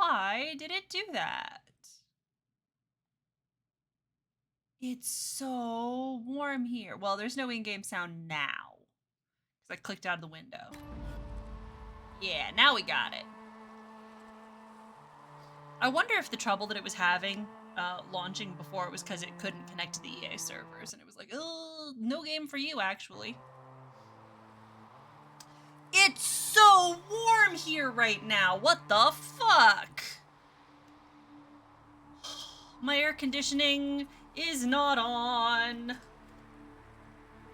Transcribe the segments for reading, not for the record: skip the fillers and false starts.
Why did it do that? It's so warm here. Well, there's no in-game sound now. Because I clicked out of the window. Yeah, now we got it. I wonder if the trouble that it was having launching before it was because it couldn't connect to the EA servers. And it was like, oh, no game for you, actually. It's so warm here right now. What the fuck? My air conditioning is not on.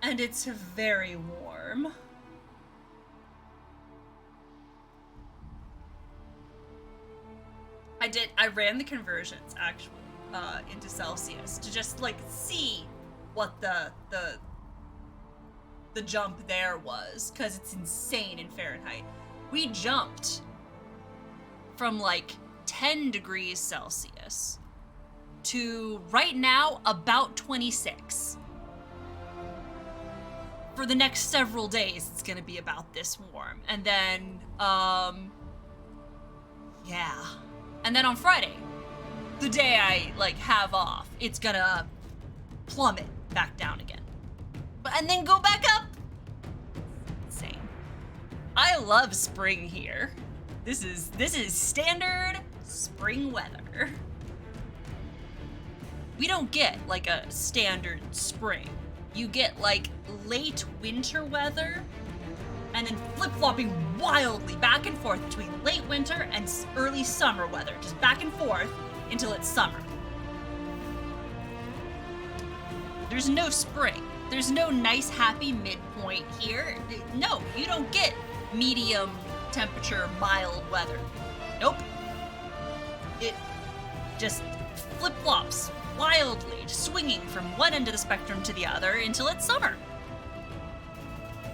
And it's very warm. I ran the conversions actually into Celsius to just like see what the jump there was, because it's insane in Fahrenheit. We jumped from like 10 degrees Celsius to right now about 26. For the next several days, it's gonna be about this warm. And then, yeah. And then on Friday, the day I like have off, it's gonna plummet back down again. And then go back up. Insane. I love spring here. This is standard spring weather. We don't get like a standard spring. You get like late winter weather and then flip-flopping wildly back and forth between late winter and early summer weather, just back and forth until it's summer. There's no spring. There's no nice, happy midpoint here. No, you don't get medium temperature, mild weather. Nope. It just flip-flops wildly, swinging from one end of the spectrum to the other until it's summer.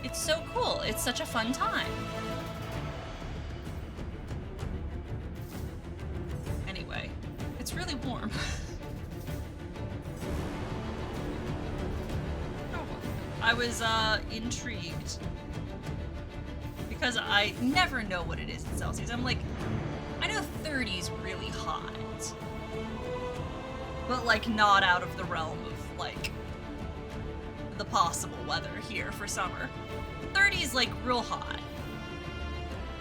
It's so cool. It's such a fun time. Anyway, it's really warm. I was intrigued because I never know what it is in Celsius. I'm like, I know 30's really hot, but like not out of the realm of like the possible weather here for summer. 30's like real hot,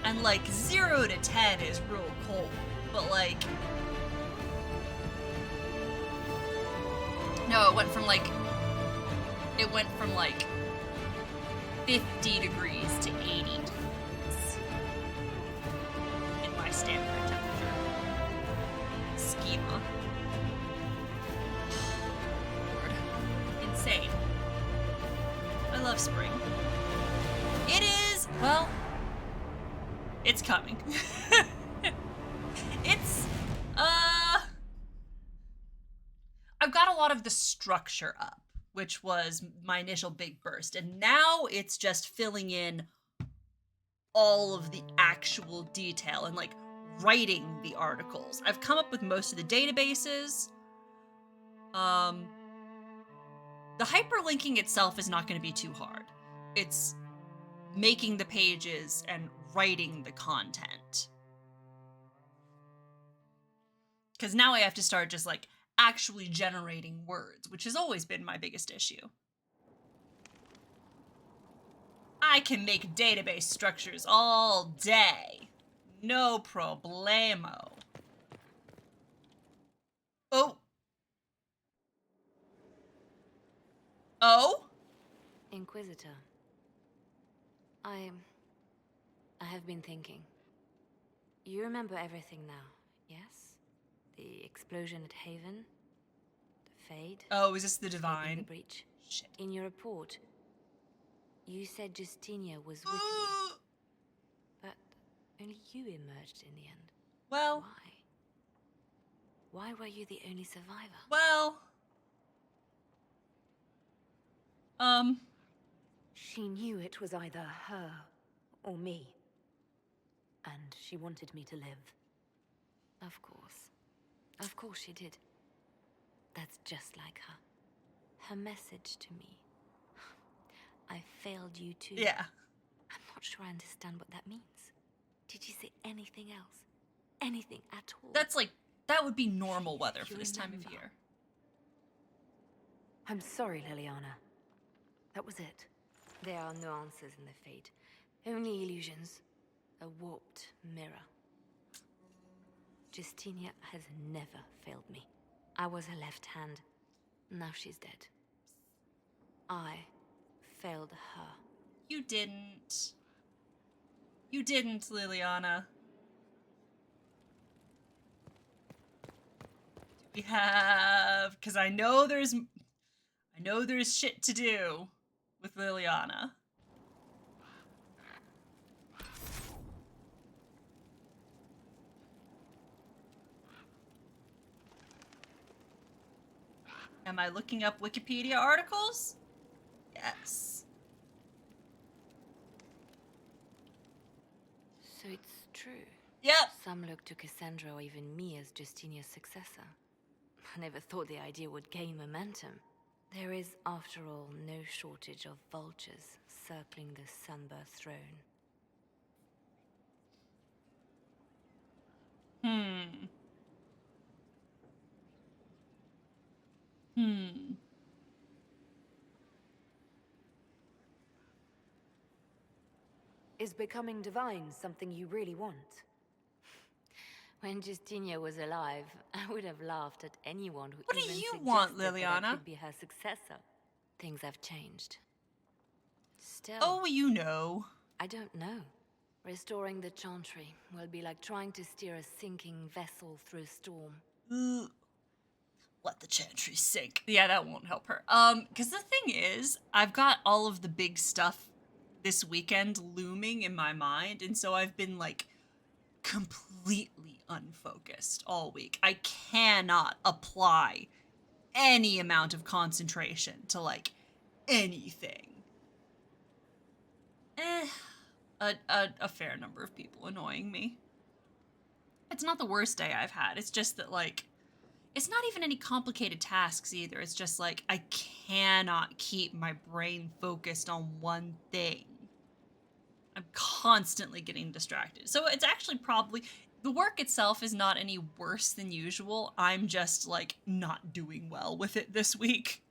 and like 0 to 10 is real cold, but like no, it went from like 50 degrees to 80 degrees in my standard temperature schema. Lord. Insane. I love spring. It is, well, it's coming. It's, I've got a lot of the structure up, which was my initial big burst, and now it's just filling in all of the actual detail and like writing the articles. I've come up with most of the databases. The hyperlinking itself is not going to be too hard. It's making the pages and writing the content. Because now I have to start just like actually generating words, which has always been my biggest issue. I can make database structures all day. No problemo. Oh. Oh? Inquisitor. I have been thinking. You remember everything now, yes? The explosion at Haven, the Fade. Oh, is this the escaping Divine? The breach. Shit. In your report, you said Justinia was with you, but only you emerged in the end. Well. Why were you the only survivor? Well. She knew it was either her or me, and she wanted me to live. Of course. Of course she did. That's just like her. Her message to me. I failed you too. Yeah. I'm not sure I understand what that means. Did you say anything else? anything at all. That's like, that would be normal weather You for this time of remember. year. I'm sorry, Leliana. That was it. There are no answers in the fate. Only illusions. A warped mirror. Justinia has never failed me. I was her left hand. Now she's dead. I failed her. You didn't. You didn't, Leliana. We have, because I know there's shit to do with Leliana. Am I looking up Wikipedia articles? Yes. So it's true. Yep. Some look to Cassandra or even me as Justinia's successor. I never thought the idea would gain momentum. There is, after all, no shortage of vultures circling the sunburst throne. Is becoming divine something you really want? When Justinia was alive, I would have laughed at anyone who What do even you suggested want, that I Leliana? could be her successor. Things have changed. Still, Oh, you know. I don't know. Restoring the Chantry will be like trying to steer a sinking vessel through a storm. Let the Chantry sink. Yeah, that won't help her. Because the thing is, I've got all of the big stuff this weekend looming in my mind, and so I've been, like, completely unfocused all week. I cannot apply any amount of concentration to, like, anything. A fair number of people annoying me. It's not the worst day I've had. It's just that, like, it's not even any complicated tasks either. It's just like, I cannot keep my brain focused on one thing. I'm constantly getting distracted. So it's actually probably, the work itself is not any worse than usual. I'm just, like, not doing well with it this week.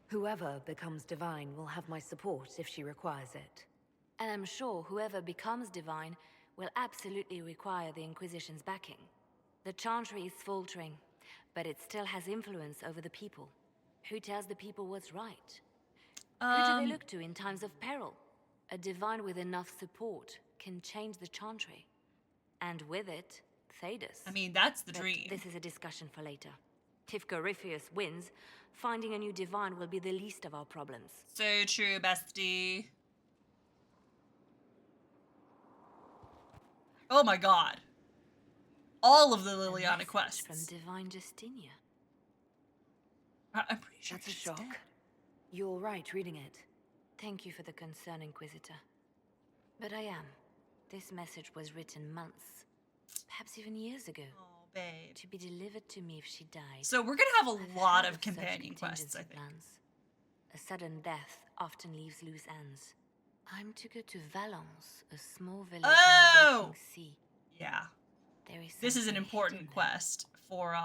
Whoever becomes divine will have my support if she requires it. And I'm sure whoever becomes divine will absolutely require the Inquisition's backing. The Chantry is faltering, but it still has influence over the people. Who tells the people what's right? Who do they look to in times of peril? A divine with enough support can change the Chantry. And with it, Thedas. I mean, that's the But dream. this is a discussion for later. If Corypheus wins, finding a new divine will be the least of our problems. So true, bestie. Oh my god. All of the A Leliana message quests. from Divine Justinia. I'm pretty sure That's a she's shock. dead. You're right reading it. Thank you for the concern, Inquisitor. But I am. This message was written months, perhaps even years ago, Oh, babe. to be delivered to me if she died. So we're gonna have a I've lot heard of such companion quests, I contingency think. plans. A sudden death often leaves loose ends. I'm to go to Valence, a small village on the Oh! rocking sea. Yeah. There is This is an something important hidden there. quest for,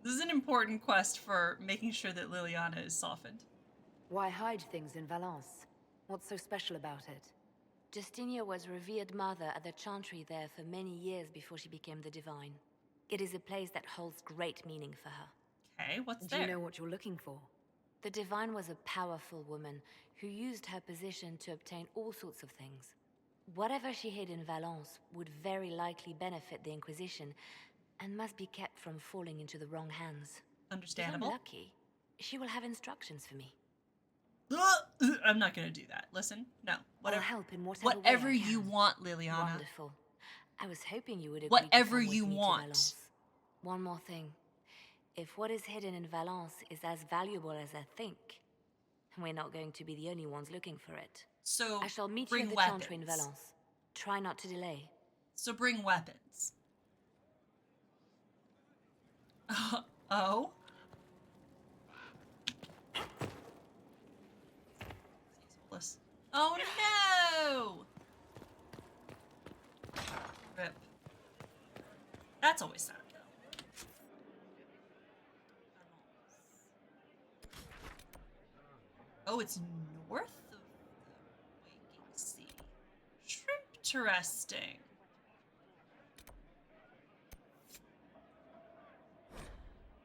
This is an important quest for making sure that Leliana is softened. Why hide things in Valence? What's so special about it? Justinia was revered mother at the Chantry there for many years before she became the Divine. It is a place that holds great meaning for her. Okay, what's Do there? you know what you're looking for? The Divine was a powerful woman who used her position to obtain all sorts of things. Whatever she hid in Valence would very likely benefit the Inquisition and must be kept from falling into the wrong hands. Understandable. If I'm lucky, she will have instructions for me. I'm not gonna do that. Listen, no. Whatever. I'll help in whatever way Whatever I you can. want, Leliana. Wonderful. I was hoping you would agree Whatever to come you with me want. to Valence. One more thing. If what is hidden in Valence is as valuable as I think, we're not going to be the only ones looking for it. So I shall meet you bring at the weapons. Chantry in Valence. Try not to delay. So bring weapons. Oh? Oh no! That's always sad. Oh, it's north of the Waking Sea. Interesting.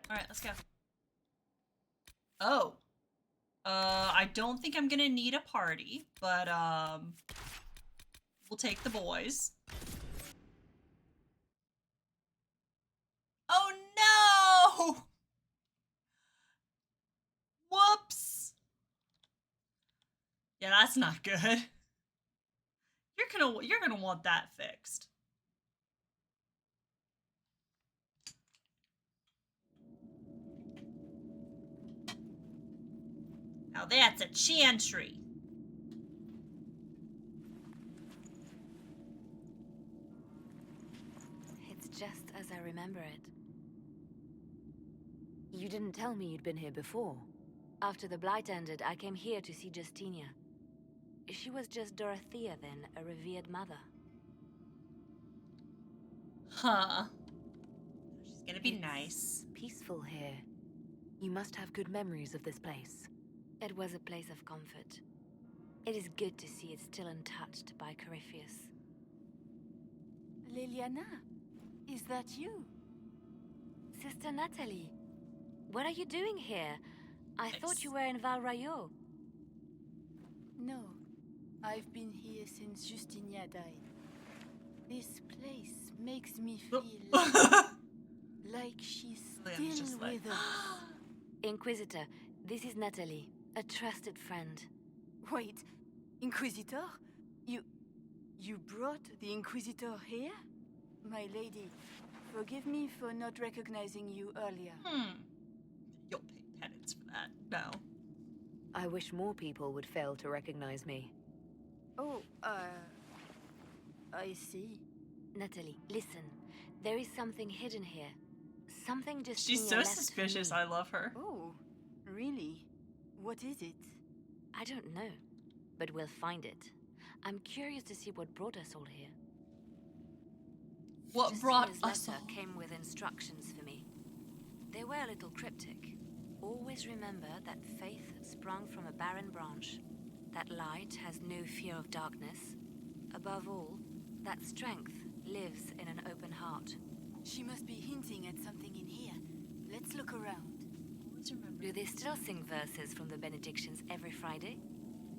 Alright, let's go. Oh. I don't think I'm gonna need a party, but, we'll take the boys. Oh no! Whoops! Yeah, that's not good. You're gonna want that fixed. Now that's a chantry. It's just as I remember it. You didn't tell me you'd been here before. After the Blight ended, I came here to see Justinia. She was just Dorothea then, a revered mother. Huh. She's gonna be It's nice. peaceful here. You must have good memories of this place. It was a place of comfort. It is good to see it still untouched by Corypheus. Leliana, is that you? Sister Natalie, what are you doing here? I Nice. thought you were in Valrayo. No, I've been here since Justinia died. This place makes me feel like she's Leliana's still just like, with us. Inquisitor, this is Natalie, a trusted friend. Wait, Inquisitor? You brought the Inquisitor here? My lady, forgive me for not recognizing you earlier. You'll pay penance for that. No. I wish more people would fail to recognize me. Oh, I see. Natalie, listen. There is something hidden here. Something just She's so suspicious. I love her. Oh, really? What is it? I don't know, but we'll find it. I'm curious to see what brought us all here. What brought Justinia's us letter all? came with instructions for me. They were a little cryptic. Always remember that faith sprung from a barren branch. That light has no fear of darkness. Above all, that strength lives in an open heart. She must be hinting at something in here. Let's look around. Always remember. Do they still sing verses from the benedictions every Friday?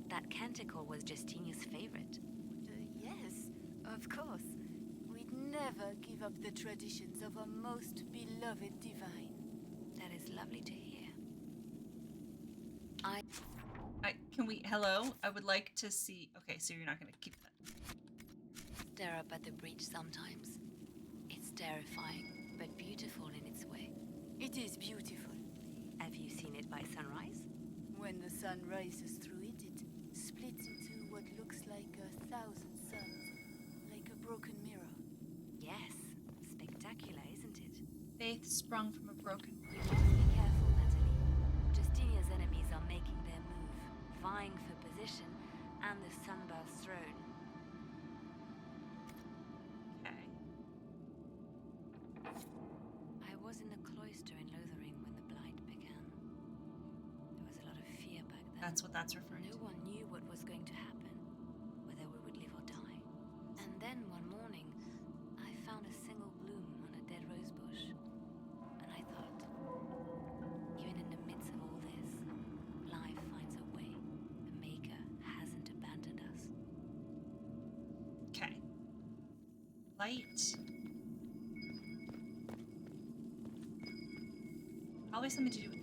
That canticle was Justinia's favorite. Yes, of course. We'd never give up the traditions of our most beloved divine. That is lovely to hear. Can we? Hello? I would like to see. Okay, so you're not gonna keep that. Stare up at the breach sometimes. It's terrifying, but beautiful in its way. It is beautiful. Have you seen it by sunrise? When the sun rises through it, it splits into what looks like 1,000 suns, like a broken mirror. Yes. Spectacular, isn't it? Faith sprung from a broken. You must be careful, Natalie. Justinia's enemies are making their move, vying for position and the Sunburst throne. Okay. I was in the cloister in Lothering when the Blight began. There was a lot of fear back then. That's what that's referring No to. one knew what was going to happen, whether we would live or die. And then one morning, I found a single bloom on a dead rose bush. And I thought, even in the midst of all this, life finds a way. The Maker hasn't abandoned us. Okay. Light. Probably something to do with.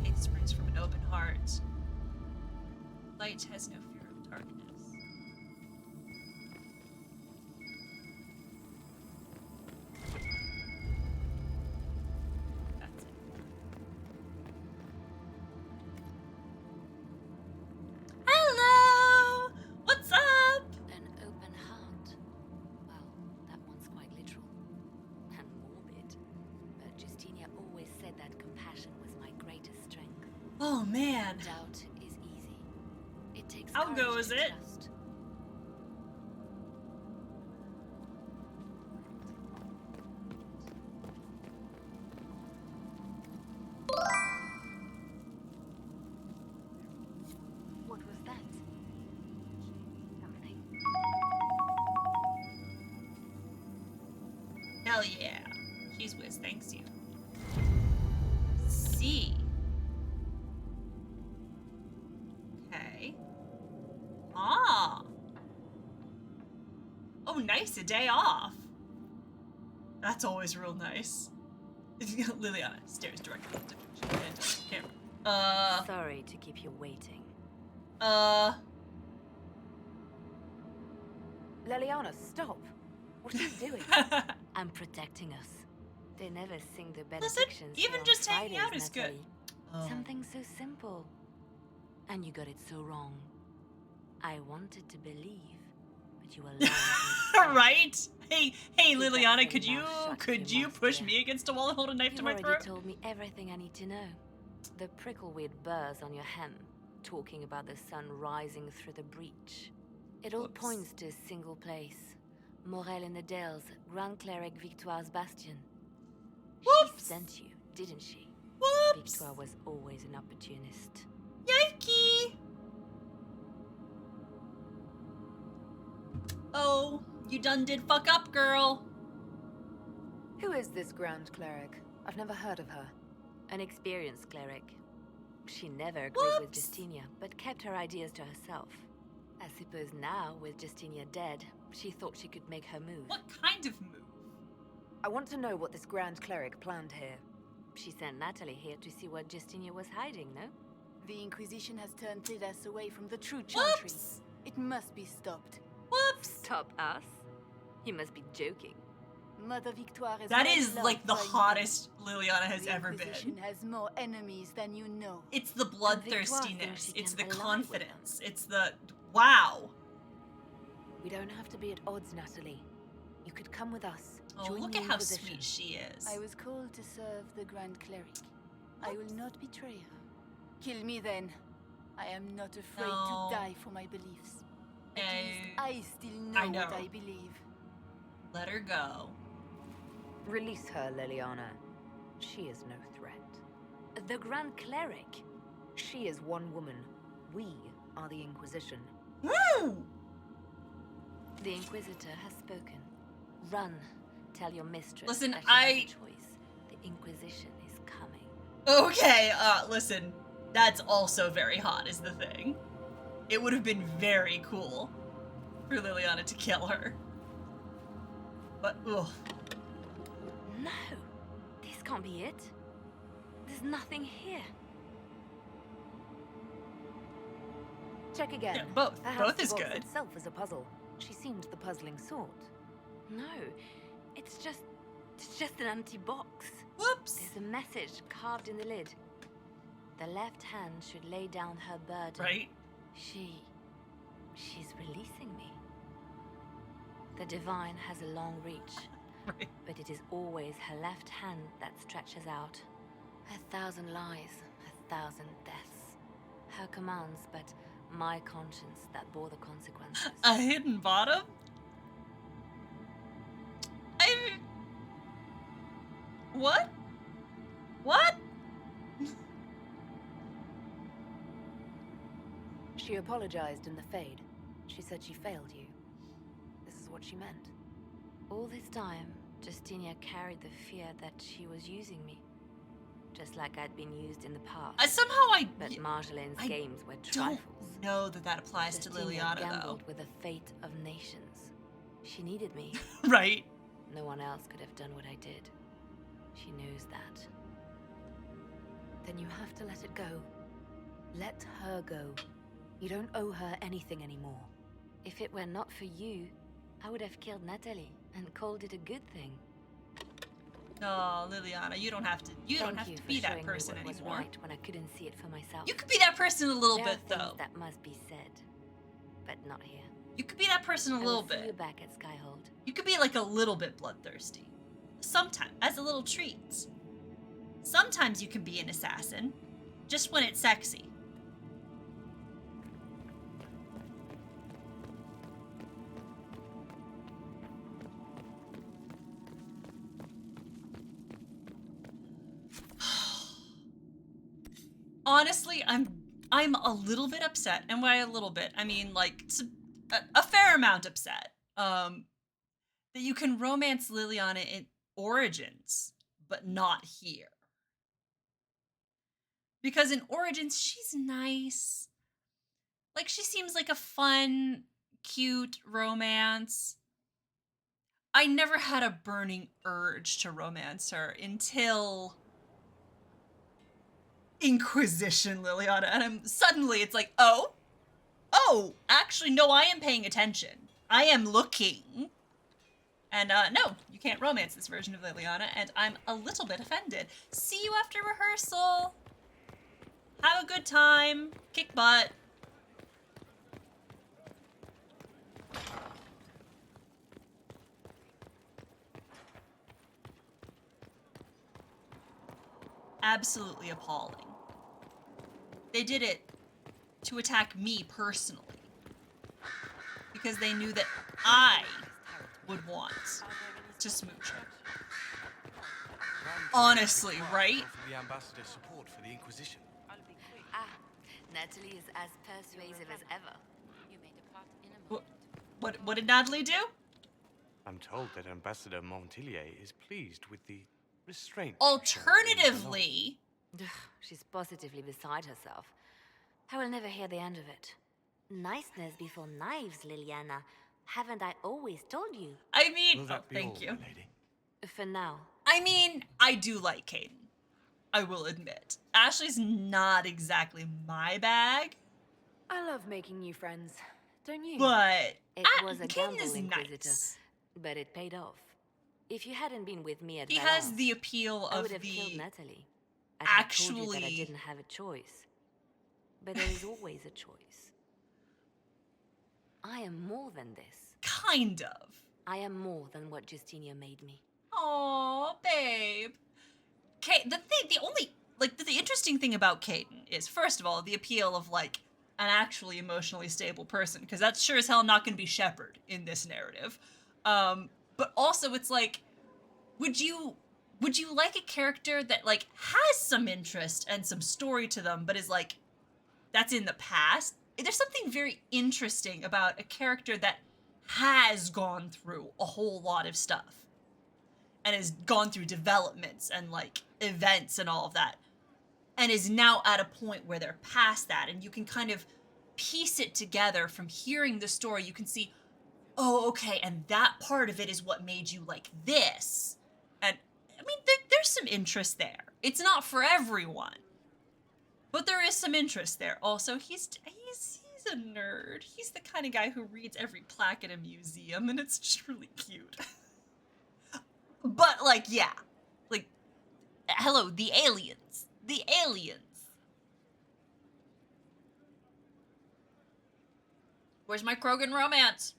Faith springs from an open heart. Light has no fear of darkness. That's it. Hello! What's up? An open heart. Well, that one's quite literal. And morbid. But Justinia always said that compassion was my greatest strength. Oh man. Doubt is easy. It takes How courage goes to it? trust. What was that? Something. Hell yeah. Cheese whiz, thanks you. C. Okay. Ah. Oh, nice, a day off. That's always real nice. Leliana stares directly into the camera. Sorry to keep you waiting. Leliana, stop! What are you doing? I'm protecting us. They never sing the benedictions. even here on just hanging Fridays, out is good. Natalie. Oh. Something so simple. And you got it so wrong. I wanted to believe, but you were lying. Right? Hey, Keep that Leliana, thing could you mouth shut, could you you must, push dear. me against a wall and hold a knife You've to my already throat? told me everything I need to know. The prickleweed burrs on your hem, talking about the sun rising through the breach. It all Whoops. points to a single place. Morel in the Dales, Grand Cleric Victoire's bastion. Whoops. She sent you, didn't she? Whoops! Victoire was always an opportunist. Yikey! Oh, you done did fuck up, girl. Who is this Grand Cleric? I've never heard of her. An experienced cleric. She never agreed with Whoops. Justinia, but kept her ideas to herself. I suppose now, with Justinia dead, she thought she could make her move. What kind of move? I want to know what this Grand Cleric planned here. She sent Natalie here to see what Justinia was hiding, no? The Inquisition has turned Thidas away from the true Chantry. Whoops! It must be stopped. Whoops! Stop us? You must be joking. Mother Victoire is That well is loved like the by you. hottest Leliana has The ever Inquisition been. has more enemies than you know. It's the Victoire thinks bloodthirstiness. she It's the can ally with confidence. It's the wow. We don't have to be at odds, Natalie. You could come with us. Oh, Join look the at how Inquisition. sweet she is. I was called to serve the Grand Cleric. I will not betray her. Kill me then. I am not afraid No. to die for my beliefs. At No. least I still know, I know. what I believe. Let her go. Release her, Leliana. She is no threat. The Grand Cleric? She is one woman. We are the Inquisition. Woo! The Inquisitor has spoken. Run. Tell your mistress Listen, that she has a choice. The Inquisition is coming. Okay, listen. That's also very hot, is the thing. It would have been very cool for Leliana to kill her. But, ugh. No! This can't be it. There's nothing here. Check again. Yeah, both. Perhaps Both the is box good. itself is a puzzle. She seemed the puzzling sort. No, it's just an empty box. Whoops! There's a message carved in the lid. The left hand should lay down her burden. Right? She's releasing me. The divine has a long reach, Right. but it is always her left hand that stretches out. 1,000 lies, 1,000 deaths. Her commands, but my conscience that bore the consequences. A hidden bottom? What? What? She apologized in the Fade. She said she failed you. This is what she meant. All this time, Justinia carried the fear that she was using me. Just like I'd been used in the past. Somehow But Marjolaine's I games were don't trifles. know that that applies to Justinia Leliana, gambled with the fate of nations. She needed me. though. Right? No one else could have done what I did. She knows that. Then you have to let it go. Let her go. You don't owe her anything anymore. If it were not for you, I would have killed Natalie and called it a good thing. Oh, Leliana, you don't have to. You don't Thank have you to for be that showing me person what was anymore. right when I couldn't see it for myself. You could be that person a little There bit, are things though. that must be said, but not here. You could be that person a I little will see you bit. back at Skyhold. You could be like a little bit bloodthirsty. Sometimes, as a little treat. Sometimes you can be an assassin, just when it's sexy. honestly, I'm a little bit upset, and why a little bit? I mean, like, a fair amount upset. That you can romance Leliana in Origins, but not here. Because in Origins, she's nice. Like, she seems like a fun, cute romance. I never had a burning urge to romance her until Inquisition Leliana, and suddenly it's like, oh, actually, no, I am paying attention. I am looking. And no, you can't romance this version of Leliana, and I'm a little bit offended. See you after rehearsal. Have a good time. Kick butt. Absolutely appalling. They did it to attack me personally. Because they knew that I would want to smooch her. Honestly, right? The ambassador's support for the Inquisition. Ah, Natalie is as persuasive as ever. You may depart in a moment. What did Natalie do? I'm told that Ambassador Montillier is pleased with the restraint. Alternatively, She's positively beside herself. I will never hear the end of it. Niceness before knives, Leliana. Haven't I always told you? I mean, Will that be thank all, you. my lady? For now. I mean, I do like Caden. I will admit. Ashley's not exactly my bag, I love making new friends, don't you? but It was a Caden gamble, is Inquisitor, nice. but it paid off. If you hadn't been with me at He Valence, has the appeal I of would have killed the Natalie. I had told you that I actually- didn't have a choice. But there is always a choice. I am more than this. kind of. I am more than what Justinia made me. Aw, babe. The interesting thing about Caden is, first of all, the appeal of, like, an actually emotionally stable person, because that's sure as hell not going to be Shepard in this narrative. But also, it's like, would you like a character that, like, has some interest and some story to them, but is, like, that's in the past? There's something very interesting about a character that has gone through a whole lot of stuff and has gone through developments and, like, events and all of that, and is now at a point where they're past that, and you can kind of piece it together from hearing the story. You can see, oh, okay, and that part of it is what made you like this. And, I mean, there's some interest there. It's not for everyone, but there is some interest there. Also, he's a nerd. He's the kind of guy who reads every plaque at a museum, and it's just really cute. But, like, yeah. Like, hello, the aliens. The aliens. Where's my Krogan romance?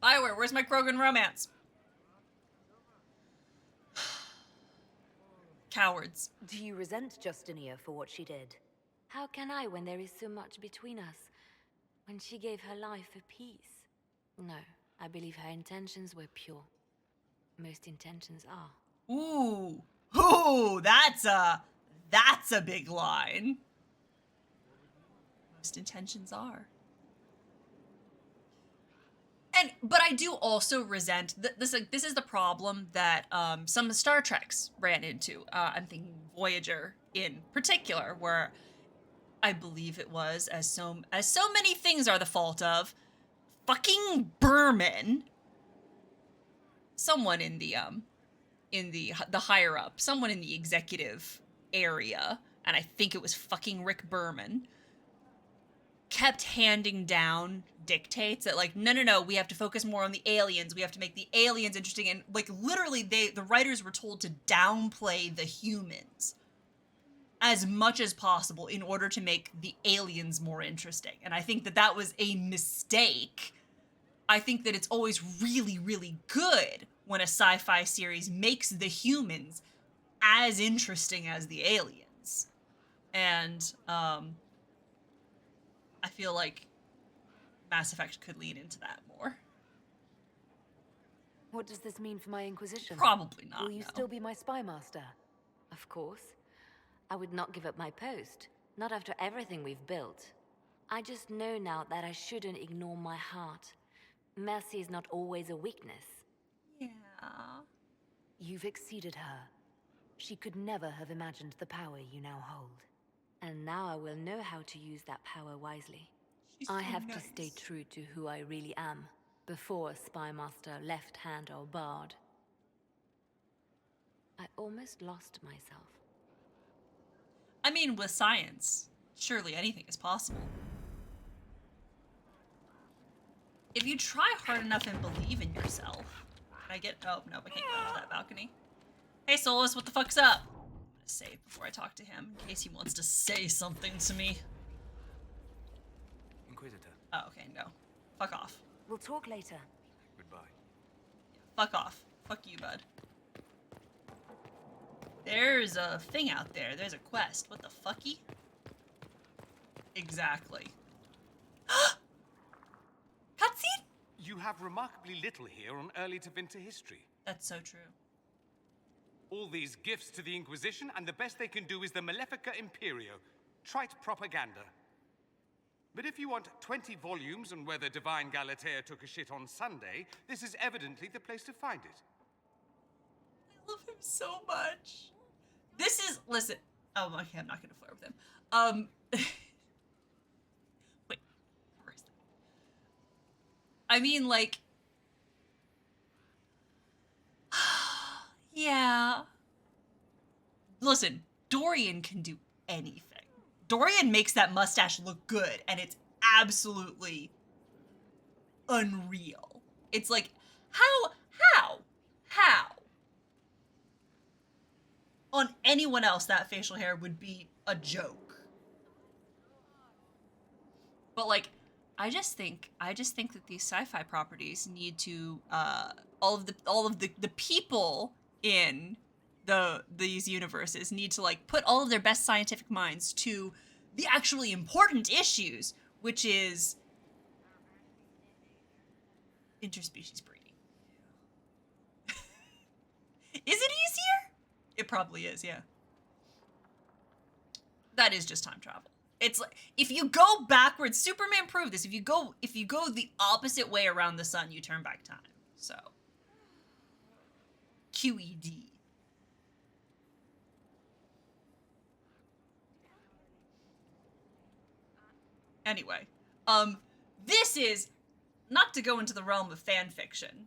Bioware, where's my Krogan romance? Cowards. Do you resent Justinia for what she did? How can I when there is so much between us? When she gave her life for peace? No, I believe her intentions were pure. Most intentions are. Ooh, that's a big line. Most intentions are. But I do also resent this. This is the problem that some Star Treks ran into. I'm thinking Voyager in particular, where I believe it was, as so many things are the fault of, fucking Berman. Someone in the higher up, someone in the executive area, and I think it was fucking Rick Berman, kept handing down dictates that, like, no, we have to focus more on the aliens. We have to make the aliens interesting. And, like, literally, the writers were told to downplay the humans as much as possible in order to make the aliens more interesting. And I think that was a mistake. I think that it's always really, really good when a sci-fi series makes the humans as interesting as the aliens. And I feel like Mass Effect could lean into that more. What does this mean for my Inquisition? Probably not. Will you no. still be my spy master? Of course. I would not give up my post. Not after everything we've built. I just know now that I shouldn't ignore my heart. Mercy is not always a weakness. Yeah. You've exceeded her. She could never have imagined the power you now hold. And now I will know how to use that power wisely. She's I so have nice. to stay true to who I really am, before Spymaster left hand or barred. I almost lost myself. I mean, with science, surely anything is possible. If you try hard enough and believe in yourself. Can I get... Oh, no, I can't go onto that balcony. Hey, Solus, what the fuck's up? I'm gonna save before I talk to him, in case he wants to say something to me. Inquisitor. Oh, okay, no. Fuck off. We'll talk later. Goodbye. Fuck off. Fuck you, bud. There's a thing out there. There's a quest. What the fucky? Exactly. Cutscene? You have remarkably little here on early to Vinter history. That's so true. All these gifts to the Inquisition, and the best they can do is the Malefica Imperio. Trite propaganda. But if you want 20 volumes on whether Divine Galatea took a shit on Sunday, this is evidently the place to find it. I love him so much. This is... Listen. Oh, okay, I'm not gonna flirt with him. Wait. Where is that? I mean, like... Yeah. Listen, Dorian can do anything. Dorian makes that mustache look good, and it's absolutely unreal. It's like, how? On anyone else, that facial hair would be a joke. But like, I just think that these sci-fi properties need to all of the people in these universes need to like put all of their best scientific minds to the actually important issues, which is interspecies breeding. Is it easier? It probably is, yeah. That is just time travel. It's like if you go backwards, Superman proved this. If you go the opposite way around the sun, you turn back time. So QED. Anyway, this is not to go into the realm of fan fiction,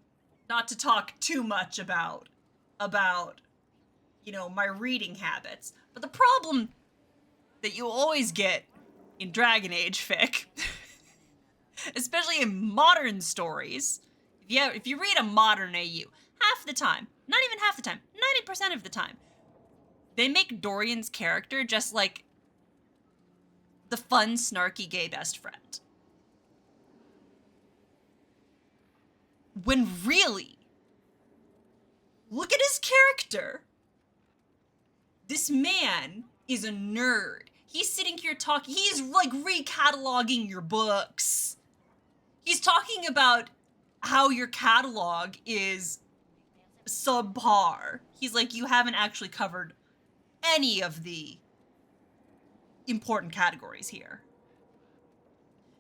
not to talk too much about you know, my reading habits, but the problem that you always get in Dragon Age fic, especially in modern stories, if you read a modern AU, half the time, not even half the time, 90% of the time, they make Dorian's character just like the fun, snarky gay best friend. When really, look at his character. This man is a nerd. He's sitting here talking, he's like recataloging your books. He's talking about how your catalog is subpar. He's like, you haven't actually covered any of the important categories here.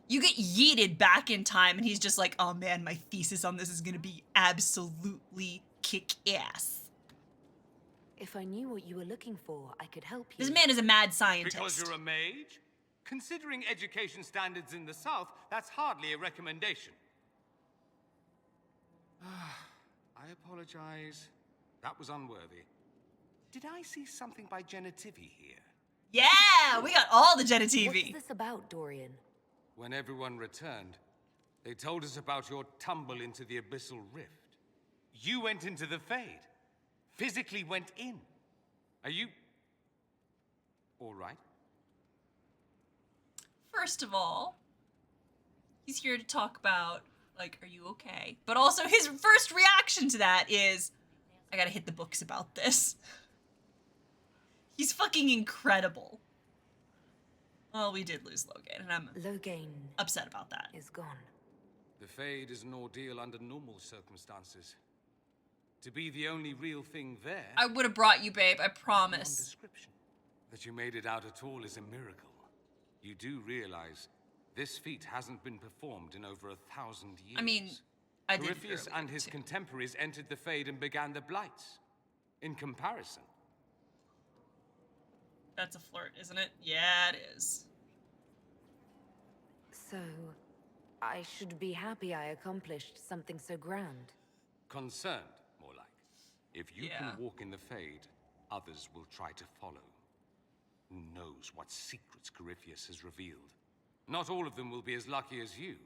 You get yeeted back in time and he's just like, oh man, my thesis on this is gonna be absolutely kick-ass. If I knew what you were looking for, I could help you. This man is a mad scientist. Because you're a mage? Considering education standards in the South, that's hardly a recommendation. I apologize. That was unworthy. Did I see something by Genitivi here? Yeah, we got all the Genitivi. What's this about, Dorian? When everyone returned, they told us about your tumble into the abyssal rift. You went into the Fade. Physically went in. Are you all right? First of all, he's here to talk about, like, are you okay? But also his first reaction to that is, I gotta hit the books about this. He's fucking incredible. Well, we did lose Logain, and I'm Logain upset about that. is gone. The Fade is an ordeal under normal circumstances. To be the only real thing there... I would have brought you, babe, I beyond promise. description. That you made it out at all is a miracle. You do realize this feat hasn't been performed in over 1,000 years. I mean, I did. Corypheus and his contemporaries entered the Fade and began the Blights. In comparison. That's a flirt, isn't it? Yeah, it is. So, I should be happy I accomplished something so grand. Concerned, more like. If you Yeah. can walk in the Fade, others will try to follow. Who knows what secrets Corypheus has revealed? Not all of them will be as lucky as you.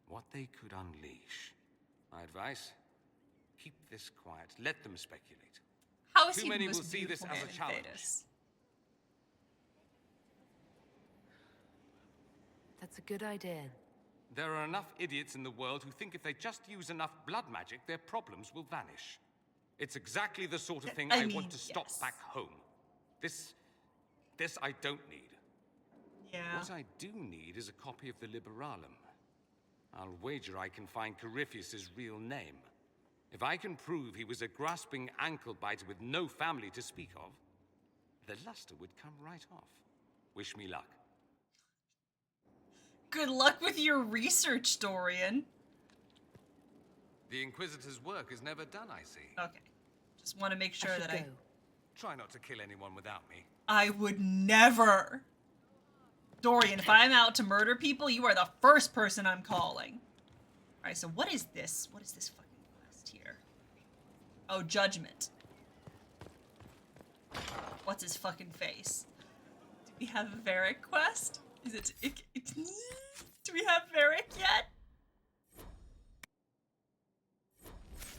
What they could unleash. My advice, keep this quiet. Let them speculate. How is Too he many the most will see this beautiful as a man in challenge. Thedas? That's a good idea. There are enough idiots in the world who think if they just use enough blood magic, their problems will vanish. It's exactly the sort of thing I I mean, want to stop yes. back home. This I don't need. Yeah. What I do need is a copy of the Liberalum. I'll wager I can find Corypheus's real name. If I can prove he was a grasping ankle-biter with no family to speak of, the luster would come right off. Wish me luck. Good luck with your research, Dorian. The Inquisitor's work is never done, I see. Okay. Just want to make sure I should that go. Try not to kill anyone without me. I would never. Dorian, if I'm out to murder people, you are the first person I'm calling. Alright, so what is this? What is this fucking quest here? Oh, Judgment. What's his fucking face? Do we have a Varric quest? Is it... Do we have Varric yet?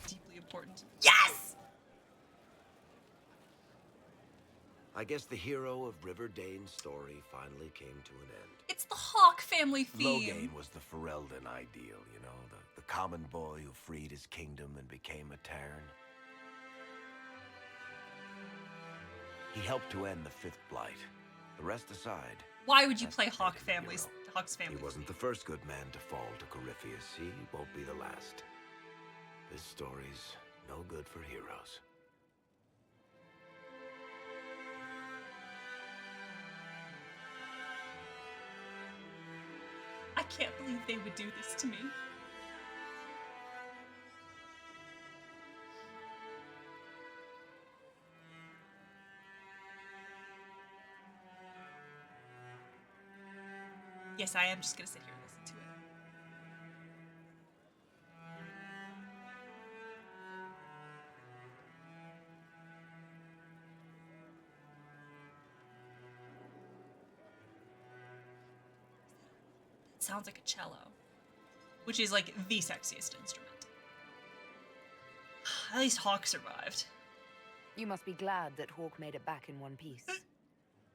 Deeply important. Yes! I guess the hero of River Dane's story finally came to an end. It's the Hawk family theme. Loghain was the Ferelden ideal, you know, the common boy who freed his kingdom and became a Terran. He helped to end the Fifth Blight. The rest aside, Why would you that's play the Hawk's fate of the family? he wasn't the first good man to fall to Corypheus. He won't be the last. This story's no good for heroes. I can't believe they would do this to me. Yes, I am just gonna sit here and listen to it. It sounds like a cello, which is like the sexiest instrument. At least Hawk survived. You must be glad that Hawk made it back in one piece.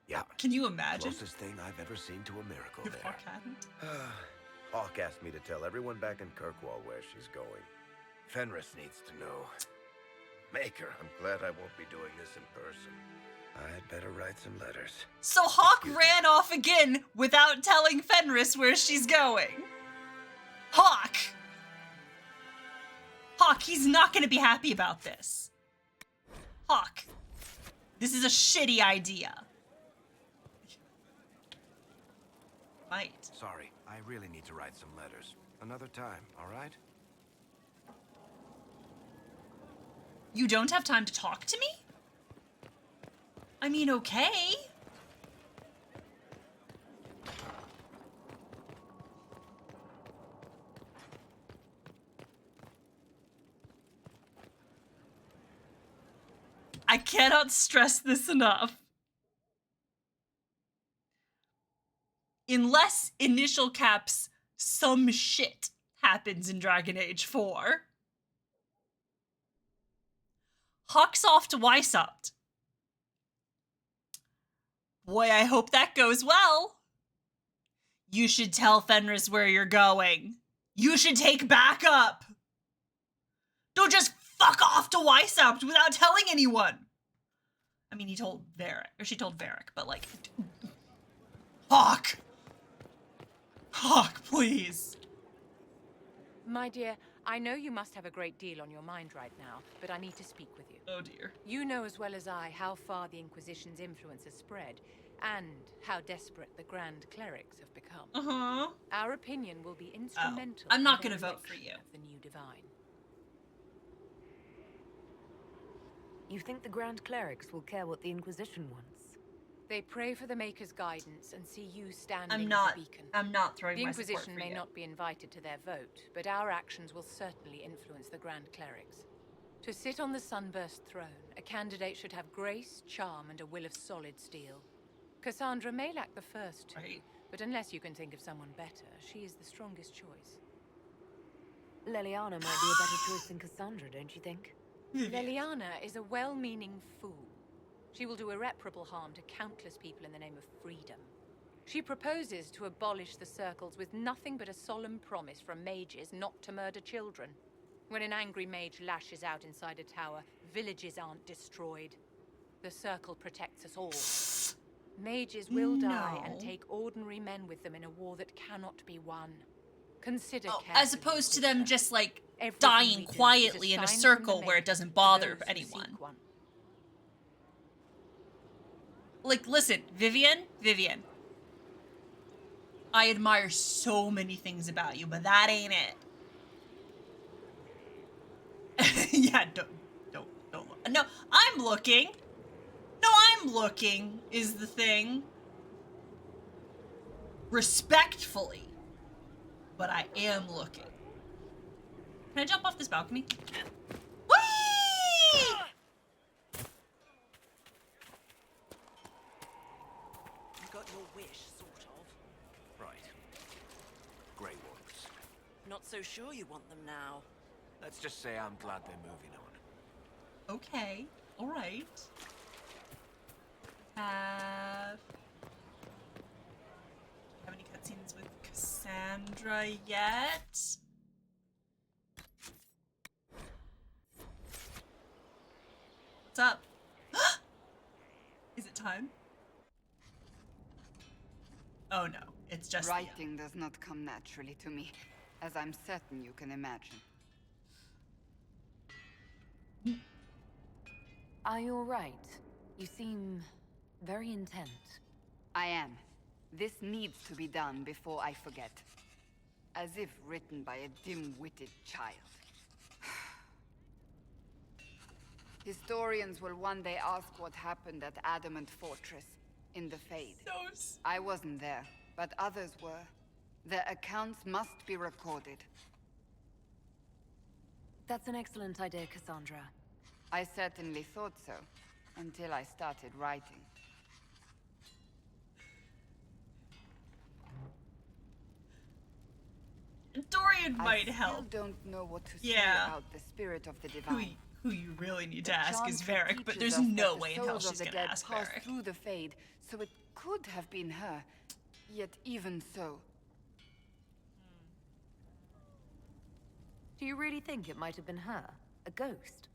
Yeah, Can you imagine closest thing I've ever seen to a miracle if there. Hawk hadn't? Hawk asked me to tell everyone back in Kirkwall where she's going. Fenris needs to know. Maker, I'm glad I won't be doing this in person. I'd better write some letters. So Hawk Excuse ran off again without telling Fenris where she's going. Hawk! Hawk, he's not gonna be happy about this. Hawk, this is a shitty idea. Might. Sorry, I really need to write some letters. Another time, all right? You don't have time to talk to me? I mean, okay. I cannot stress this enough. Unless initial caps some shit happens in Dragon Age 4. Hawk's off to Weishaupt. Boy, I hope that goes well. You should tell Fenris where you're going. You should take backup. Don't just fuck off to Weishaupt without telling anyone. I mean, he told Varric, or she told Varric, but like, Hawk! Hawk, please. My dear, I know you must have a great deal on your mind right now, but I need to speak with you. Oh dear. You know as well as I how far the Inquisition's influence has spread, and how desperate the Grand Clerics have become. Uh-huh. Our opinion will be instrumental. I'm not in gonna their vote for election you. of the new divine. You think the Grand Clerics will care what the Inquisition wants? They pray for the Maker's guidance and see you standing I'm as not a beacon. I'm not throwing The my support Inquisition for may you. not be invited to their vote, but our actions will certainly influence the Grand Clerics. To sit on the Sunburst throne, a candidate should have grace, charm, and a will of solid steel. Cassandra may lack the first two, Right. but unless you can think of someone better, she is the strongest choice. Leliana might be a better choice than Cassandra, don't you think? Leliana is a well-meaning fool. She will do irreparable harm to countless people in the name of freedom. She proposes to abolish the circles with nothing but a solemn promise from mages not to murder children. When an angry mage lashes out inside a tower, villages aren't destroyed. The circle protects us all. Mages will die and take ordinary men with them in a war that cannot be won. Consider carefully, as opposed to them Inquisitor. just like Everything dying we do is quietly in a sign from circle the where it Maker doesn't to bother those who anyone. seek one. Like, listen, Vivian, I admire so many things about you, but that ain't it. Yeah, don't look. No, I'm looking. No, I'm looking is the thing. Respectfully, but I am looking. Can I jump off this balcony? Whee! You got your wish, sort of. Right. Grey ones. Not so sure you want them now. Let's just say I'm glad they're moving on. Okay, all right. Have any cutscenes with Cassandra yet? What's up? Is it time? Oh no, it's just Writing does not come naturally to me, as I'm certain you can imagine. Are you alright? You seem very intent. I am. This needs to be done before I forget. As if written by a dim-witted child. Historians will one day ask what happened at Adamant Fortress, in the Fade. I wasn't there, but others were. Their accounts must be recorded. That's an excellent idea, Cassandra. I certainly thought so, until I started writing. Dorian might I help. still don't know what to say Yeah. about the spirit of the divine. Who you really need to The ask is chant Varric, but teaches there's us no that the way in hell souls of she's the gonna dead ask pass Varric. through the Fade, so it could have been her. Yet even so, Do you really think it might have been her? A ghost?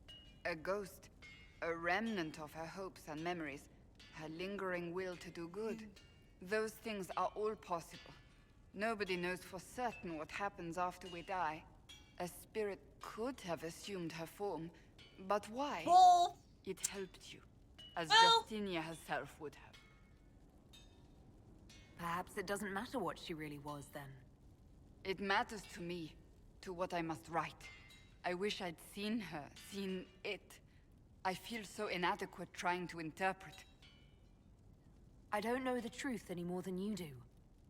a ghost, a remnant of her hopes and memories, her lingering will to do good. Those things are all possible. Nobody knows for certain what happens after we die. A spirit could have assumed her form, but why? Well, It helped you, as Well- Justinia herself would have. Perhaps it doesn't matter what she really was then. It matters to me, to what I must write. I wish I'd seen her, seen it. I feel so inadequate trying to interpret. I don't know the truth any more than you do.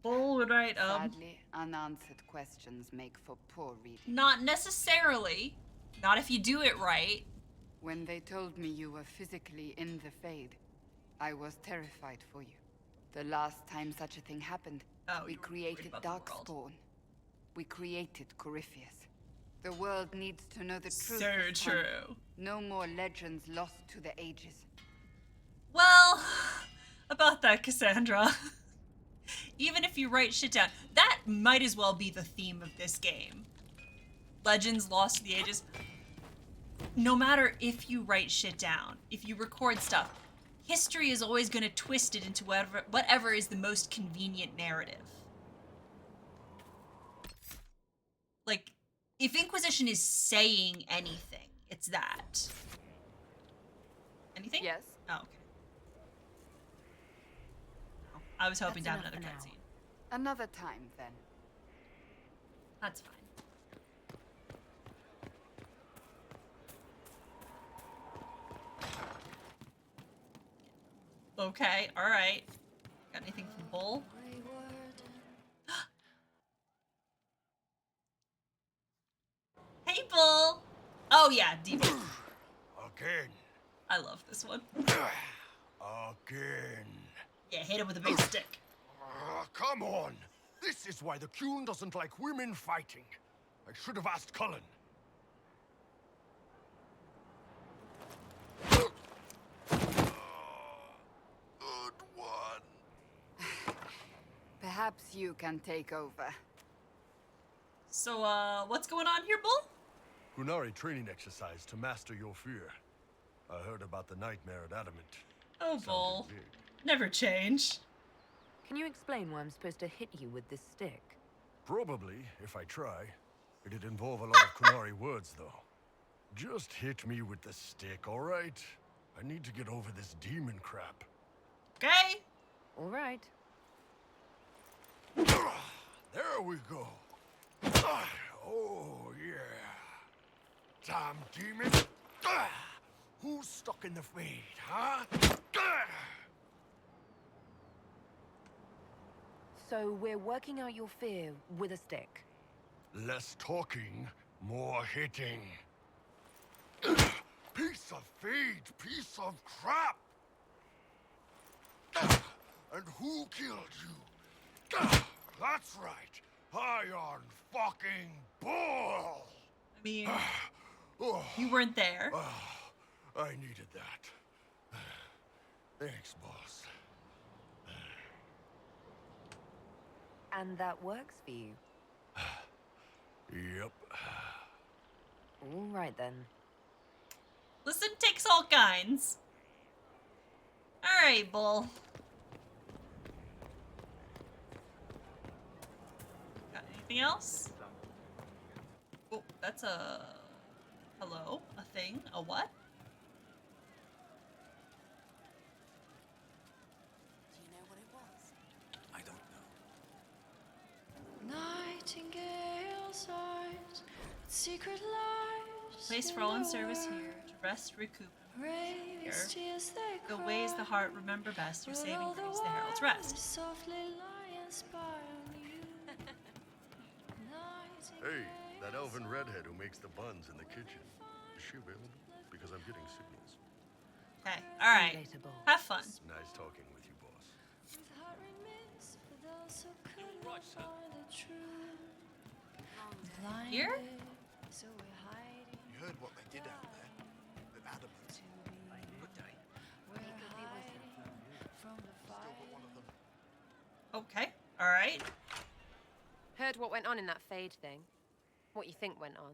all right, Sadly, unanswered questions make for poor reading. not necessarily. Not if you do it right. When they told me you were physically in the Fade, I was terrified for you. The last time such a thing happened, Oh, we you were worried created about the world. Darkspawn. We created Corypheus. The world needs to know the truth. So this time. true. No more legends lost to the ages. Well, about that, Cassandra. Even if you write shit down, that might as well be the theme of this game. Legends lost to the ages. No matter if you write shit down, if you record stuff, history is always going to twist it into whatever is the most convenient narrative. Like, If Inquisition is saying anything, it's that. Anything? Yes. Oh, okay. Oh, I was hoping That's to have enough another for now. cutscene. Another time, then. That's fine. Okay, alright. Got anything from Bull? Hey, Bull! Oh, yeah, Demon. Again. I love this one. Again. Yeah, hit him with a big stick. Come on. This is why the Qun doesn't like women fighting. I should have asked Cullen. Good one. Perhaps you can take over. So, what's going on here, Bull? Qunari training exercise to master your fear. I heard about the nightmare at Adamant. Oh, Bull. Sounded big. Never change. Can you explain why I'm supposed to hit you with this stick? Probably, if I try. It'd involve a lot of Qunari words, though. Just hit me with the stick, all right? I need to get over this demon crap. Okay? All right. There we go. Oh, yeah. Damn demon. Who's stuck in the fade, huh? So we're working out your fear with a stick. Less talking, more hitting. Piece of feed, piece of crap! And who killed you? That's right, Iron fucking Bull! I mean, Oh, you weren't there. I needed that. Thanks, boss. And that works for you. Yep. All right then. Listen takes all kinds. Alright, Bull. Got anything else? Oh, that's a... Hello? A thing? A what? Do you know what it was? I don't know. Nightingale's eyes, secret lives. Place for all in service here to rest, recoup, and here. Go ways the heart remember best, your saving grace, the herald's rest. Hey, that elven redhead who makes the buns in the kitchen. Is she available? Because I'm getting signals. Okay, alright. Later, Bull. Have fun. Nice talking with you, boss. Right, sir. Here? You heard what they did out there at Adamant. Good day. Still got one of them. Okay, alright. Heard what went on in that Fade thing? What you think went on?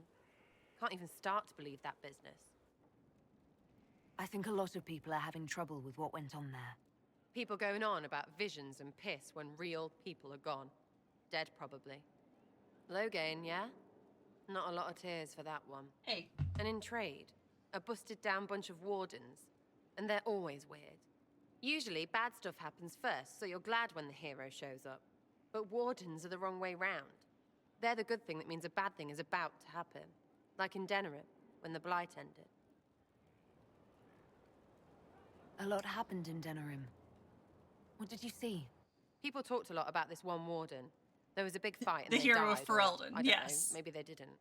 Can't even start to believe that business. I think a lot of people are having trouble with what went on there. People going on about visions and piss when real people are gone. Dead, probably. Low gain, yeah? Not a lot of tears for that one. Hey. And in trade, a busted down bunch of wardens. And they're always weird. Usually, bad stuff happens first, so you're glad when the hero shows up. But wardens are the wrong way round. They're the good thing that means a bad thing is about to happen. Like in Denerim, when the Blight ended. A lot happened in Denerim. What did you see? People talked a lot about this one warden. There was a big fight and The they hero of died, or Ferelden, I don't yes. know, maybe they didn't.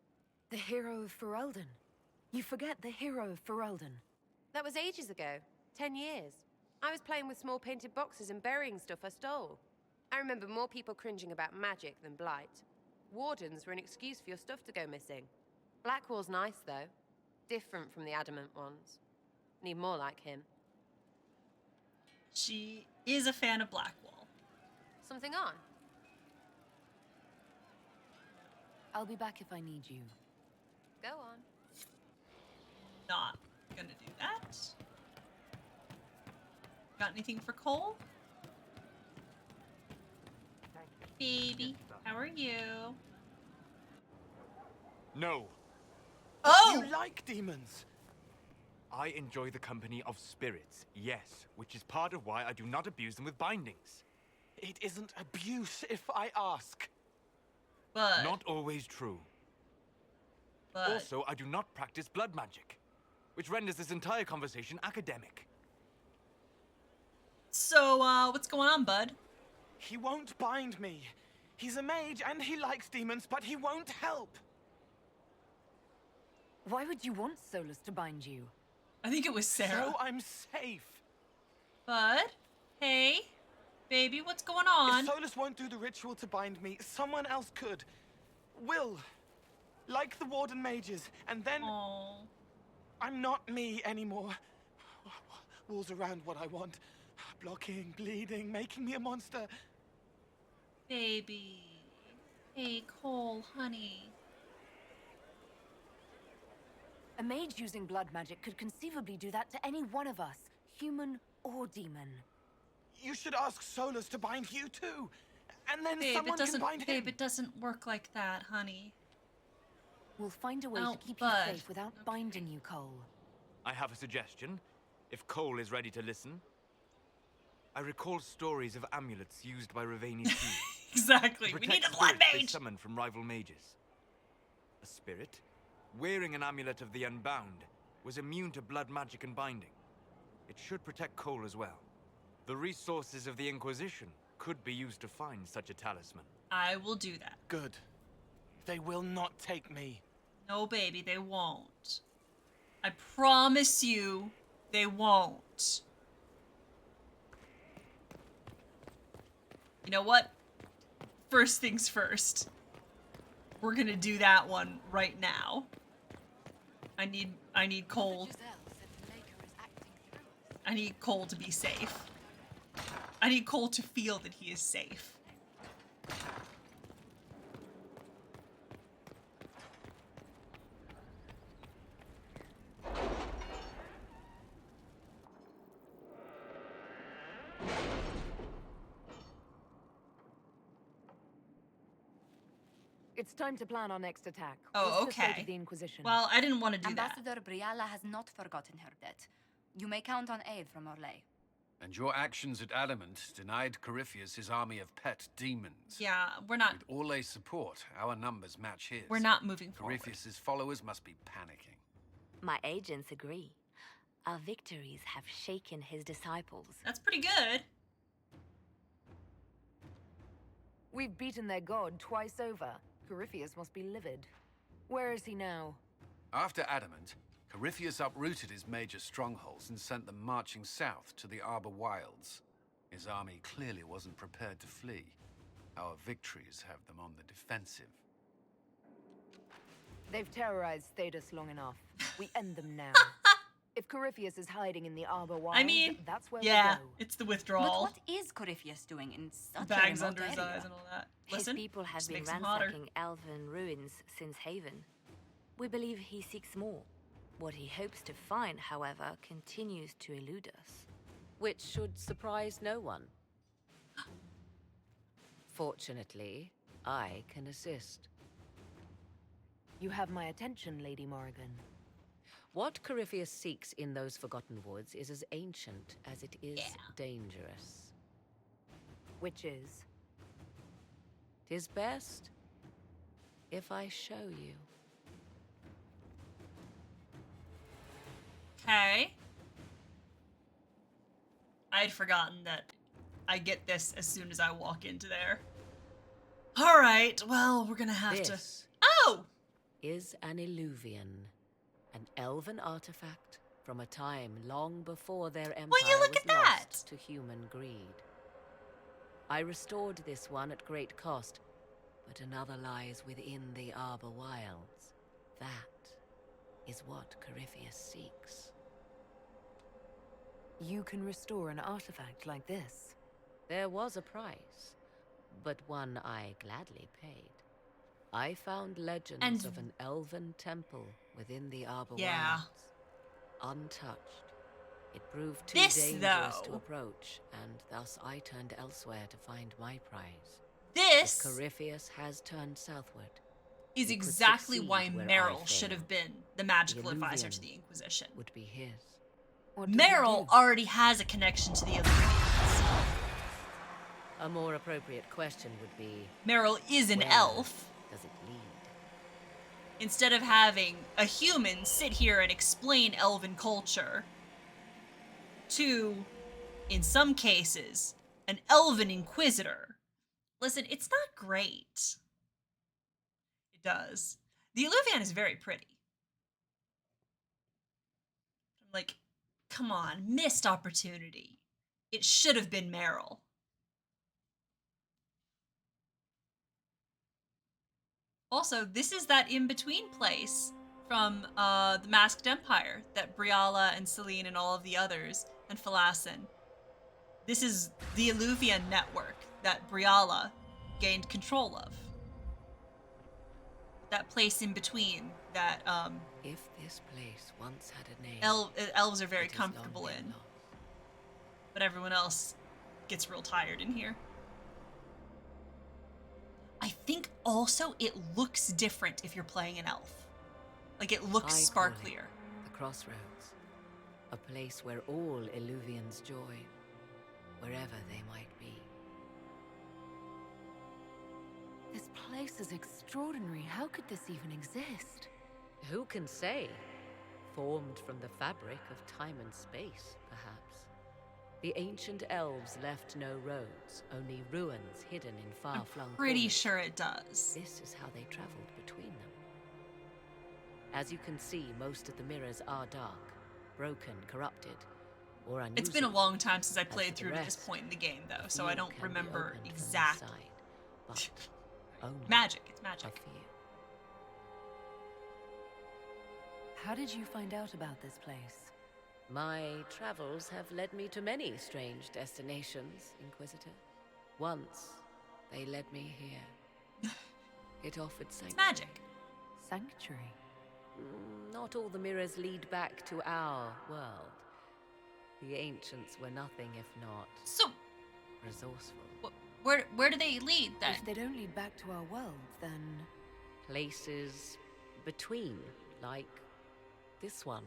The hero of Ferelden. You forget the hero of Ferelden. That was ages ago. 10 years. I was playing with small painted boxes and burying stuff I stole. I remember more people cringing about magic than Blight. Wardens were an excuse for your stuff to go missing. Blackwall's nice, though. Different from the Adamant ones. Need more like him. She is a fan of Blackwall. Something on? I'll be back if I need you. Go on. Not gonna do that. Got anything for Cole? Baby, how are you? No. Oh! You like demons. I enjoy the company of spirits, yes, which is part of why I do not abuse them with bindings. It isn't abuse if I ask. But... Not always true. But... Also, I do not practice blood magic, which renders this entire conversation academic. So, what's going on, bud? He won't bind me. He's a mage and he likes demons, but he won't help. Why would you want Solus to bind you? I think it was Sera. So I'm safe. Bud? Hey? Baby, what's going on? If Solus won't do the ritual to bind me, someone else could. Will. Like the Warden mages, and then... Aww. I'm not me anymore. Walls around what I want. Blocking, bleeding, making me a monster. Baby. Hey, Cole, honey. A mage using blood magic could conceivably do that to any one of us, human or demon. You should ask Solus to bind you too. And then Babe, someone can bind him. Babe, it doesn't work like that, honey. We'll find a way Oh, to keep bud. you safe without binding you, Cole. I have a suggestion, if Cole is ready to listen. I recall stories of amulets used by Ravani's thieves. Exactly, to we need protect a blood spirits they mage! summoned from rival mages. A spirit, wearing an amulet of the Unbound, was immune to blood magic and binding. It should protect Cole as well. The resources of the Inquisition could be used to find such a talisman. I will do that. Good. They will not take me. No, baby, they won't. I promise you, they won't. You know what? First things first. We're gonna do that one right now. I need Cole. I need Cole to be safe. I need Cole to feel that he is safe. It's time to plan our next attack. Oh, What's the state okay. of the Inquisition? Well, I didn't want to do that. Ambassador Briala has not forgotten her debt. You may count on aid from Orlais. And your actions at Adamant denied Corypheus his army of pet demons. Yeah, we're not. With Orlais' support, our numbers match his. We're not moving forward. Corypheus' followers must be panicking. My agents agree. Our victories have shaken his disciples. That's pretty good. We've beaten their god twice over. Corypheus must be livid. Where is he now? After Adamant, Corypheus uprooted his major strongholds and sent them marching south to the Arbor Wilds. His army clearly wasn't prepared to flee. Our victories have them on the defensive. They've terrorized Thedas long enough. We end them now. If Corypheus is hiding in the Arbor Wilds, I mean, that's where yeah, we'll go. it's the withdrawal. But what is Corypheus doing in such Bags a under remote his area? eyes and all that. His Listen, people have just been makes him hotter. ransacking elven ruins since Haven. We believe he seeks more. What he hopes to find, however, continues to elude us. Which should surprise no one. Fortunately, I can assist. You have my attention, Lady Morrigan. What Corypheus seeks in those Forgotten Woods is as ancient as it is dangerous. Which is? 'Tis best if I show you. Okay. I'd forgotten that I get this as soon as I walk into there. All right, well, we're gonna have to... This Oh! is an Illuvian, an elven artifact from a time long before their empire Will you look was at that? lost to human greed. I restored this one at great cost, but another lies within the Arbor Wilds. That is what Corypheus seeks. You can restore an artifact like this. There was a price, but one I gladly paid. I found legends of an elven temple within the Arbor Wilds. Untouched. It proved too dangerous to approach, and thus I turned elsewhere to find my prize. This? But Corypheus has turned southward. is He could exactly succeed why where I Meryl should failed. have been the magical The advisor to Illuvian the Inquisition. would be his. Meryl already has a connection to the Illuvians. A more appropriate question would be... Meryl is an where elf. does it lead? Instead of having a human sit here and explain elven culture to, in some cases, an elven inquisitor. Listen, it's not great. It does. The Illuvian is very pretty. I'm like, come on, missed opportunity. It should have been Meryl. Also, this is that in-between place from the Masked Empire that Briala and Celine and all of the others, and Phalassin. This is the Illuvian network that Briala gained control of. That place in between that If this place once had a name, elves are very it is comfortable long in. been lost. But everyone else gets real tired in here. I think also it looks different if you're playing an elf. Like, it looks I call it sparklier. the Crossroads. A place where all Illuvians join, wherever they might be. This place is extraordinary. How could this even exist? Who can say? Formed from the fabric of time and space, perhaps. The ancient elves left no roads, only ruins hidden in far-flung Pretty corners. sure it does. This is how they traveled between them. As you can see, most of the mirrors are dark, broken, corrupted, or unusable. It's been a long time since I As played for the through to this rest, point in the game, though, the so I field don't can be remember opened from the exactly. side, but only Magic, it's magic. of fear. How did you find out about this place? My travels have led me to many strange destinations, Inquisitor. Once, they led me here. It offered sanctuary. It's magic. Sanctuary? Not all the mirrors lead back to our world. The ancients were nothing if not So, resourceful. where do they lead, then? If they don't lead back to our world, then... Places between, like this one.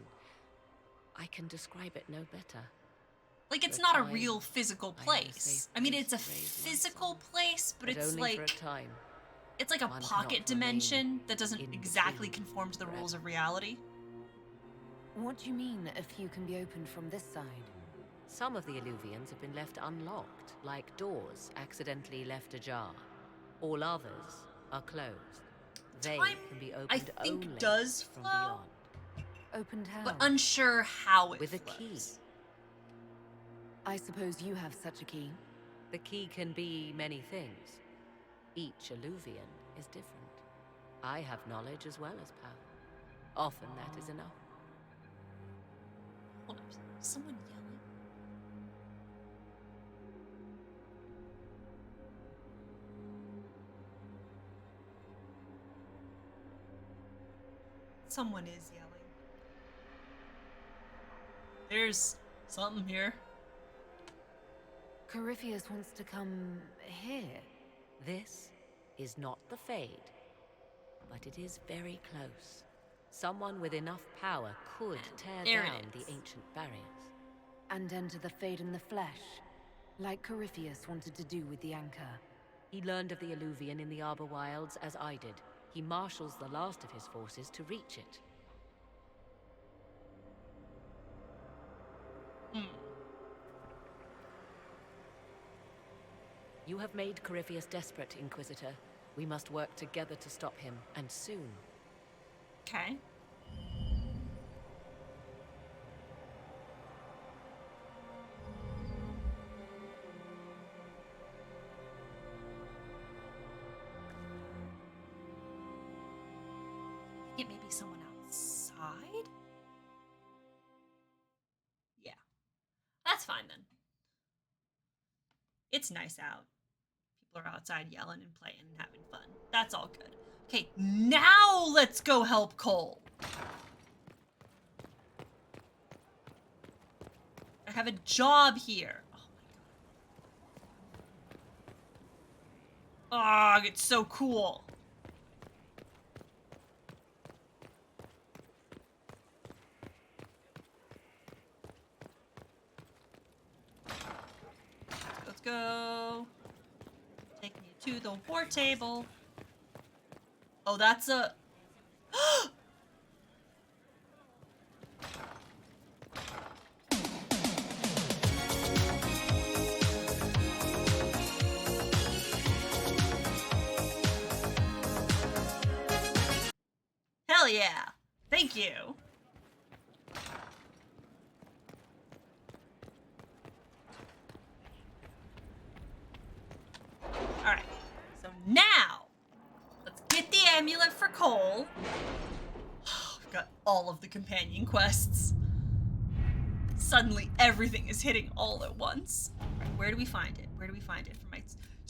I can describe it no better. Like, it's For not a time, real physical I have a place. safe I mean, place it's a to raise my physical place, but it's only like... for a time. It's like a One pocket cannot remain dimension that doesn't in exactly between conform to the rules forever. of reality. What do you mean, a few can be opened from this side? Some of the Illuvians have been left unlocked, like doors accidentally left ajar. All others are closed. They Time, can be I opened think, only does from flow, beyond. Opened how? but unsure how it With a flows. key. I suppose you have such a key. The key can be many things. Each Illuvian is different. I have knowledge as well as power. Often that is enough. Hold up, someone yelling? Someone is yelling. There's something here. Corypheus wants to come here. This is not the Fade, but it is very close. Someone with enough power could tear there it down is. the ancient barriers. And enter the Fade in the flesh, like Corypheus wanted to do with the Anchor. He learned of the Illuvian in the Arbor Wilds as I did. He marshals the last of his forces to reach it. You have made Corypheus desperate, Inquisitor. We must work together to stop him, and soon. Okay. It may be someone outside? Yeah. That's fine then. It's nice out. People are outside yelling and playing and having fun. That's all good. Okay, now let's go help Cole. I have a job here. Oh my god. Oh, it's so cool. go. Take me to the war table. Oh, that's a... Hell yeah! Thank you! Alright, so now, let's get the amulet for Cole. We've got all of the companion quests. Suddenly everything is hitting all at once. Right, where do we find it? Where do we find it?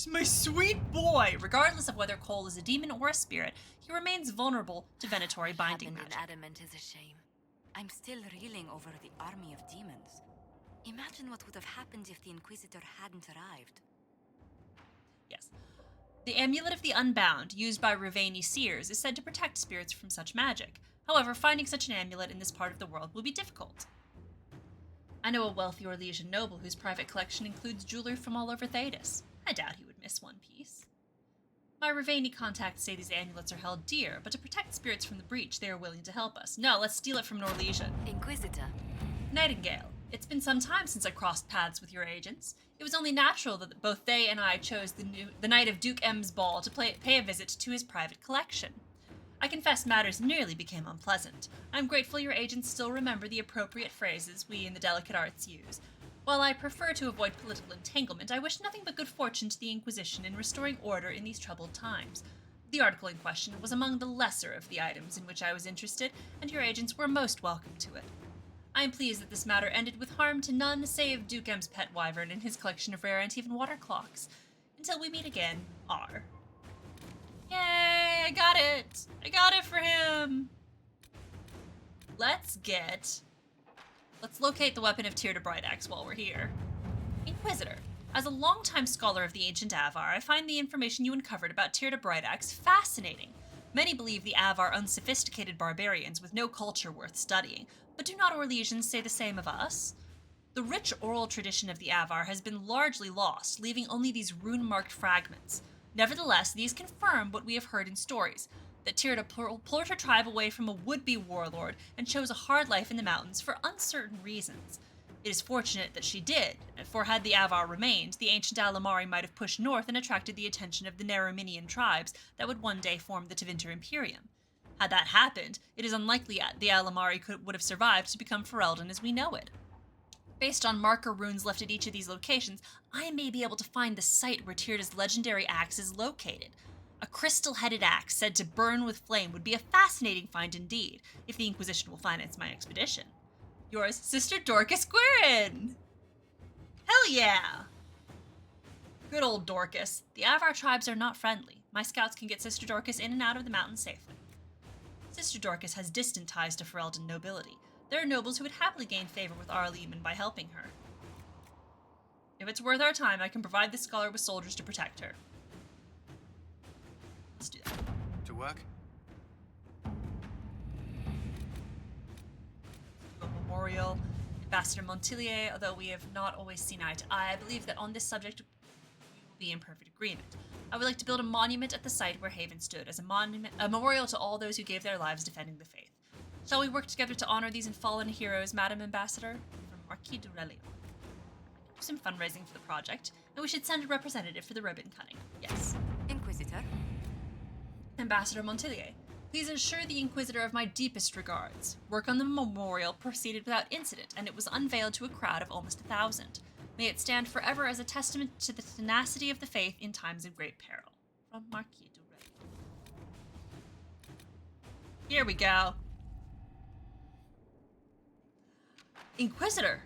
My sweet boy! Regardless of whether Cole is a demon or a spirit, he remains vulnerable to venatory binding Happened magic. in Adamant is a shame. I'm still reeling over the army of demons. Imagine what would have happened if the Inquisitor hadn't arrived. Yes. The Amulet of the Unbound, used by Ravani seers, is said to protect spirits from such magic. However, finding such an amulet in this part of the world will be difficult. I know a wealthy Orlesian noble whose private collection includes jewelry from all over Thedas. I doubt he would miss one piece. My Ravani contacts say these amulets are held dear, but to protect spirits from the breach, they are willing to help us. No, let's steal it from Norlesian. Inquisitor. Nightingale, it's been some time since I crossed paths with your agents. It was only natural that both they and I chose the night of Duke M's ball to pay a visit to his private collection. I confess matters nearly became unpleasant. I'm grateful your agents still remember the appropriate phrases we in the delicate arts use. While I prefer to avoid political entanglement, I wish nothing but good fortune to the Inquisition in restoring order in these troubled times. The article in question was among the lesser of the items in which I was interested, and your agents were most welcome to it. I am pleased that this matter ended with harm to none save Duke M's pet wyvern and his collection of rare Antivan water clocks. Until we meet again, R. Yay, I got it! I got it for him! Let's locate the weapon of Tyr de Brightaxe while we're here. Inquisitor, as a longtime scholar of the ancient Avar, I find the information you uncovered about Tyr de Brightaxe fascinating. Many believe the Avar unsophisticated barbarians with no culture worth studying, but do not Orlesians say the same of us? The rich oral tradition of the Avar has been largely lost, leaving only these rune-marked fragments. Nevertheless, these confirm what we have heard in stories, that Tyrda pulled her tribe away from a would-be warlord and chose a hard life in the mountains for uncertain reasons. It is fortunate that she did, for had the Avar remained, the ancient Alamari might have pushed north and attracted the attention of the Naruminian tribes that would one day form the Tevinter Imperium. Had that happened, it is unlikely the Alamari would have survived to become Ferelden as we know it. Based on marker runes left at each of these locations, I may be able to find the site where Tyrda's legendary axe is located. A crystal-headed axe said to burn with flame would be a fascinating find indeed, if the Inquisition will finance my expedition. Yours, Sister Dorcas Guerin! Hell yeah! Good old Dorcas. The Avar tribes are not friendly. My scouts can get Sister Dorcas in and out of the mountains safely. Sister Dorcas has distant ties to Ferelden nobility. There are nobles who would happily gain favor with Arleman by helping her. If it's worth our time, I can provide this scholar with soldiers to protect her. Let's do that. To work? Memorial. Ambassador Montillier, although we have not always seen eye to eye, I believe that on this subject we will be in perfect agreement. I would like to build a monument at the site where Haven stood, as a memorial to all those who gave their lives defending the faith. Shall we work together to honor these fallen heroes, Madam Ambassador? From Marquis de Relio. Do some fundraising for the project, and we should send a representative for the ribbon cutting. Yes. Inquisitor? Ambassador Montillier, please assure the Inquisitor of my deepest regards. Work on the memorial proceeded without incident, and it was unveiled to a crowd of almost 1,000. May it stand forever as a testament to the tenacity of the faith in times of great peril. From Marquis de Relio. Here we go. Inquisitor,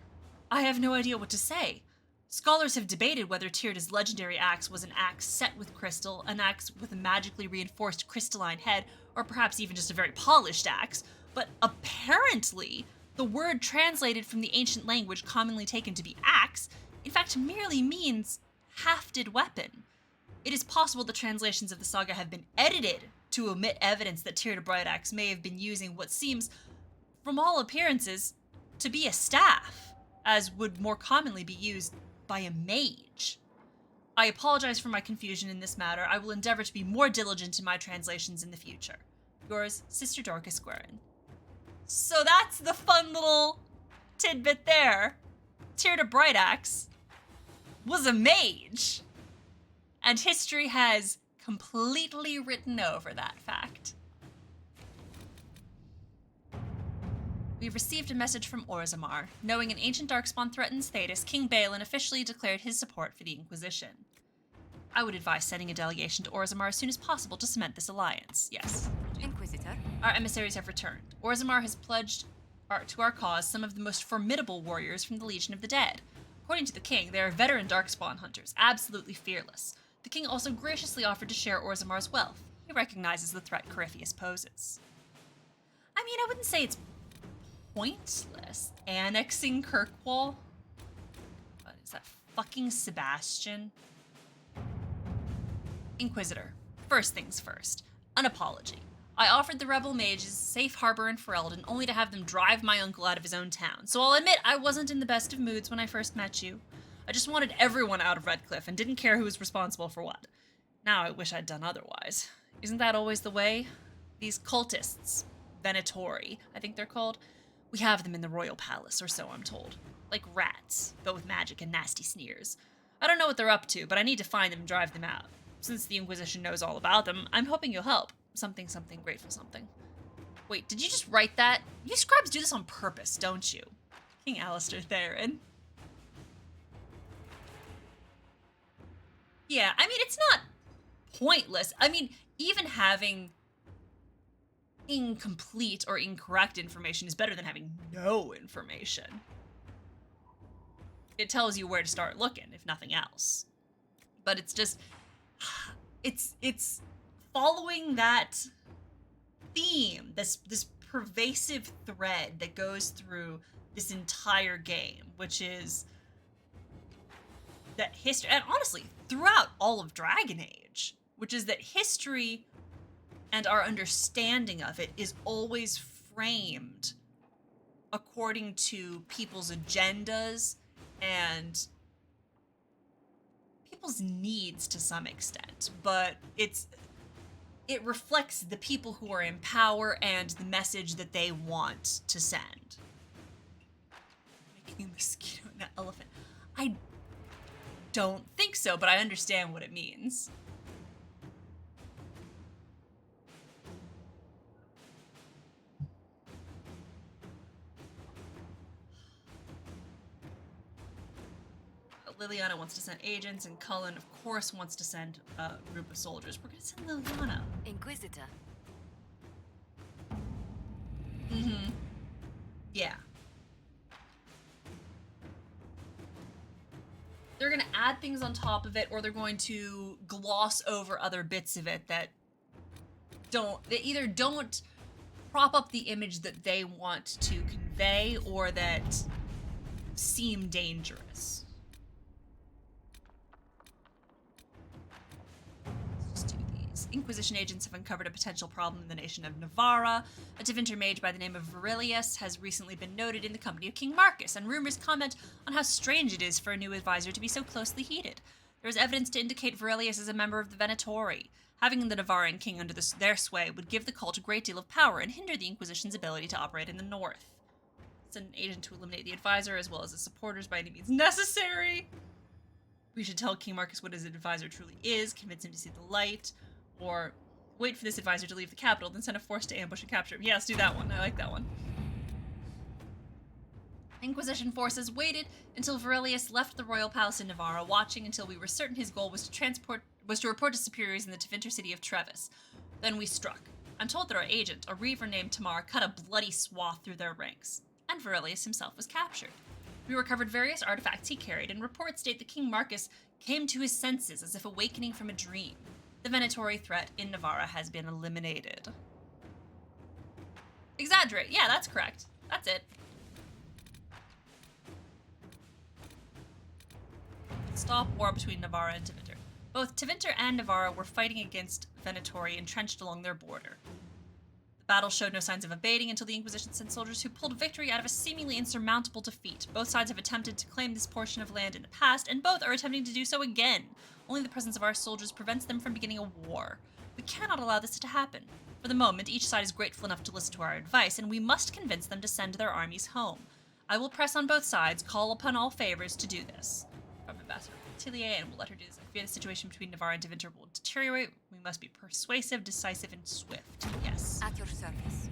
I have no idea what to say. Scholars have debated whether Tyrda's legendary axe was an axe set with crystal, an axe with a magically reinforced crystalline head, or perhaps even just a very polished axe, but apparently the word translated from the ancient language commonly taken to be axe, in fact merely means hafted weapon. It is possible the translations of the saga have been edited to omit evidence that Tyr de Brightaxe may have been using what seems, from all appearances, to be a staff, as would more commonly be used by a mage. I apologize for my confusion in this matter. I will endeavor to be more diligent in my translations in the future. Yours, Sister Dorcas Guerin. So that's the fun little tidbit there. Tirda Brightaxe was a mage. And history has completely written over that fact. We've received a message from Orzammar. Knowing an ancient darkspawn threatens Thedas, King Balin officially declared his support for the Inquisition. I would advise sending a delegation to Orzammar as soon as possible to cement this alliance. Yes. Inquisitor? Our emissaries have returned. Orzammar has pledged to our cause some of the most formidable warriors from the Legion of the Dead. According to the king, they are veteran darkspawn hunters, absolutely fearless. The king also graciously offered to share Orzammar's wealth. He recognizes the threat Corypheus poses. I mean, I wouldn't say it's pointless annexing Kirkwall. What is that, fucking Sebastian? Inquisitor, first things first, an apology. I offered the rebel mages safe harbor in Ferelden only to have them drive my uncle out of his own town, so I'll admit I wasn't in the best of moods when I first met you. I just wanted everyone out of Redcliffe and didn't care who was responsible for what. Now I wish I'd done otherwise. Isn't that always the way? These cultists, Venatori, I think they're called, we have them in the royal palace, or so I'm told. Like rats, but with magic and nasty sneers. I don't know what they're up to, but I need to find them and drive them out. Since the Inquisition knows all about them, I'm hoping you'll help. Something, something, grateful something. Wait, did you just write that? You scribes do this on purpose, don't you? King Alistair Theron. Yeah, I mean, it's not pointless. I mean, even having incomplete or incorrect information is better than having no information. It tells you where to start looking, if nothing else. But it's just, it's following that theme, this pervasive thread that goes through this entire game, which is that history, and honestly, throughout all of Dragon Age, which is that history and our understanding of it is always framed according to people's agendas and people's needs to some extent, but it reflects the people who are in power and the message that they want to send. Making a mosquito and an elephant. I don't think so, but I understand what it means. Leliana wants to send agents, and Cullen, of course, wants to send a group of soldiers. We're gonna send Leliana. Inquisitor. Mm-hmm. Yeah. They're gonna add things on top of it, or they're going to gloss over other bits of it that they either don't prop up the image that they want to convey, or that seem dangerous. Inquisition agents have uncovered a potential problem in the nation of Navarra. A Tevinter mage by the name of Varilius has recently been noted in the company of King Marcus, and rumors comment on how strange it is for a new advisor to be so closely heated. There is evidence to indicate Varilius is a member of the Venatori. Having the Navarran king under their sway would give the cult a great deal of power and hinder the Inquisition's ability to operate in the north. Send an agent to eliminate the advisor as well as his supporters by any means necessary. We should tell King Marcus what his advisor truly is, convince him to see the light, or wait for this advisor to leave the capital, then send a force to ambush and capture him. Yeah, let's do that one. I like that one. Inquisition forces waited until Varilius left the royal palace in Navarra, watching until we were certain his goal was to report to superiors in the Tevinter city of Trevis. Then we struck. I'm told that our agent, a reaver named Tamar, cut a bloody swath through their ranks, and Varilius himself was captured. We recovered various artifacts he carried, and reports state that King Marcus came to his senses as if awakening from a dream. The Venatori threat in Navarra has been eliminated. Exaggerate. Yeah, that's correct. That's it. Stop war between Navarra and Tevinter. Both Tevinter and Navarra were fighting against Venatori entrenched along their border. The battle showed no signs of abating until the Inquisition sent soldiers who pulled victory out of a seemingly insurmountable defeat. Both sides have attempted to claim this portion of land in the past, and both are attempting to do so again. Only the presence of our soldiers prevents them from beginning a war. We cannot allow this to happen. For the moment, each side is grateful enough to listen to our advice, and we must convince them to send their armies home. I will press on both sides, call upon all favors to do this. From Ambassador Tillier, and we'll let her do this. I fear the situation between Navarre and Deventer will deteriorate. We must be persuasive, decisive, and swift. Yes. At your service.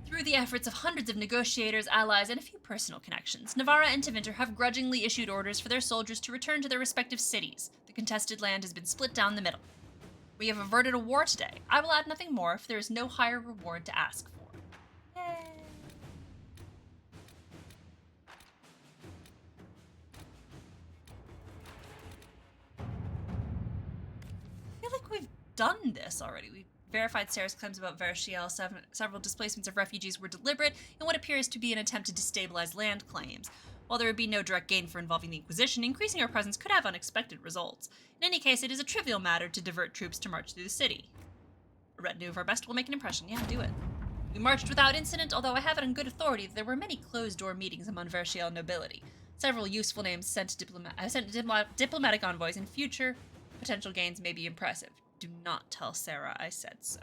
Through the efforts of hundreds of negotiators, allies, and a few personal connections, Navarra and Deventer have grudgingly issued orders for their soldiers to return to their respective cities. The contested land has been split down the middle. We have averted a war today. I will add nothing more if there is no higher reward to ask for. Yay. I feel like we've done this already. We've verified Sera's claims about Varric. Several displacements of refugees were deliberate in what appears to be an attempt to destabilize land claims. While there would be no direct gain for involving the Inquisition, increasing our presence could have unexpected results. In any case, it is a trivial matter to divert troops to march through the city. A retinue of our best will make an impression. Yeah, do it. We marched without incident, although I have it on good authority that there were many closed-door meetings among Varric nobility. Several useful names sent diplomatic envoys. In future, potential gains may be impressive. Do not tell Sera I said so.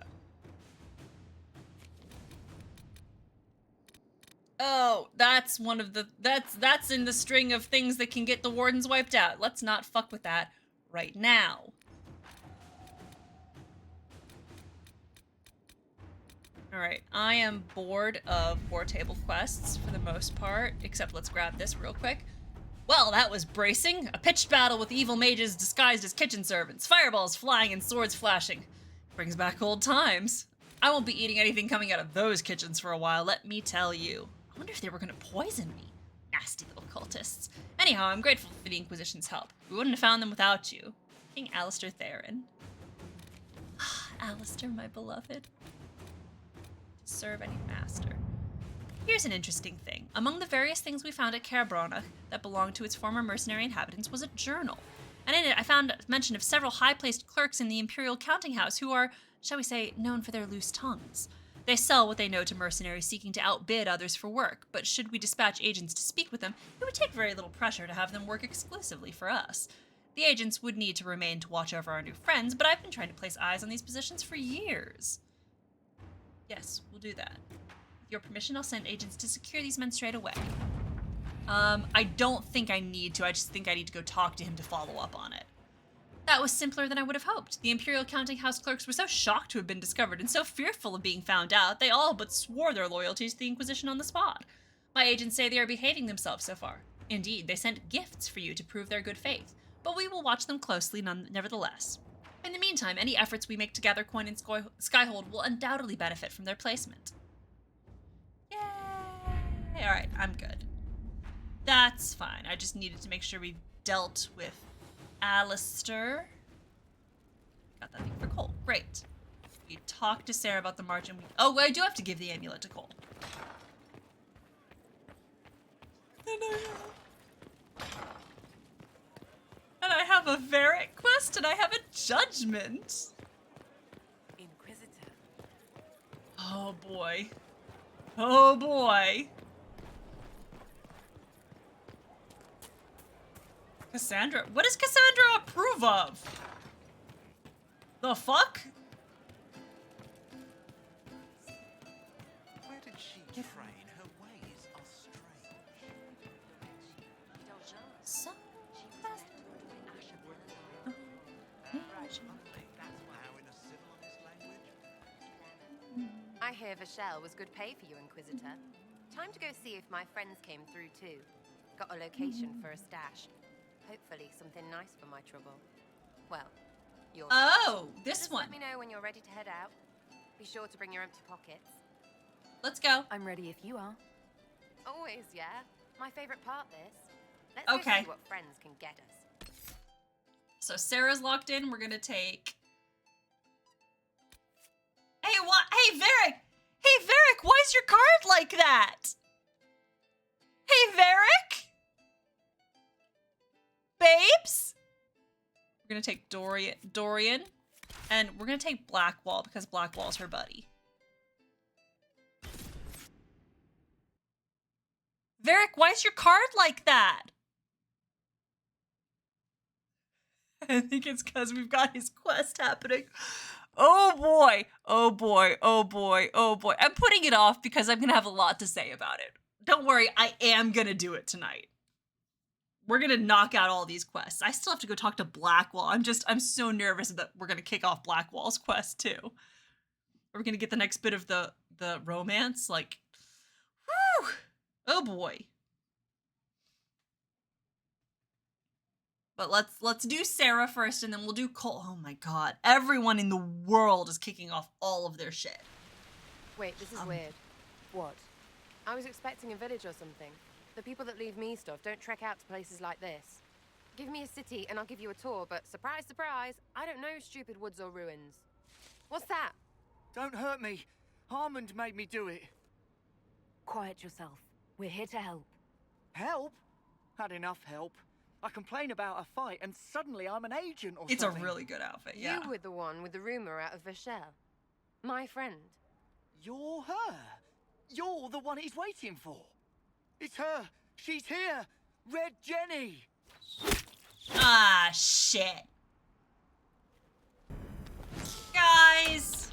Oh, that's one of the that's in the string of things that can get the wardens wiped out. Let's not fuck with that right now. All right, I am bored of war table quests for the most part, except let's grab this real quick. Well, that was bracing. A pitched battle with evil mages disguised as kitchen servants, fireballs flying and swords flashing. Brings back old times. I won't be eating anything coming out of those kitchens for a while, let me tell you. I wonder if they were going to poison me. Nasty little cultists. Anyhow, I'm grateful for the Inquisition's help. We wouldn't have found them without you. King Alistair Theron. Alistair, my beloved. To serve any master. Here's an interesting thing. Among the various things we found at Caerbrona that belonged to its former mercenary inhabitants was a journal. And in it I found mention of several high-placed clerks in the Imperial Counting House who are, shall we say, known for their loose tongues. They sell what they know to mercenaries seeking to outbid others for work, but should we dispatch agents to speak with them, it would take very little pressure to have them work exclusively for us. The agents would need to remain to watch over our new friends, but I've been trying to place eyes on these positions for years. Yes, we'll do that. With your permission, I'll send agents to secure these men straight away. I don't think I need to. I just think I need to go talk to him to follow up on it. That was simpler than I would have hoped. The Imperial Counting House clerks were so shocked to have been discovered and so fearful of being found out, they all but swore their loyalty to the Inquisition on the spot. My agents say they are behaving themselves so far. Indeed, they sent gifts for you to prove their good faith, but we will watch them closely nevertheless. In the meantime, any efforts we make to gather coin in Skyhold will undoubtedly benefit from their placement. Yay! Alright, I'm good. That's fine. I just needed to make sure we dealt with Alistair. Got that thing for Cole. Great. We talked to Sera about the march and we... Oh, I do have to give the amulet to Cole. And I have a Varric quest and I have a judgment. Inquisitor. Oh boy. Oh boy. Cassandra? What does Cassandra approve of? The fuck? Where did she train? Her ways are strange. So That's now in a civilized language. I hear Vachelle was good pay for you, Inquisitor. Time to go see if my friends came through too. Got a location for a stash. Hopefully something nice for my trouble. Well, yours. Oh, this Just one. let me know when you're ready to head out. Be sure to bring your empty pockets. Let's go. I'm ready if you are. Always, yeah. My favorite part, this. Let's go Okay. see what friends can get us. So Sera's locked in. We're gonna take... Hey, what? Hey, Varric! Hey, Varric, why is your card like that? Hey, Varric? Babes? We're gonna take Dorian, and we're gonna take Blackwall because Blackwall's her buddy. Varric, why is your card like that? I think it's because we've got his quest happening. Oh boy, oh boy, oh boy, oh boy. I'm putting it off because I'm going to have a lot to say about it. Don't worry, I am going to do it tonight. We're going to knock out all these quests. I still have to go talk to Blackwall. I'm so nervous that we're going to kick off Blackwall's quest too. Are we going to get the next bit of the romance? Like, whew, oh boy. But let's do Sera first, and then we'll do Cole. Oh my god. Everyone in the world is kicking off all of their shit. Wait, this is weird. What? I was expecting a village or something. The people that leave me stuff don't trek out to places like this. Give me a city and I'll give you a tour, but surprise, surprise, I don't know stupid woods or ruins. What's that? Don't hurt me. Harmond made me do it. Quiet yourself. We're here to help. Help? Had enough help. I complain about a fight and suddenly I'm an agent or It's something. a really good outfit, yeah. You were the one with the rumor out of Varric. My friend. You're her. You're the one he's waiting for. It's her. She's here. Red Jenny. Ah, shit. Guys,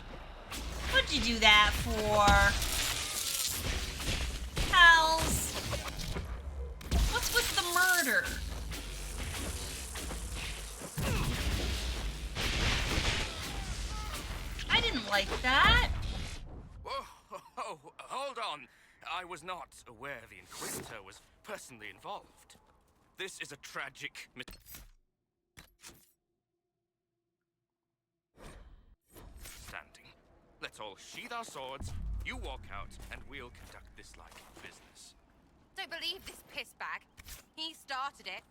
what'd you do that for? Pals, what's with the murder? I didn't like that. Whoa, hold on. I was not aware the Inquisitor was personally involved. This is a tragic standing. Let's all sheathe our swords, you walk out, and we'll conduct this like business. Don't believe this pissbag. He started it.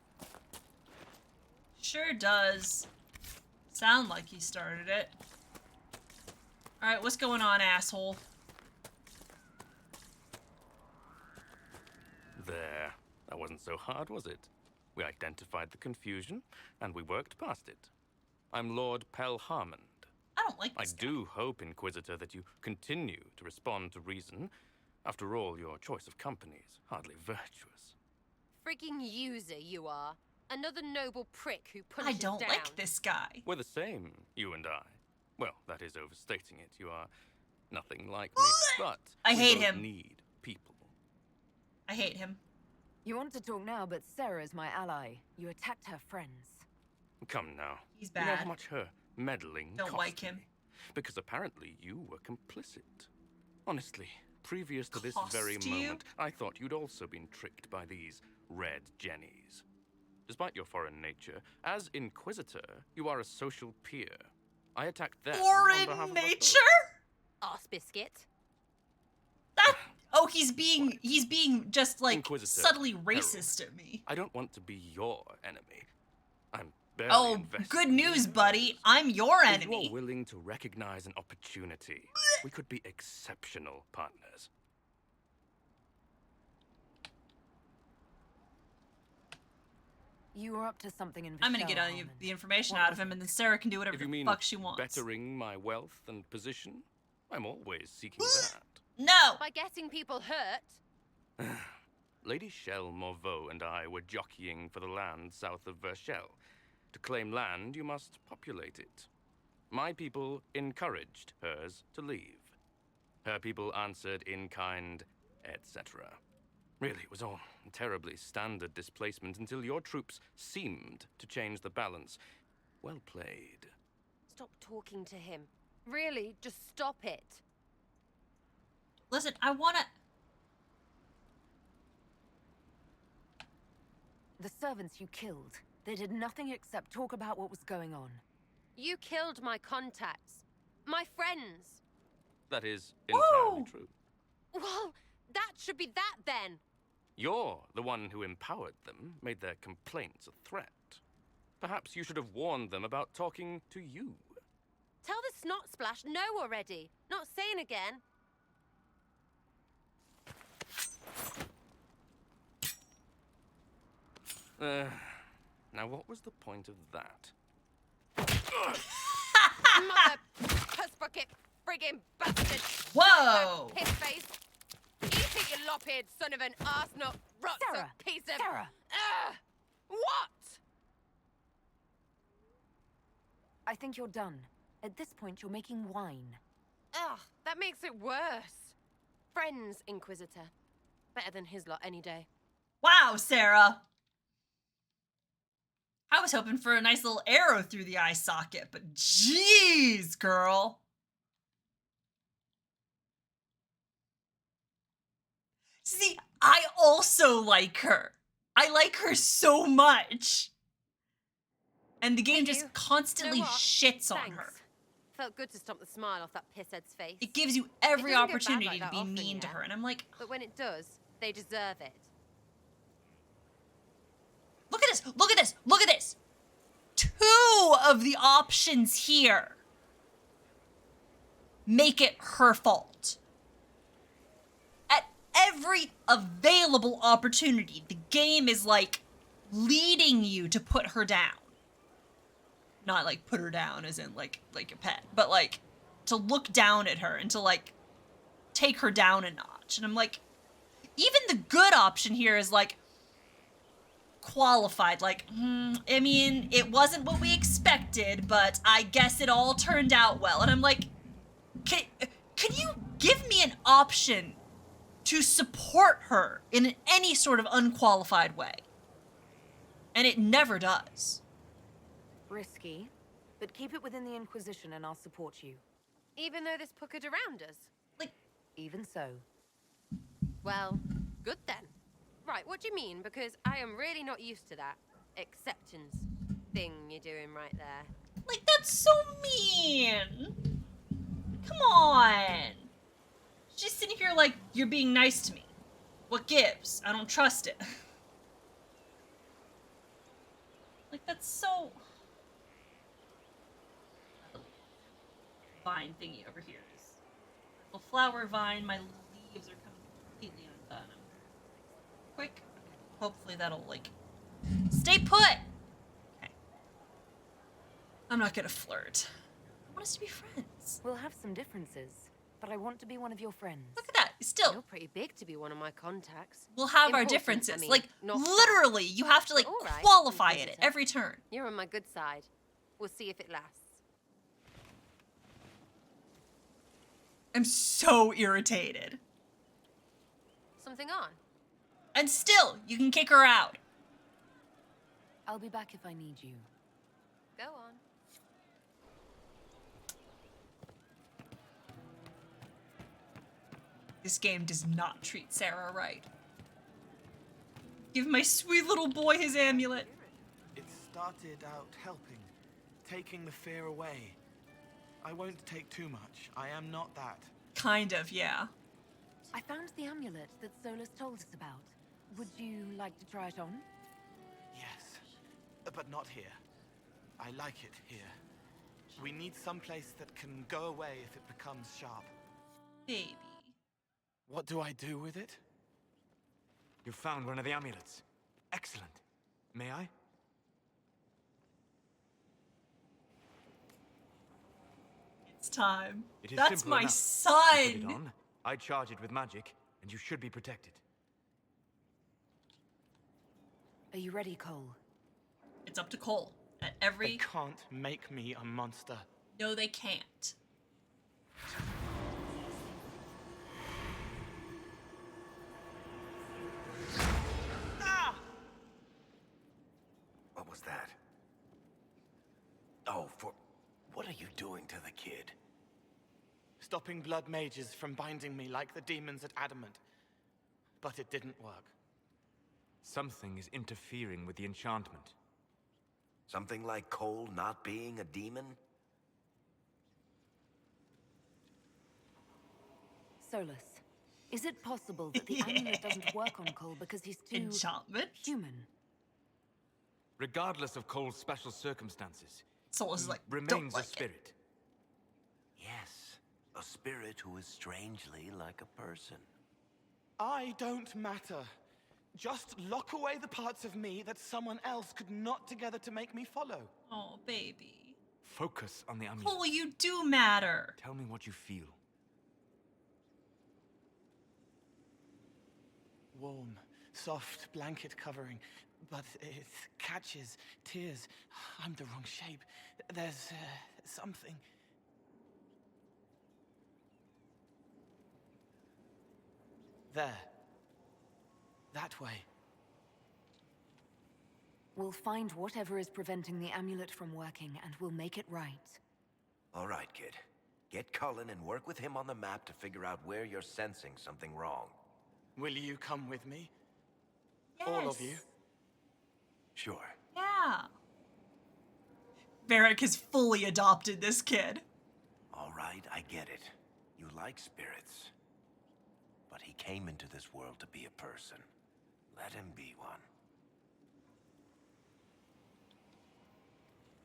Sure does. Sound like he started it. Alright, what's going on, asshole? There. That wasn't so hard, was it? We identified the confusion, and we worked past it. I'm Lord Pel Harmond. I don't like this I do hope, Inquisitor, that you continue to respond to reason. After all, your choice of company is hardly virtuous. Freaking user you are. Another noble prick who punishes I don't down. like this guy. We're the same, you and I. Well, that is overstating it. You are nothing like me, but I hate we both him. need people. I hate him. You want to talk now, but Sera's my ally. You attacked her friends. Come now. He's You know bad. how much her meddling Don't cost like him. me? Because apparently you were complicit. Honestly, previous to this Cost very you? moment, I thought you'd also been tricked by these red jennies. Despite your foreign nature, as Inquisitor, you are a social peer. I attacked them on behalf Foreign of us nature? Arse biscuit. That. Oh, he's being just like Inquisitor, subtly racist at me. I don't want to be your enemy. I'm barely Oh, invested good in news, you. buddy. I'm your If you enemy. are willing to recognize an opportunity, we could be exceptional partners. You were up to something in I'm gonna get Varric, the information out of him, and then Sera can do whatever If you the mean fuck she wants. bettering my wealth and position, I'm always seeking that. No! By getting people hurt. Lady Shell Morveau and I were jockeying for the land south of Varric. To claim land, you must populate it. My people encouraged hers to leave. Her people answered in kind, etc. Really, it was all terribly standard displacement until your troops seemed to change the balance. Well played. Stop talking to him. Really, just stop it. Listen, I wanna... The servants you killed, they did nothing except talk about what was going on. You killed my contacts. My friends. That is entirely Woo! true. Well, that should be that then. You're the one who empowered them, made their complaints a threat. Perhaps you should have warned them about talking to you. Tell the snot splash no already. Not saying again. Now what was the point of that? Mother puss bucket friggin' bastard. Whoa! Piss face. Eat it, you lop-eared son of an arsenal rot Sera! piece of... Sera! What? I think you're done. At this point, you're making wine. Ugh, that makes it worse. Friends, Inquisitor. Better than his lot any day. Wow, Sera. I was hoping for a nice little arrow through the eye socket, but jeez, girl. See, I also like her. I like her so much. And the game just constantly shits on her. Felt good to stomp the smile off that pisshead's face. It gives you every It doesn't get bad opportunity like to that be often, mean to yeah. her, and I'm like, But when it does, they deserve it. look at this, look at this, look at this. 2 of the options here make it her fault. At every available opportunity, the game is like leading you to put her down. Not like put her down as in like a pet, but like to look down at her and to like take her down a notch. And I'm like, even the good option here is like qualified. Like, I mean, it wasn't what we expected, but I guess it all turned out well. And I'm like, can you give me an option to support her in any sort of unqualified way? And it never does. Risky, but keep it within the Inquisition and I'll support you. Even though this puckered around us? Even so. Well, good then. Right, what do you mean? Because I am really not used to that acceptance thing you're doing right there. Like, that's so mean. Come on. She's just sitting here like, you're being nice to me. What gives? I don't trust it. Like, that's so... Vine thingy over here. This little flower vine, my leaves are coming completely undone. Quick. Hopefully that'll, like, stay put! Okay. I'm not gonna flirt. I want us to be friends. We'll have some differences, but I want to be one of your friends. Look at that. Still. You're pretty big to be one of my contacts. We'll have our Important, differences. I mean, like, not literally, you have to, like, All right, qualify it at Inquisitor. every turn. You're on my good side. We'll see if it lasts. I'm so irritated. Something on? And still, you can kick her out. I'll be back if I need you. Go on. This game does not treat Sera right. Give my sweet little boy his amulet. It started out helping, taking the fear away. I won't take too much. I am not that. Kind of, yeah. I found the amulet that Solus told us about. Would you like to try it on? Yes, but not here. I like it here. We need some place that can go away if it becomes sharp. Baby. What do I do with it? You found one of the amulets. Excellent. May I? It's time. It is That's simple my enough. son. You put it on, I charge it with magic, and you should be protected. Are you ready, Cole? It's up to Cole. At every... They can't make me a monster. No, they can't. What was that? Oh, what are you doing to the kid? Stopping blood mages from binding me like the demons at Adamant. But it didn't work. Something is interfering with the enchantment. Something like Cole not being a demon? Solus, is it possible that the amulet doesn't work on Cole because he's too... Enchantment? Human? Regardless of Cole's special circumstances, Solus is like, remains don't like a spirit. Yes, a spirit who is strangely like a person. I don't matter. Just lock away the parts of me that someone else could knot together to make me follow. Oh, baby. Focus on the amulet. Cole, you do matter. Tell me what you feel. Warm, soft blanket covering, but it catches tears. I'm the wrong shape. There's something. There. That way. We'll find whatever is preventing the amulet from working, and we'll make it right. All right, kid. Get Cullen and work with him on the map to figure out where you're sensing something wrong. Will you come with me? Yes. All of you? Sure. Yeah. Varric has fully adopted this kid. All right, I get it. You like spirits. But he came into this world to be a person. Let him be one.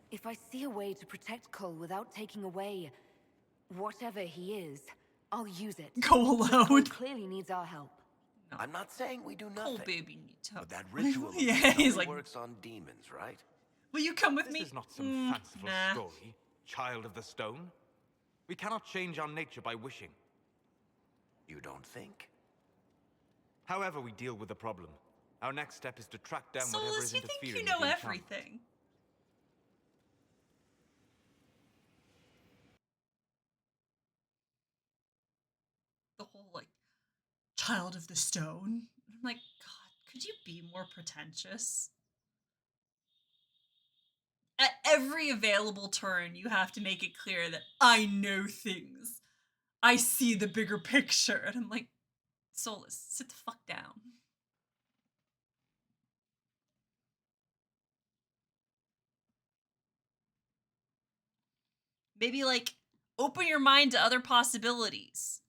If I see a way to protect Cole without taking away whatever he is, I'll use it. Go alone. Cole clearly needs our help. No. I'm not saying we do nothing. Cole baby needs help. But that ritual yeah, he's like, works on demons, right? Will you come with me? This is not some fanciful story, child of the stone. We cannot change our nature by wishing. You don't think? However we deal with the problem, our next step is to track down Solus, whatever is you interfering think you with know the enchantment. everything. The whole, like, child of the stone. I'm like, God, could you be more pretentious? At every available turn, you have to make it clear that I know things. I see the bigger picture. And I'm like, Solus, sit the fuck down. Maybe, like, open your mind to other possibilities.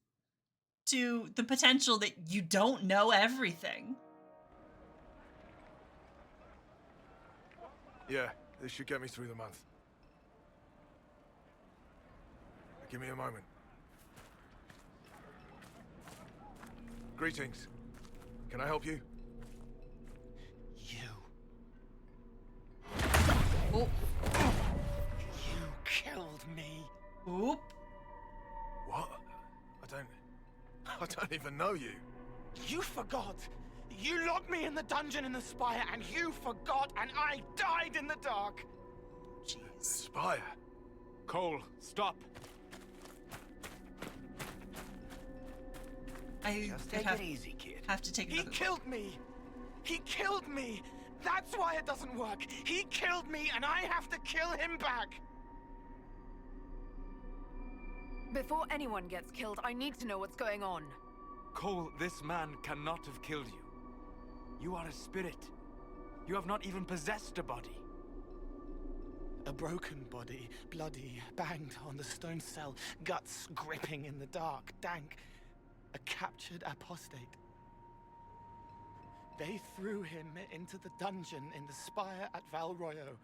To the potential that you don't know everything. Yeah, this should get me through the month. Give me a moment. Greetings. Can I help you? You. Oh. You killed me. Oop. What? I don't even know you. You forgot. You locked me in the dungeon in the spire, and you forgot, and I died in the dark. Jeez. Spire? Cole, stop. Just take it easy, kid. Have to take He killed me. He killed me. That's why it doesn't work. He killed me, and I have to kill him back. Before anyone gets killed, I need to know what's going on. Cole, this man cannot have killed you. You are a spirit. You have not even possessed a body. A broken body, bloody, banged on the stone cell, guts gripping in the dark, dank. A captured apostate. They threw him into the dungeon in the spire at Valroyo.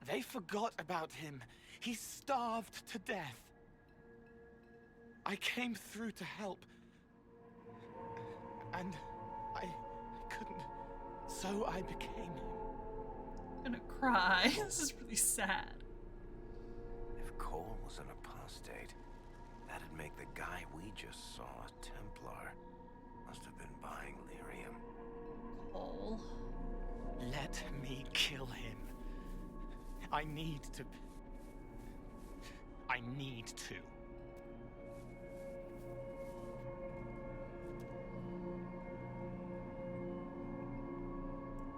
They forgot about him. He starved to death. I came through to help. And I couldn't. So I became him. I'm gonna cry. This is really sad. If Cole was an apostate, that'd make the guy we just saw a Templar. Must have been buying lyrium. Cole. Let me kill him. I need to.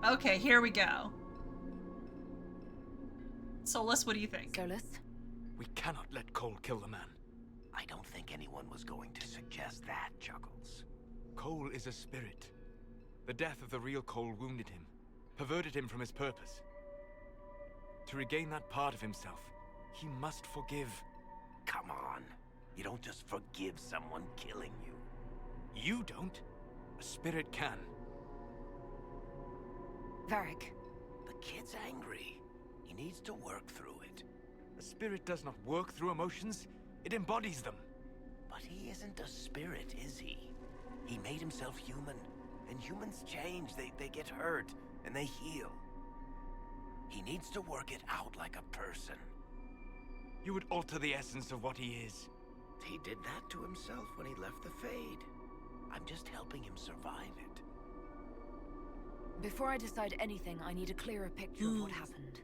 Okay, here we go. Solus, what do you think? Solus? We cannot let Cole kill the man. I don't think anyone was going to suggest that, Chuckles. Cole is a spirit. The death of the real Cole wounded him, perverted him from his purpose. To regain that part of himself, he must forgive. Come on. You don't just forgive someone killing you. You don't. A spirit can. Varric. The kid's angry. He needs to work through it. A spirit does not work through emotions. It embodies them. But he isn't a spirit, is he? He made himself human. And humans change. They get hurt. And they heal. He needs to work it out like a person. You would alter the essence of what he is. He did that to himself when he left the Fade. I'm just helping him survive it. Before I decide anything, I need a clearer picture of what happened.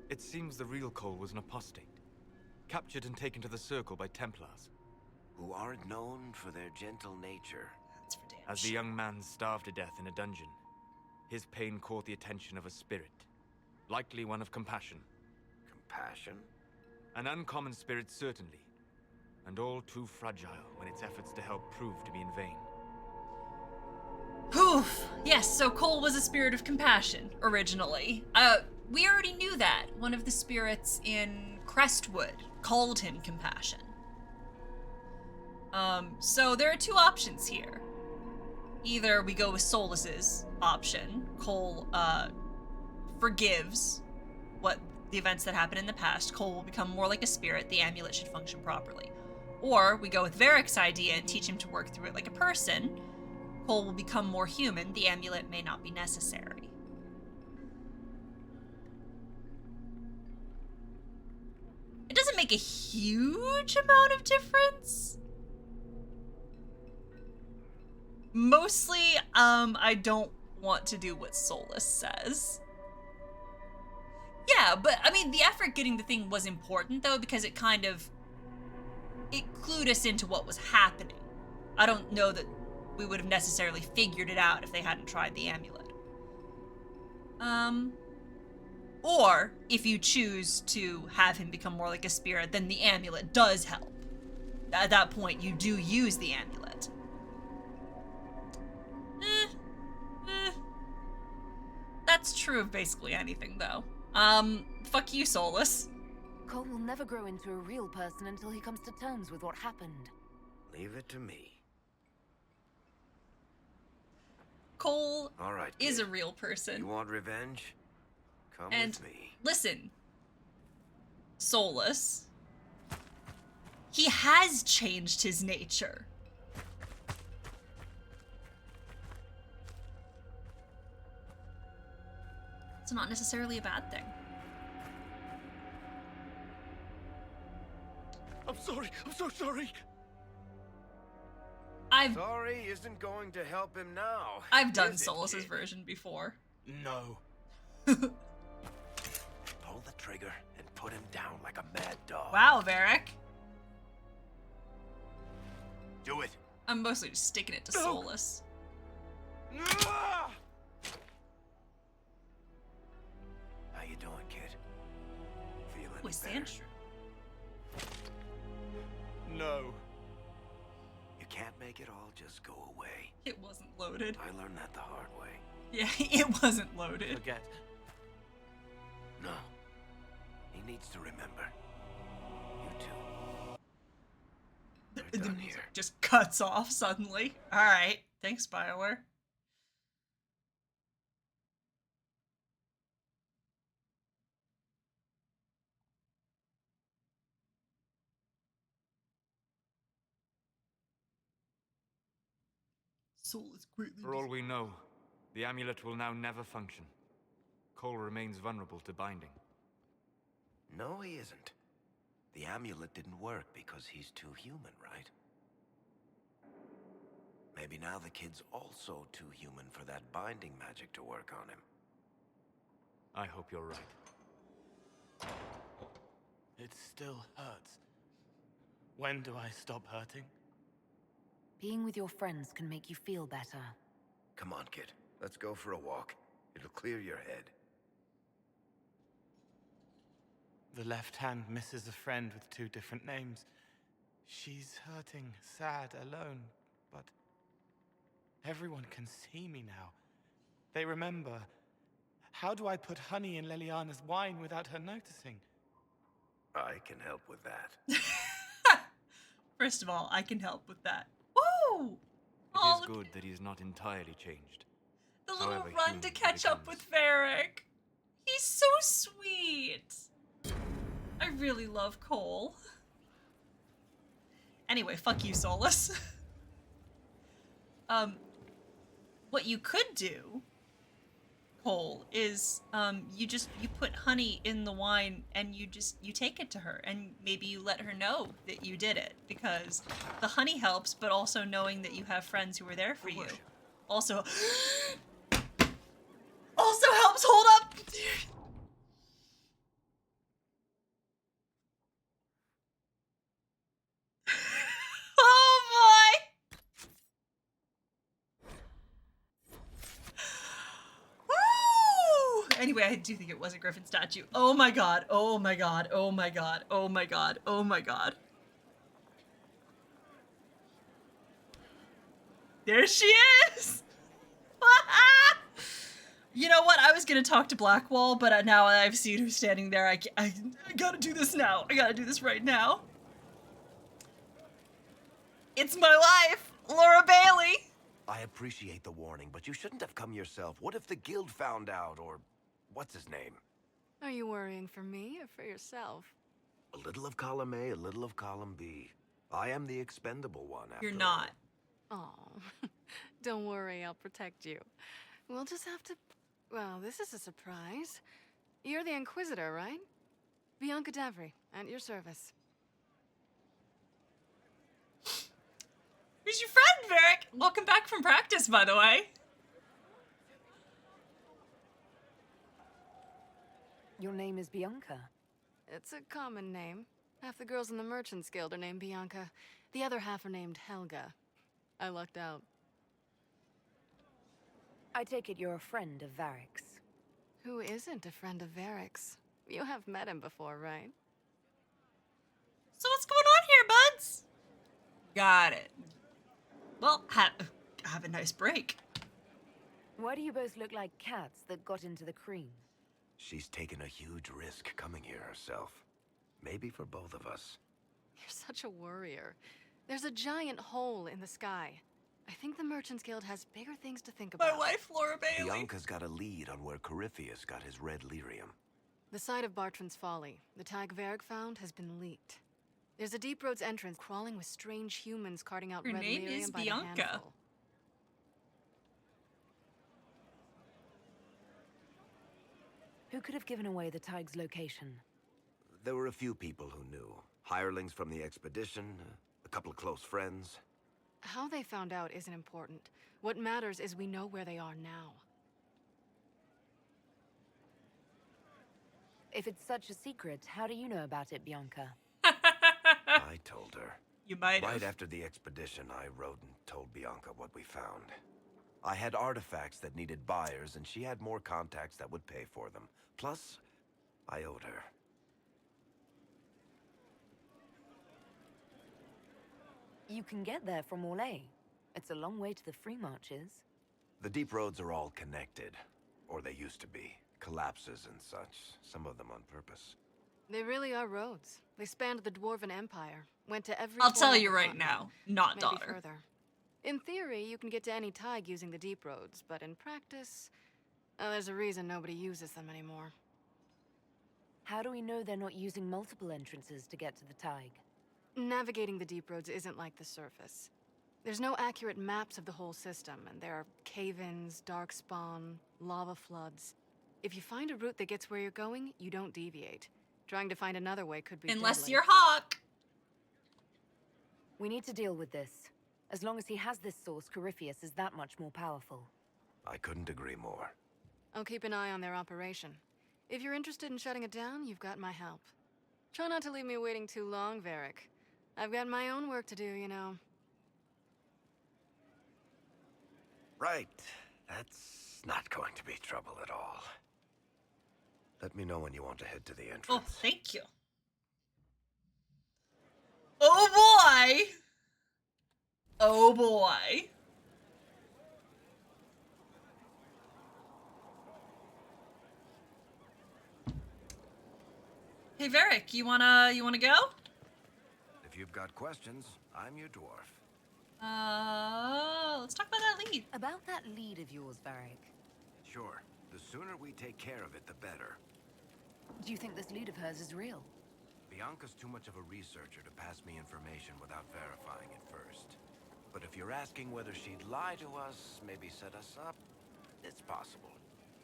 It seems the real Cole was an apostate, captured and taken to the Circle by Templars. Who aren't known for their gentle nature. That's for damn As the young man starved to death in a dungeon, his pain caught the attention of a spirit, likely one of compassion. Compassion? An uncommon spirit, certainly, and all too fragile when its efforts to help proved to be in vain. Oof. Yes, so Cole was a spirit of compassion, originally. We already knew that. One of the spirits in Crestwood called him Compassion. So there are two options here. Either we go with Solus's option. Cole, forgives what the events that happened in the past. Cole will become more like a spirit. The amulet should function properly. Or we go with Varric's idea and teach him to work through it like a person. Cole will become more human. The amulet may not be necessary. It doesn't make a huge amount of difference. Mostly, I don't want to do what Solus says. Yeah, but I mean, the effort getting the thing was important though, because it kind of, it clued us into what was happening. I don't know that we would have necessarily figured it out if they hadn't tried the amulet. Or if you choose to have him become more like a spirit, then the amulet does help. At that point, you do use the amulet. That's true of basically anything, though. Fuck you, Solus. Cole will never grow into a real person until he comes to terms with what happened. Leave it to me. Cole All right, is kid. a real person. You want revenge? Come And with me. listen, Solus, he has changed his nature. It's not necessarily a bad thing. I'm sorry. I'm so sorry. Sorry isn't going to help him now. I've done is it, Solus's kid? version before. No. Pull the trigger and put him down like a mad dog. Wow, Varric. Do it. I'm mostly just sticking it to Solus. How you doing, kid? Feeling With better? Sandshrew. No. You can't make it all just go away. It wasn't loaded. I learned that the hard way. Yeah, it wasn't loaded. Forget. No. He needs to remember. You too. The done music here. just cuts off suddenly. Alright, thanks, BioWare. Soul is greatly For all we know, the amulet will now never function. Cole remains vulnerable to binding. No, he isn't. The amulet didn't work because he's too human, right? Maybe now the kid's also too human for that binding magic to work on him. I hope you're right. It still hurts. When do I stop hurting? Being with your friends can make you feel better. Come on, kid. Let's go for a walk. It'll clear your head. The left hand misses a friend with 2 different names. She's hurting, sad, alone, but everyone can see me now. They remember. How do I put honey in Leliana's wine without her noticing? I can help with that. First of all, I can help with that. Woo! It is good that he is not entirely changed. The little However run human to he catch up becomes. with Varric. He's so sweet. I really love Cole. Anyway, fuck you, Solus. What you could do, Cole, is you put honey in the wine and you take it to her and maybe you let her know that you did it, because the honey helps, but also knowing that you have friends who are there for you. Also, also helps hold up. Oh boy! Woo! Anyway, I do think it was a griffin statue. Oh my god, oh my god, oh my god, oh my god, oh my god. There she is! You know what? I was gonna talk to Blackwall, but now I've seen her standing there. I gotta do this now. I gotta do this right now. It's my life, Laura Bailey. I appreciate the warning, but you shouldn't have come yourself. What if the guild found out, or what's his name? Are you worrying for me or for yourself? A little of column A, a little of column B. I am the expendable one, after You're not. Oh, don't worry, I'll protect you. We'll just have to... Well, this is a surprise. You're the Inquisitor, right? Bianca Davry, at your service. Who's your friend, Varric? Welcome back from practice, by the way. Your name is Bianca. It's a common name. Half the girls in the Merchants Guild are named Bianca. The other half are named Helga. I lucked out. I take it you're a friend of Varric's. Who isn't a friend of Varric's? You have met him before, right? So what's going on here, buds? Got it. Well, have a nice break. Why do you both look like cats that got into the cream? She's taken a huge risk coming here herself. Maybe for both of us. You're such a worrier. There's a giant hole in the sky. I think the Merchants Guild has bigger things to think about. My wife, Laura Bailey. Bianca's got a lead on where Corypheus got his red lyrium. The site of Bartran's Folly, the tag Varric found, has been leaked. There's a Deep Roads entrance crawling with strange humans carting out Her red name lyrium is by Bianca. the handful. Who could have given away the Tig's location? There were a few people who knew. Hirelings from the expedition, a couple of close friends. How they found out isn't important. What matters is we know where they are now. If it's such a secret, how do you know about it, Bianca? I told her. You might have. Right after the expedition, I wrote and told Bianca what we found. I had artifacts that needed buyers, and she had more contacts that would pay for them. Plus, I owed her. You can get there from Orlais. It's a long way to the free marches. The deep roads are all connected. Or they used to be. Collapses and such. Some of them on purpose. They really are roads. They spanned the Dwarven Empire. Went to every I'll corner tell of you the right continent, now, not maybe daughter. Further. In theory, you can get to any Tig using the deep roads, but in practice, there's a reason nobody uses them anymore. How do we know they're not using multiple entrances to get to the Tig? Navigating the deep roads isn't like the surface. There's no accurate maps of the whole system, and there are cave-ins, darkspawn, lava floods. If you find a route that gets where you're going, you don't deviate. Trying to find another way could be Unless deadly. you're Hawk. We need to deal with this. As long as he has this source, Corypheus is that much more powerful. I couldn't agree more. I'll keep an eye on their operation. If you're interested in shutting it down, you've got my help. Try not to leave me waiting too long, Varric. I've got my own work to do, you know. Right. That's not going to be trouble at all. Let me know when you want to head to the entrance. Oh, thank you. Oh boy! Oh boy. Hey Varric, you wanna go? If you've got questions, I'm your dwarf. Let's talk about that lead. About that lead of yours, Varric. Sure. The sooner we take care of it, the better. Do you think this lead of hers is real? Bianca's too much of a researcher to pass me information without verifying it first. But if you're asking whether she'd lie to us, maybe set us up, it's possible.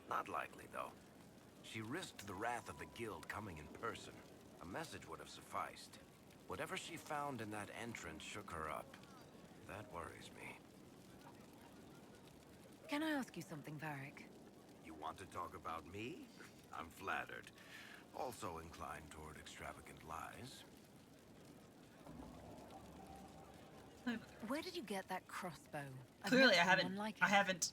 Not likely, though. She risked the wrath of the guild coming in person. A message would have sufficed. Whatever she found in that entrance shook her up. That worries me. Can I ask you something, Varric? You Want to talk about me? I'm flattered. Also inclined toward extravagant lies. Where did you get that crossbow? Clearly, I haven't.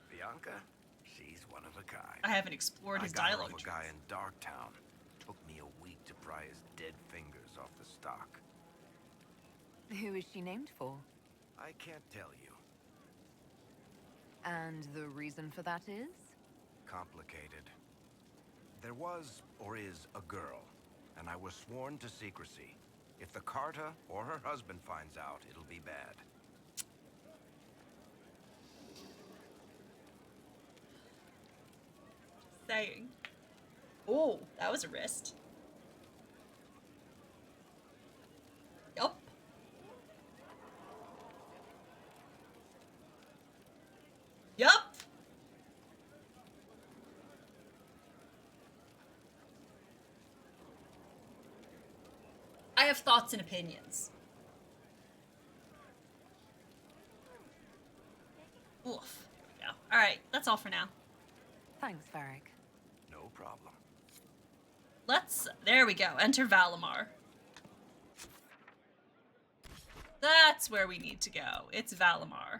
Bianca? She's one of a kind. I haven't explored his I got her dialogue. off a guy in Darktown. Took me a week to pry his dead fingers off the stock. Who is she named for? I can't tell you. And the reason for that is? Complicated. There was, or is, a girl, and I was sworn to secrecy. If the Carta or her husband finds out, it'll be bad. Saying. Oh, that was a wrist. Yup. Yup. I have thoughts and opinions. Oof. There we go. Alright, that's all for now. Thanks, Varric. No problem. There we go. Enter Valimar. That's where we need to go. It's Valimar.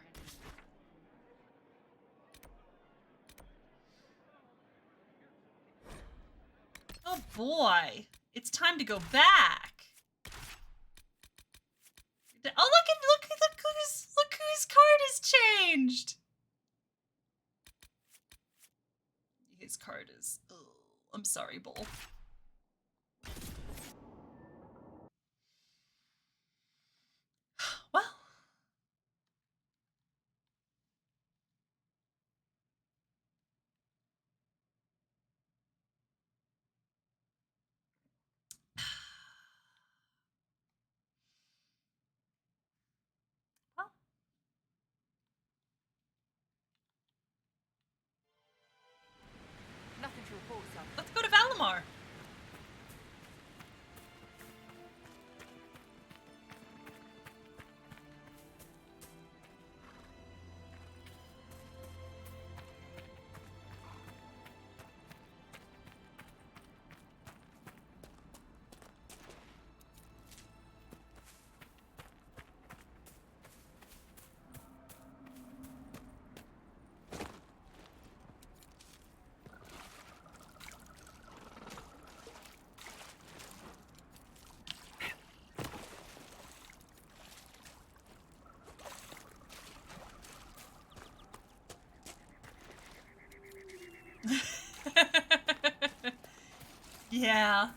Oh boy. It's time to go back. Oh, look whose card has changed. His card is, oh, I'm sorry, Bull. Well. Nothing to report, sir. Let's go to Valimar. Yeah.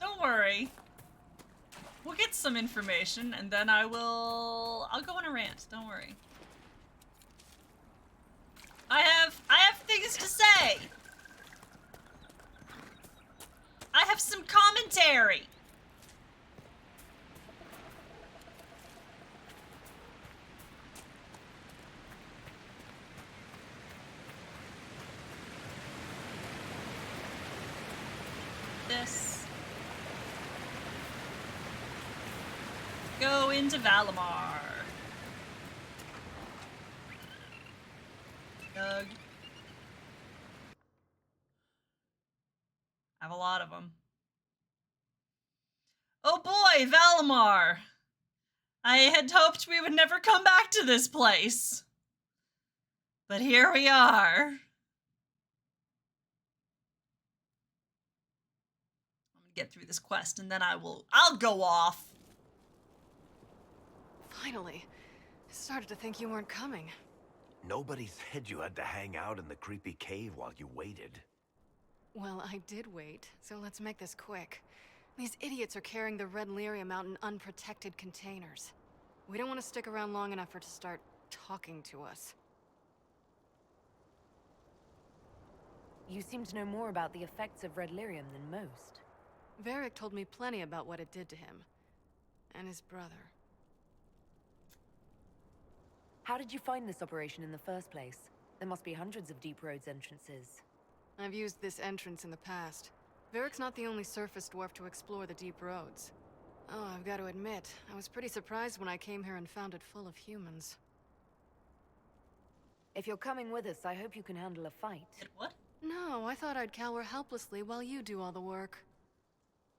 Don't worry. We'll get some information and then I'll go on a rant. Don't worry. I have things to say. I have some commentary. This. Go into Valimar. Doug. I have a lot of them. Oh boy, Valimar! I had hoped we would never come back to this place. But here we are. Get through this quest and then I'll go off. Finally. I started to think you weren't coming. Nobody said you had to hang out in the creepy cave while you waited. Well, I did wait, so let's make this quick. These idiots are carrying the red lyrium out in unprotected containers. We don't want to stick around long enough for it to start talking to us. You seem to know more about the effects of red lyrium than most. Varric told me plenty about what it did to him. And his brother. How did you find this operation in the first place? There must be hundreds of Deep Roads entrances. I've used this entrance in the past. Varric's not the only surface dwarf to explore the Deep Roads. Oh, I've got to admit, I was pretty surprised when I came here and found it full of humans. If you're coming with us, I hope you can handle a fight. What? No, I thought I'd cower helplessly while you do all the work.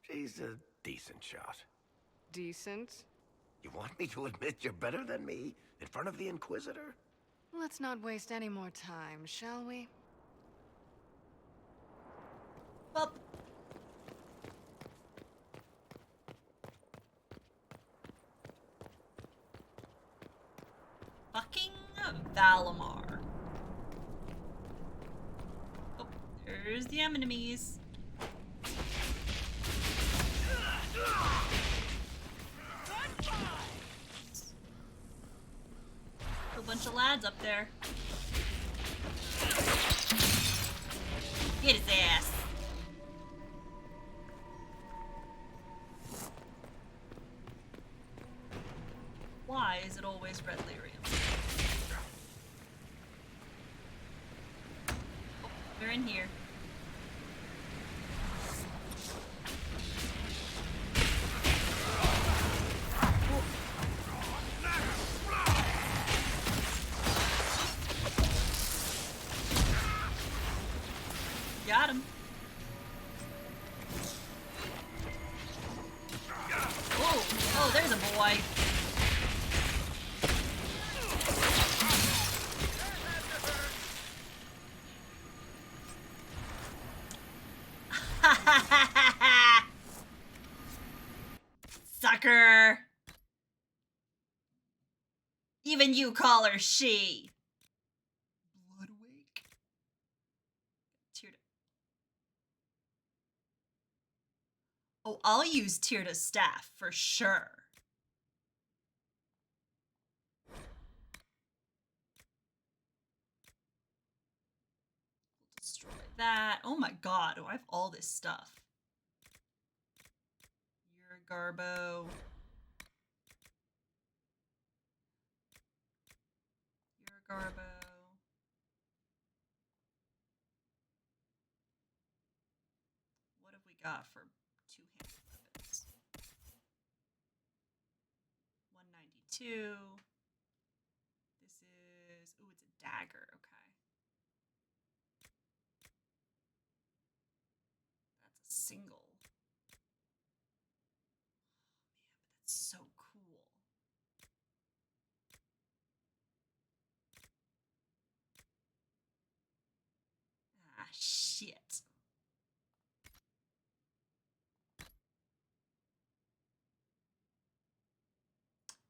She's a decent shot. Decent? You want me to admit you're better than me in front of the Inquisitor? Let's not waste any more time, shall we? Well. Fucking Valimar. Oh, there's the enemies. A bunch of lads up there. Get his ass. Why is it always red lyrium? Oh, they're in here. Got him. Oh, there's a boy. Sucker. Even you call her she. Bloodwake. Oh, I'll use Tyrda's staff for sure. Destroy that. Oh my god, oh, I have all this stuff. You're a Garbo. You're a Garbo. What have we got for two-handed weapons? 192. This is, ooh, it's a dagger, okay. That's a single. Man, but that's so cool. Ah, shit.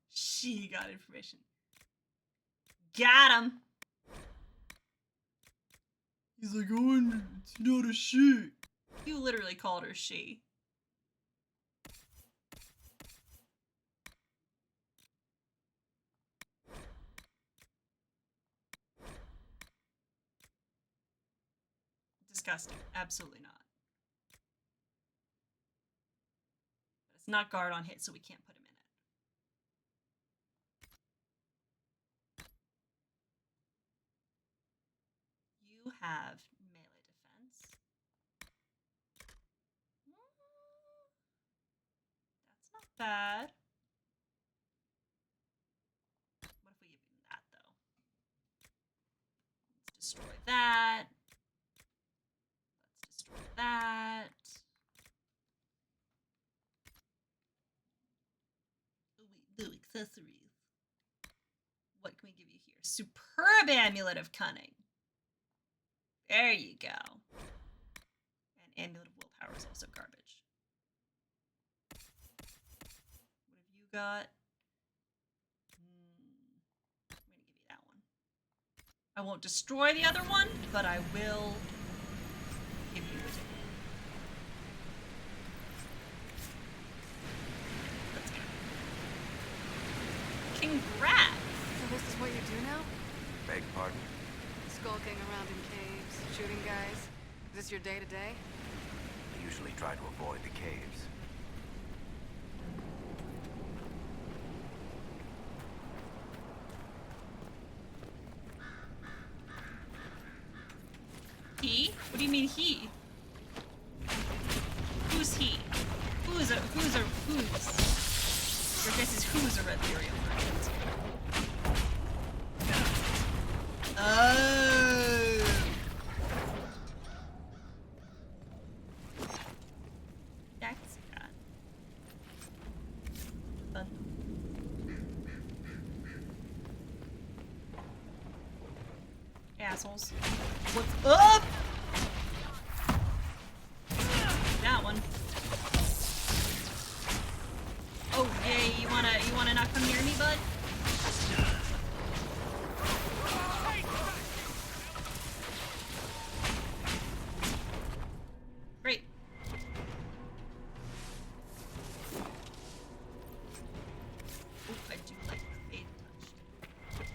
She got information. Got him. He's like, oh, it's not a she. You literally called her she. Disgusting. Absolutely not. But it's not guard on hit, so we can't put him in it. You have melee defense. That's not bad. What if we give him that, though? Let's destroy that. Let's destroy that. Ooh, accessories. What can we give you here? Superb Amulet of Cunning. There you go. And Amulet of Willpower is also garbage. What have you got? I'm going to give you that one. I won't destroy the other one, but I will give you it. Let's go. Congrats! So this is what you do now? Beg pardon? Skulking around in caves, shooting guys. Is this your day-to-day? I usually try to avoid the caves. He? What do you mean he? Who's he? Who's? Your guess is who's a red lyrium? assholes. What's up? That one. Oh yay, you wanna not come near me, bud? Great. Ooh, I do like the aid touch.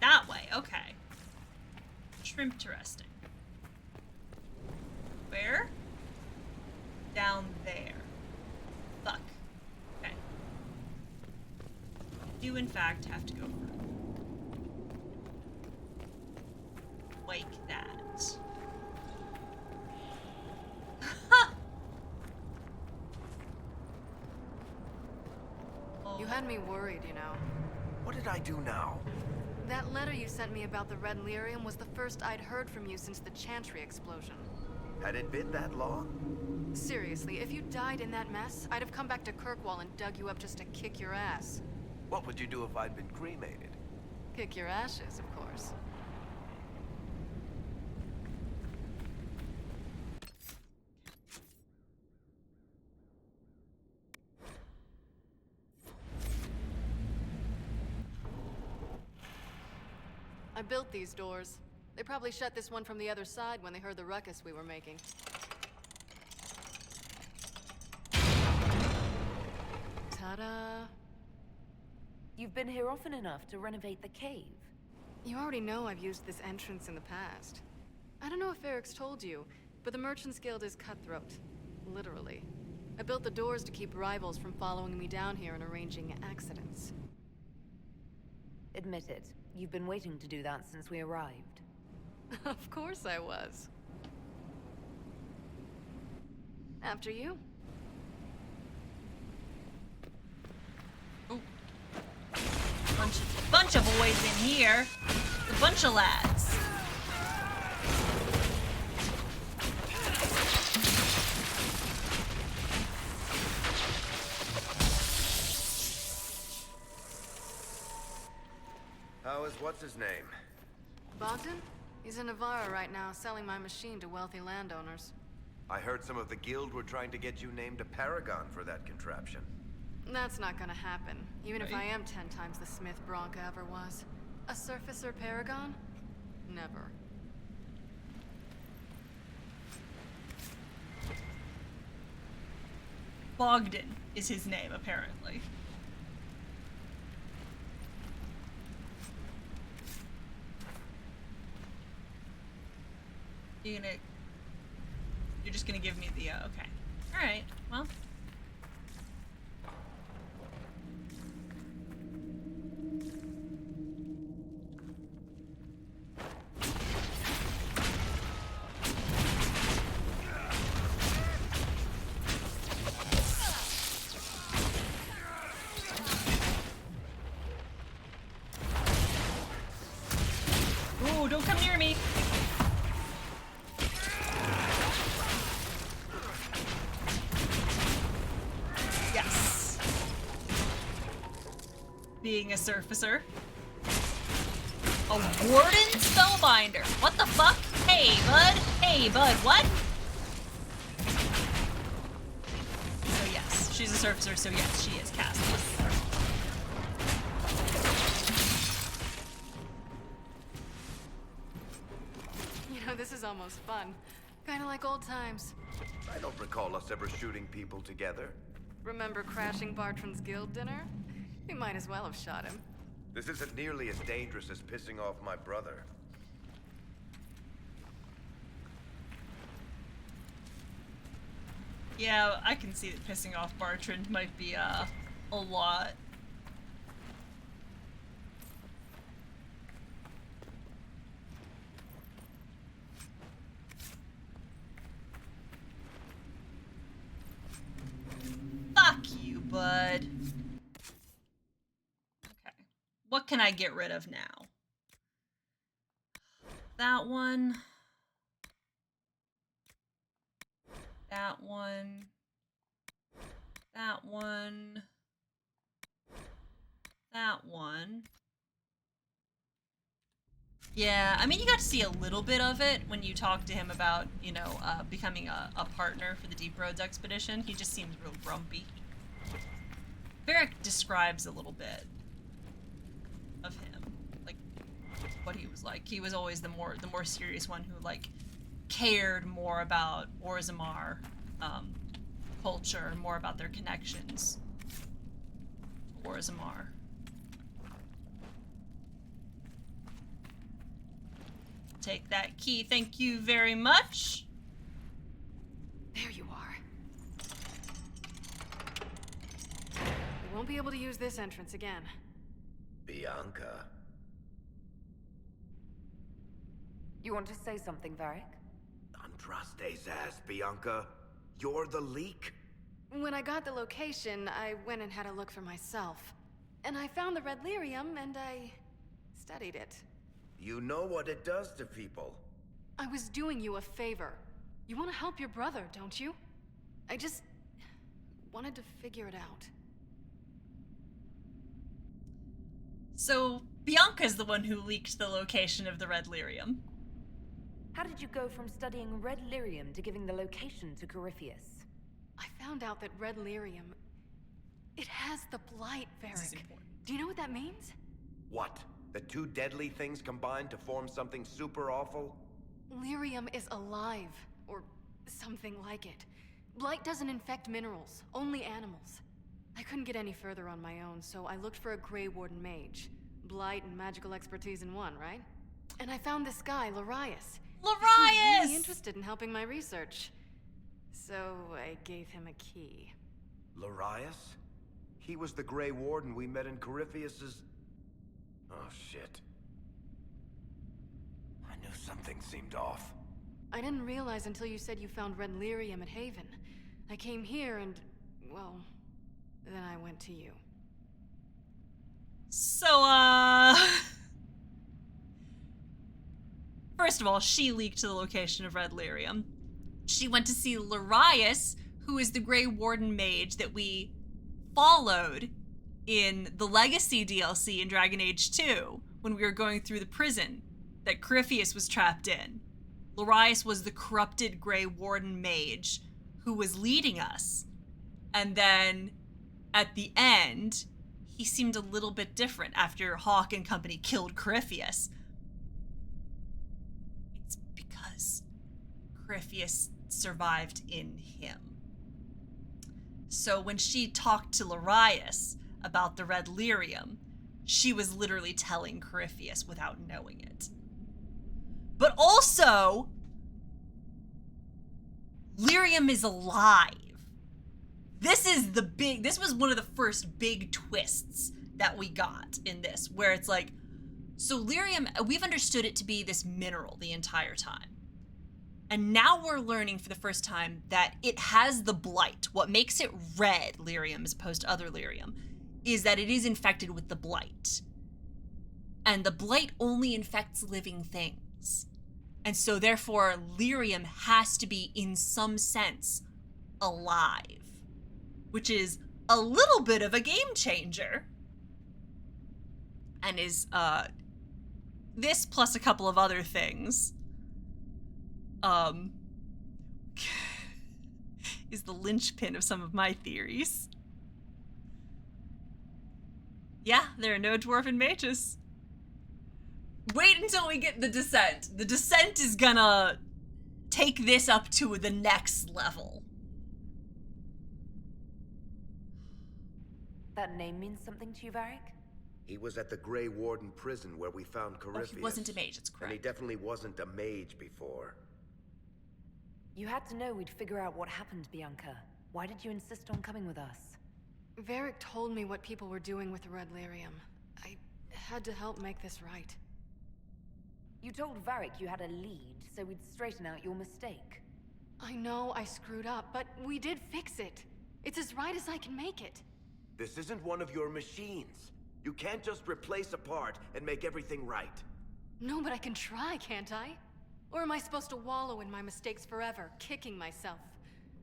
That way, okay. Interesting. Where? Down there. Fuck. Okay. Do in fact have to go through. Like that. You had me worried, you know. What did I do now? That letter you sent me about the Red Lyrium was the first I'd heard from you since the Chantry explosion. Had it been that long? Seriously, if you died in that mess, I'd have come back to Kirkwall and dug you up just to kick your ass. What would you do if I'd been cremated? Kick your ashes, of course. I built these doors. They probably shut this one from the other side when they heard the ruckus we were making. Ta-da! You've been here often enough to renovate the cave. You already know I've used this entrance in the past. I don't know if Varric's told you, but the Merchants Guild is cutthroat. Literally. I built the doors to keep rivals from following me down here and arranging accidents. Admit it, you've been waiting to do that since we arrived. Of course I was. After you. Ooh. Bunch of boys in here. A bunch of lads. How is what's-his-name? Bogdan? He's in Navarra right now, selling my machine to wealthy landowners. I heard some of the guild were trying to get you named a paragon for that contraption. That's not gonna happen, even if I am 10 times the Smith Bronca ever was. A surfacer paragon? Never. Bogdan is his name, apparently. You're just gonna give me the, okay. Alright, well. Ooh, don't come near me. Yes. Being a surfacer. A warden spellbinder. What the fuck? Hey, bud. Hey, bud. What? So yes, she's a surfacer, so yes, she is castless. You know, this is almost fun. Kinda like old times. I don't recall us ever shooting people together. Remember crashing Bartran's guild dinner? We might as well have shot him. This isn't nearly as dangerous as pissing off my brother. Yeah, I can see that pissing off Bartrand might be, a lot. Fuck you, bud. Okay. What can I get rid of now? That one. That one. That one. That one. Yeah, I mean, you got to see a little bit of it when you talk to him about, you know, becoming a partner for the Deep Roads expedition. He just seems real grumpy. Varric describes a little bit of him, like what he was like. He was always the more serious one who like cared more about Orzammar culture, more about their connections to Orzammar. Take that key, thank you very much. There you are. You won't be able to use this entrance again. Bianca. You want to say something, Varric? Andraste's ass, Bianca. You're the leak? When I got the location, I went and had a look for myself. And I found the red lyrium, and I studied it. You know what it does to people. I was doing you a favor. You want to help your brother, don't you? I just wanted to figure it out. So, Bianca's the one who leaked the location of the red lyrium. How did you go from studying red lyrium to giving the location to Corypheus? I found out that red lyrium... it has the blight, Varric. Do you know what that means? What? The two deadly things combined to form something super awful? Lyrium is alive, or something like it. Blight doesn't infect minerals, only animals. I couldn't get any further on my own, so I looked for a Grey Warden mage. Blight and magical expertise in one, right? And I found this guy, Larius. Larius! He's really interested in helping my research. So I gave him a key. Larius? He was the Grey Warden we met in Corypheus's... Oh, shit. I knew something seemed off. I didn't realize until you said you found red lyrium at Haven. I came here and, well, then I went to you. So, first of all, she leaked the location of red lyrium. She went to see Larius, who is the Grey Warden mage that we followed in the Legacy DLC in Dragon Age 2 when we were going through the prison that Corypheus was trapped in. Larius was the corrupted Grey Warden mage who was leading us. And then at the end, he seemed a little bit different after Hawke and company killed Corypheus. It's because Corypheus survived in him. So when she talked to Larius about the red lyrium, she was literally telling Corypheus without knowing it. But also, lyrium is alive. This was one of the first big twists that we got in this, where it's like, so lyrium, we've understood it to be this mineral the entire time. And now we're learning for the first time that it has the blight. What makes it red lyrium as opposed to other lyrium is that it is infected with the blight. And the blight only infects living things. And so therefore, lyrium has to be, in some sense, alive. Which is a little bit of a game changer. And is, this plus a couple of other things, is the linchpin of some of my theories. Yeah, there are no dwarven mages. Wait until we get the Descent. The Descent is gonna take this up to the next level. That name means something to you, Varric? He was at the Grey Warden prison where we found Corypheus. Oh, he wasn't a mage, it's correct. And he definitely wasn't a mage before. You had to know we'd figure out what happened, Bianca. Why did you insist on coming with us? Varric told me what people were doing with the red lyrium. I had to help make this right. You told Varric you had a lead, so we'd straighten out your mistake. I know I screwed up, but we did fix it. It's as right as I can make it. This isn't one of your machines. You can't just replace a part and make everything right. No, but I can try, can't I? Or am I supposed to wallow in my mistakes forever, kicking myself?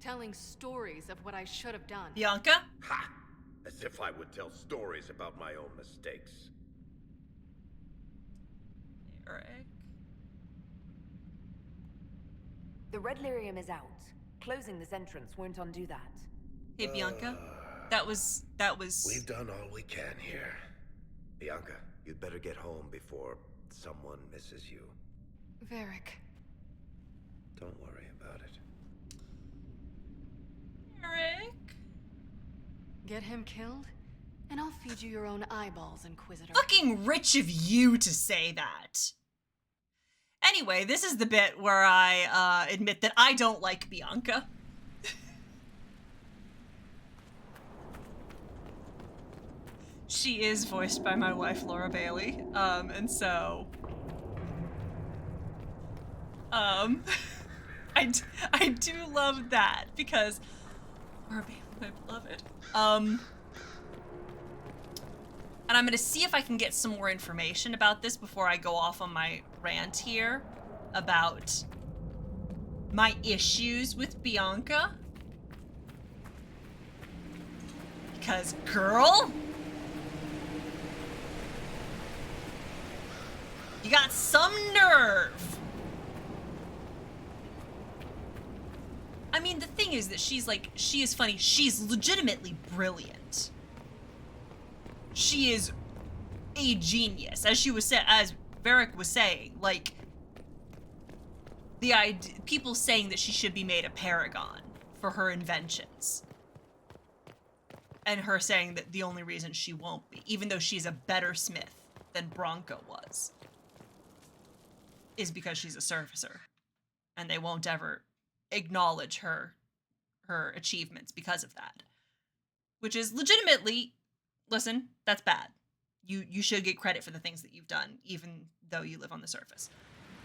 telling stories of what I should have done. Bianca? Ha! As if I would tell stories about my own mistakes. Varric. The red lyrium is out. Closing this entrance won't undo that. Hey, Bianca. That was... We've done all we can here. Bianca, you'd better get home before someone misses you. Varric. Don't worry about it. Varric? Get him killed, and I'll feed you your own eyeballs, Inquisitor. Fucking rich of you to say that. Anyway, this is the bit where I admit that I don't like Bianca. She is voiced by my wife, Laura Bailey. And so... I do love that, because... Laura Bailey, my beloved. And I'm gonna see if I can get some more information about this before I go off on my rant here about my issues with Bianca. Because, girl, you got some nerve. I mean, the thing is that she is funny. She's legitimately brilliant. She is a genius, as Varric was saying. Like, the idea, people saying that she should be made a paragon for her inventions, and her saying that the only reason she won't be, even though she's a better smith than Bronco was, is because she's a surfacer, and they won't ever acknowledge her achievements because of that, which is legitimately, listen, that's bad. You should get credit for the things that you've done, even though you live on the surface.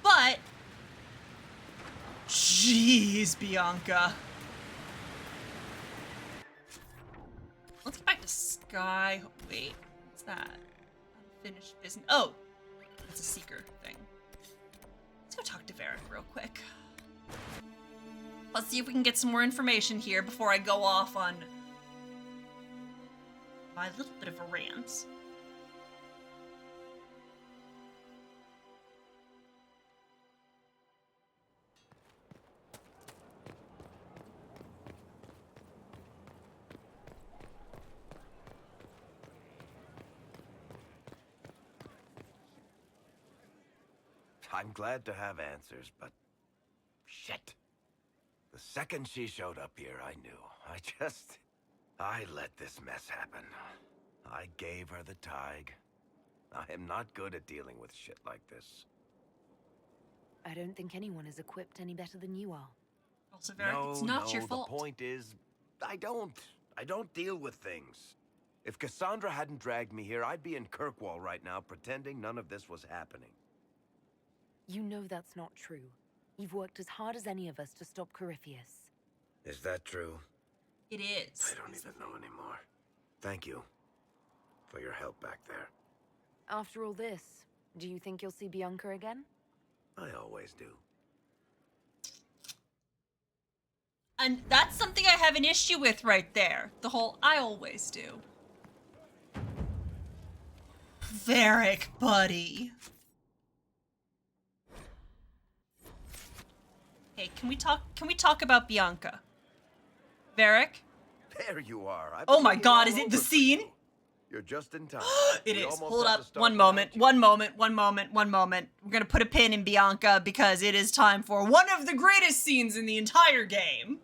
But jeez, Bianca. Let's get back to Sky. Wait, what's that? Unfinished business. Oh, that's a seeker thing. Let's go talk to Varric real quick. Let's see if we can get some more information here before I go off on my little bit of a rant. I'm glad to have answers, but shit. The second she showed up here, I knew. I let this mess happen. I gave her the Tig. I am not good at dealing with shit like this. I don't think anyone is equipped any better than you are. Also, Varric, it's not your fault. The point is, I don't deal with things. If Cassandra hadn't dragged me here, I'd be in Kirkwall right now pretending none of this was happening. You know that's not true. You've worked as hard as any of us to stop Corypheus. Is that true? It is. I don't even know anymore. Thank you for your help back there. After all this, do you think you'll see Bianca again? I always do. And that's something I have an issue with right there. The whole I always do. Varric, buddy. Hey, can we talk about Bianca? Varric? There you are. Oh my god, is it the scene? You're just in time. It is. Hold up. One moment. We're gonna put a pin in Bianca because it is time for one of the greatest scenes in the entire game.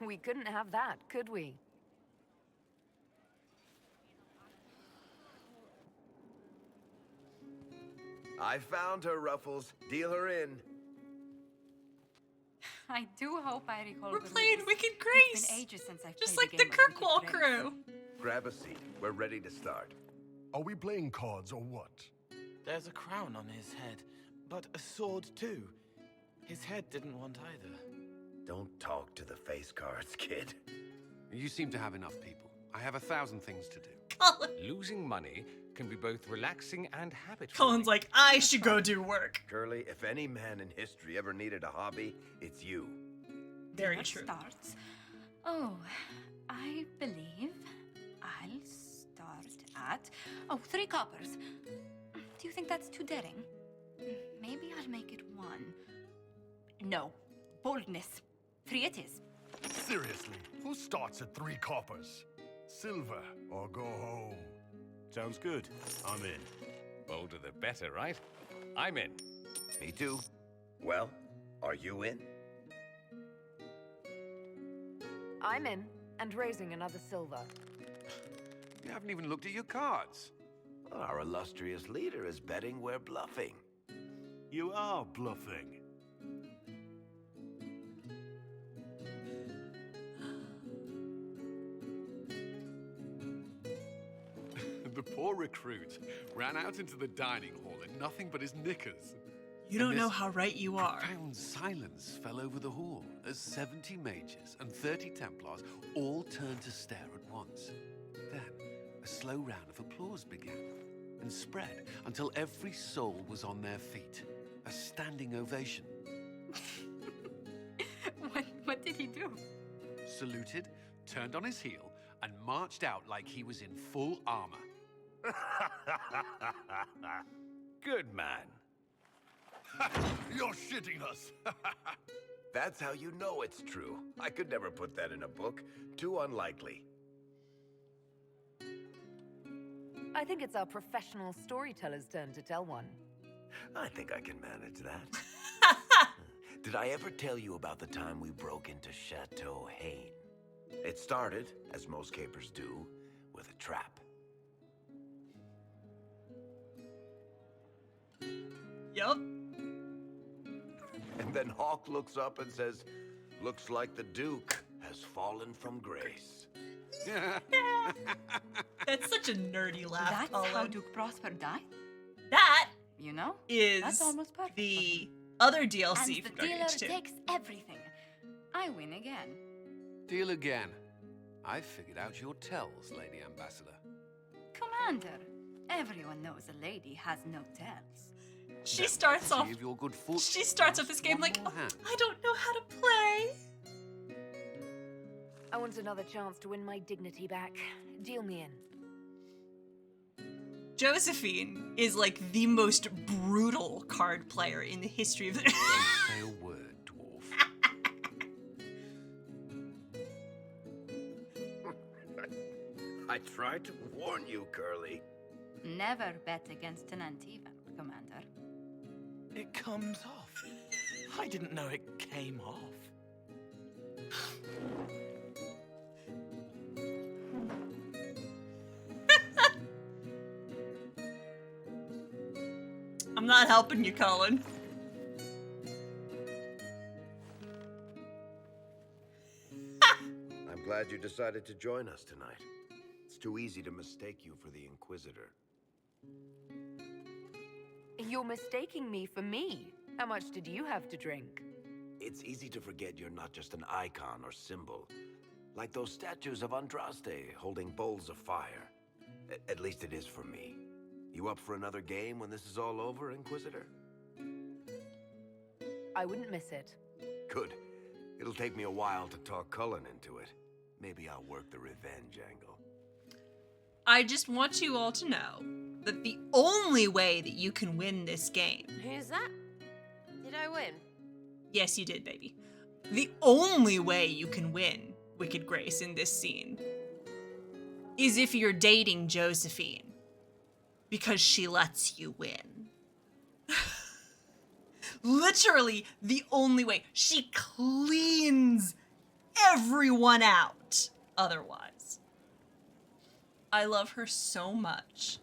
We couldn't have that, could we? I found her, Ruffles. Deal her in. I do hope I recall. We're playing Wicked Grace. It's been ages since I've just played like the Kirkwall crew. Grab a seat. We're ready to start. Are we playing cards or what? There's a crown on his head, but a sword too. His head didn't want either. Don't talk to the face cards, kid. You seem to have enough people. I have 1,000 things to do. Colin. Losing money can be both relaxing and habit-forming. Colin's like, I should go do work. Curly, if any man in history ever needed a hobby, it's you. Very Dinner true. starts. Oh, I believe I'll start at 3 coppers. Do you think that's too daring? Maybe I'll make it 1. No, boldness. 3 it is. Seriously, who starts at 3 coppers? Silver or go home? Sounds good. I'm in. Bolder the better, right? I'm in. Me too. Well, are you in? I'm in, and raising another silver. You haven't even looked at your cards. Our illustrious leader is betting we're bluffing. You are bluffing. The poor recruit ran out into the dining hall in nothing but his knickers. You don't know how right you are. Profound silence fell over the hall as 70 mages and 30 Templars all turned to stare at once. Then, a slow round of applause began and spread until every soul was on their feet. A standing ovation. What did he do? Saluted, turned on his heel, and marched out like he was in full armor. Good man. You're shitting us. That's how you know it's true. I could never put that in a book. Too unlikely. I think it's our professional storyteller's turn to tell one. I think I can manage that. Did I ever tell you about the time we broke into Chateau Hain? It started, as most capers do, with a trap. Yup. And then Hawk looks up and says, "Looks like the Duke has fallen from grace." That's such a nerdy laugh, That's Colin. how Duke Prosper died? That You know? is That's almost perfect. the other DLC And from the Dragon dealer Age 2. takes everything. I win again. Deal again. I figured out your tells, Lady Ambassador. Commander, everyone knows a lady has no tells. She starts off. See if you're good fortune. She starts off this game like, more hand. I don't know how to play. I want another chance to win my dignity back. Deal me in. Josephine is like the most brutal card player in the history of the. Don't say a word, dwarf. I tried to warn you, Curly. Never bet against an Antivan, Commander. It comes off. I didn't know it came off. I'm not helping you, Colin. I'm glad you decided to join us tonight. It's too easy to mistake you for the Inquisitor. You're mistaking me for me. How much did you have to drink? It's easy to forget you're not just an icon or symbol. Like those statues of Andraste holding bowls of fire. At least it is for me. You up for another game when this is all over, Inquisitor? I wouldn't miss it. Good. It'll take me a while to talk Cullen into it. Maybe I'll work the revenge angle. I just want you all to know that the only way that you can win this game. Who's that? Did I win? Yes, you did, baby. The only way you can win Wicked Grace in this scene is if you're dating Josephine. Because she lets you win. Literally the only way. She cleans everyone out otherwise. I love her so much.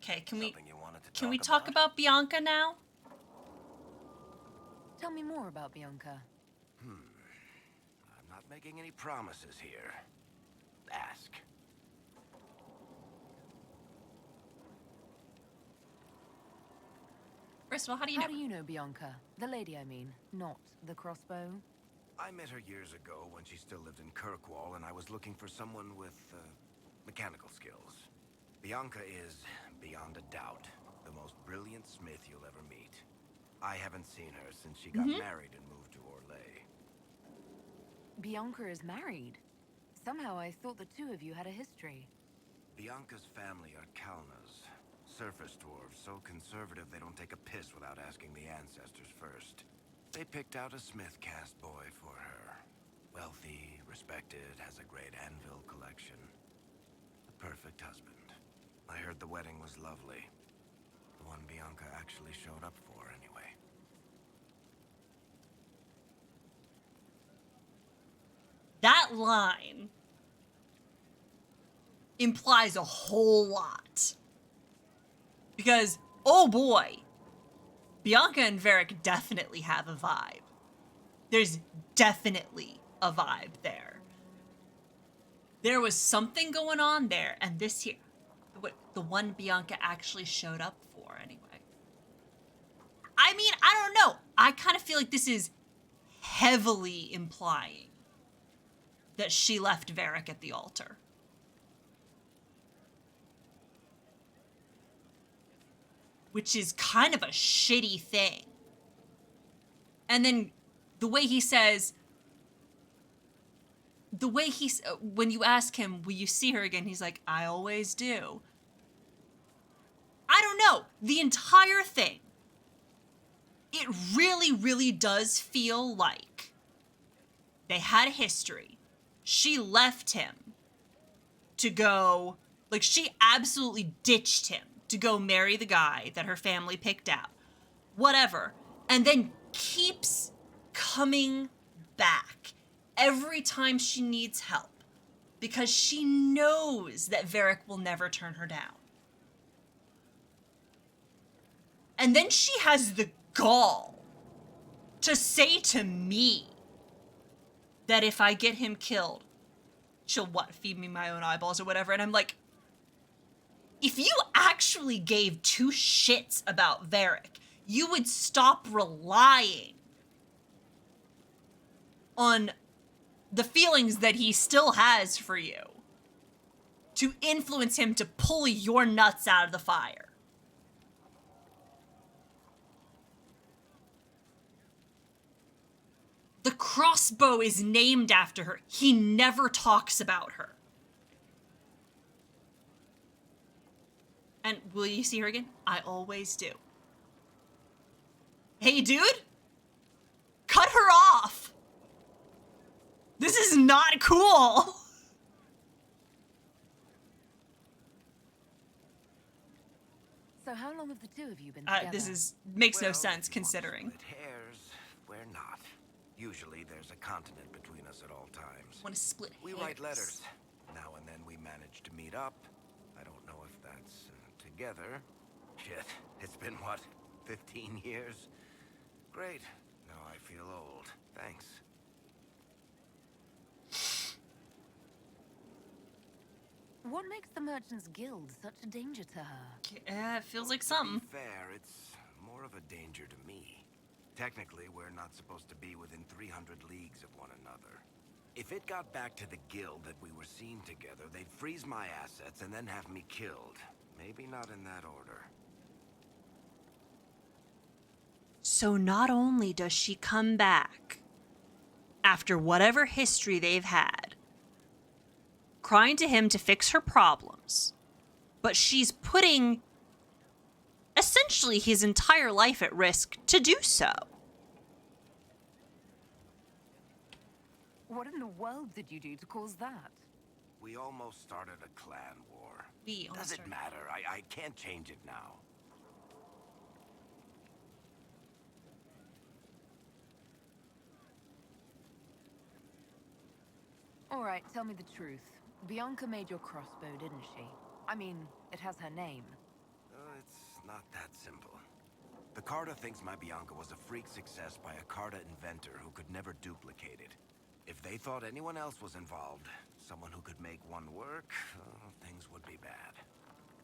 Okay, can we talk about Bianca now? Tell me more about Bianca. I'm not making any promises here. Ask. First of all, how do you know? How do you know Bianca? The lady, I mean, not the crossbow. I met her years ago when she still lived in Kirkwall, and I was looking for someone with mechanical skills. Bianca is, beyond a doubt, the most brilliant smith you'll ever meet. I haven't seen her since she got married and moved to Orlais. Bianca is married. Somehow I thought the two of you had a history. Bianca's family are Kalnas, surface dwarves, so conservative they don't take a piss without asking the ancestors first. They picked out a smith caste boy for her. Wealthy, respected, has a great anvil collection. The perfect husband. I heard the wedding was lovely. The one Bianca actually showed up for, anyway. That line implies a whole lot. Because, oh boy, Bianca and Varric definitely have a vibe. There's definitely a vibe there. There was something going on there, and this here, the one Bianca actually showed up for anyway. I mean, I don't know. I kind of feel like this is heavily implying that she left Varric at the altar. Which is kind of a shitty thing. And then the way he says, when you ask him, will you see her again? He's like, I always do. I don't know. The entire thing, it really, really does feel like they had a history. She left him to go, like she absolutely ditched him to go marry the guy that her family picked out. Whatever. And then keeps coming back every time she needs help because she knows that Varric will never turn her down. And then she has the gall to say to me that if I get him killed, she'll feed me my own eyeballs or whatever. And I'm like, if you actually gave two shits about Varric, you would stop relying on the feelings that he still has for you to influence him to pull your nuts out of the fire. The crossbow is named after her. He never talks about her. And will you see her again? I always do. Hey, dude? Cut her off! This is not cool! So how long have the two of you been together? This makes no sense considering. Split hairs, we're not. Usually there's a continent between us at all times. Want to split We hairs. write letters. Now and then we manage to meet up. I don't know if that's together. Shit, it's been what, 15 years? Great. Now I feel old. Thanks. What makes the Merchants Guild such a danger to her? It feels like something. To be fair, it's more of a danger to me. Technically, we're not supposed to be within 300 leagues of one another. If it got back to the guild that we were seen together, they'd freeze my assets and then have me killed. Maybe not in that order. So not only does she come back after whatever history they've had, crying to him to fix her problems, but she's putting essentially his entire life at risk to do so. What in the world did you do to cause that? We almost started a clan war. Does it matter? I can't change it now. All right, tell me the truth. Bianca made your crossbow, didn't she? I mean, it has her name. It's not that simple. The Carta thinks my Bianca was a freak success by a Carta inventor who could never duplicate it. If they thought anyone else was involved, someone who could make one work, things would be bad.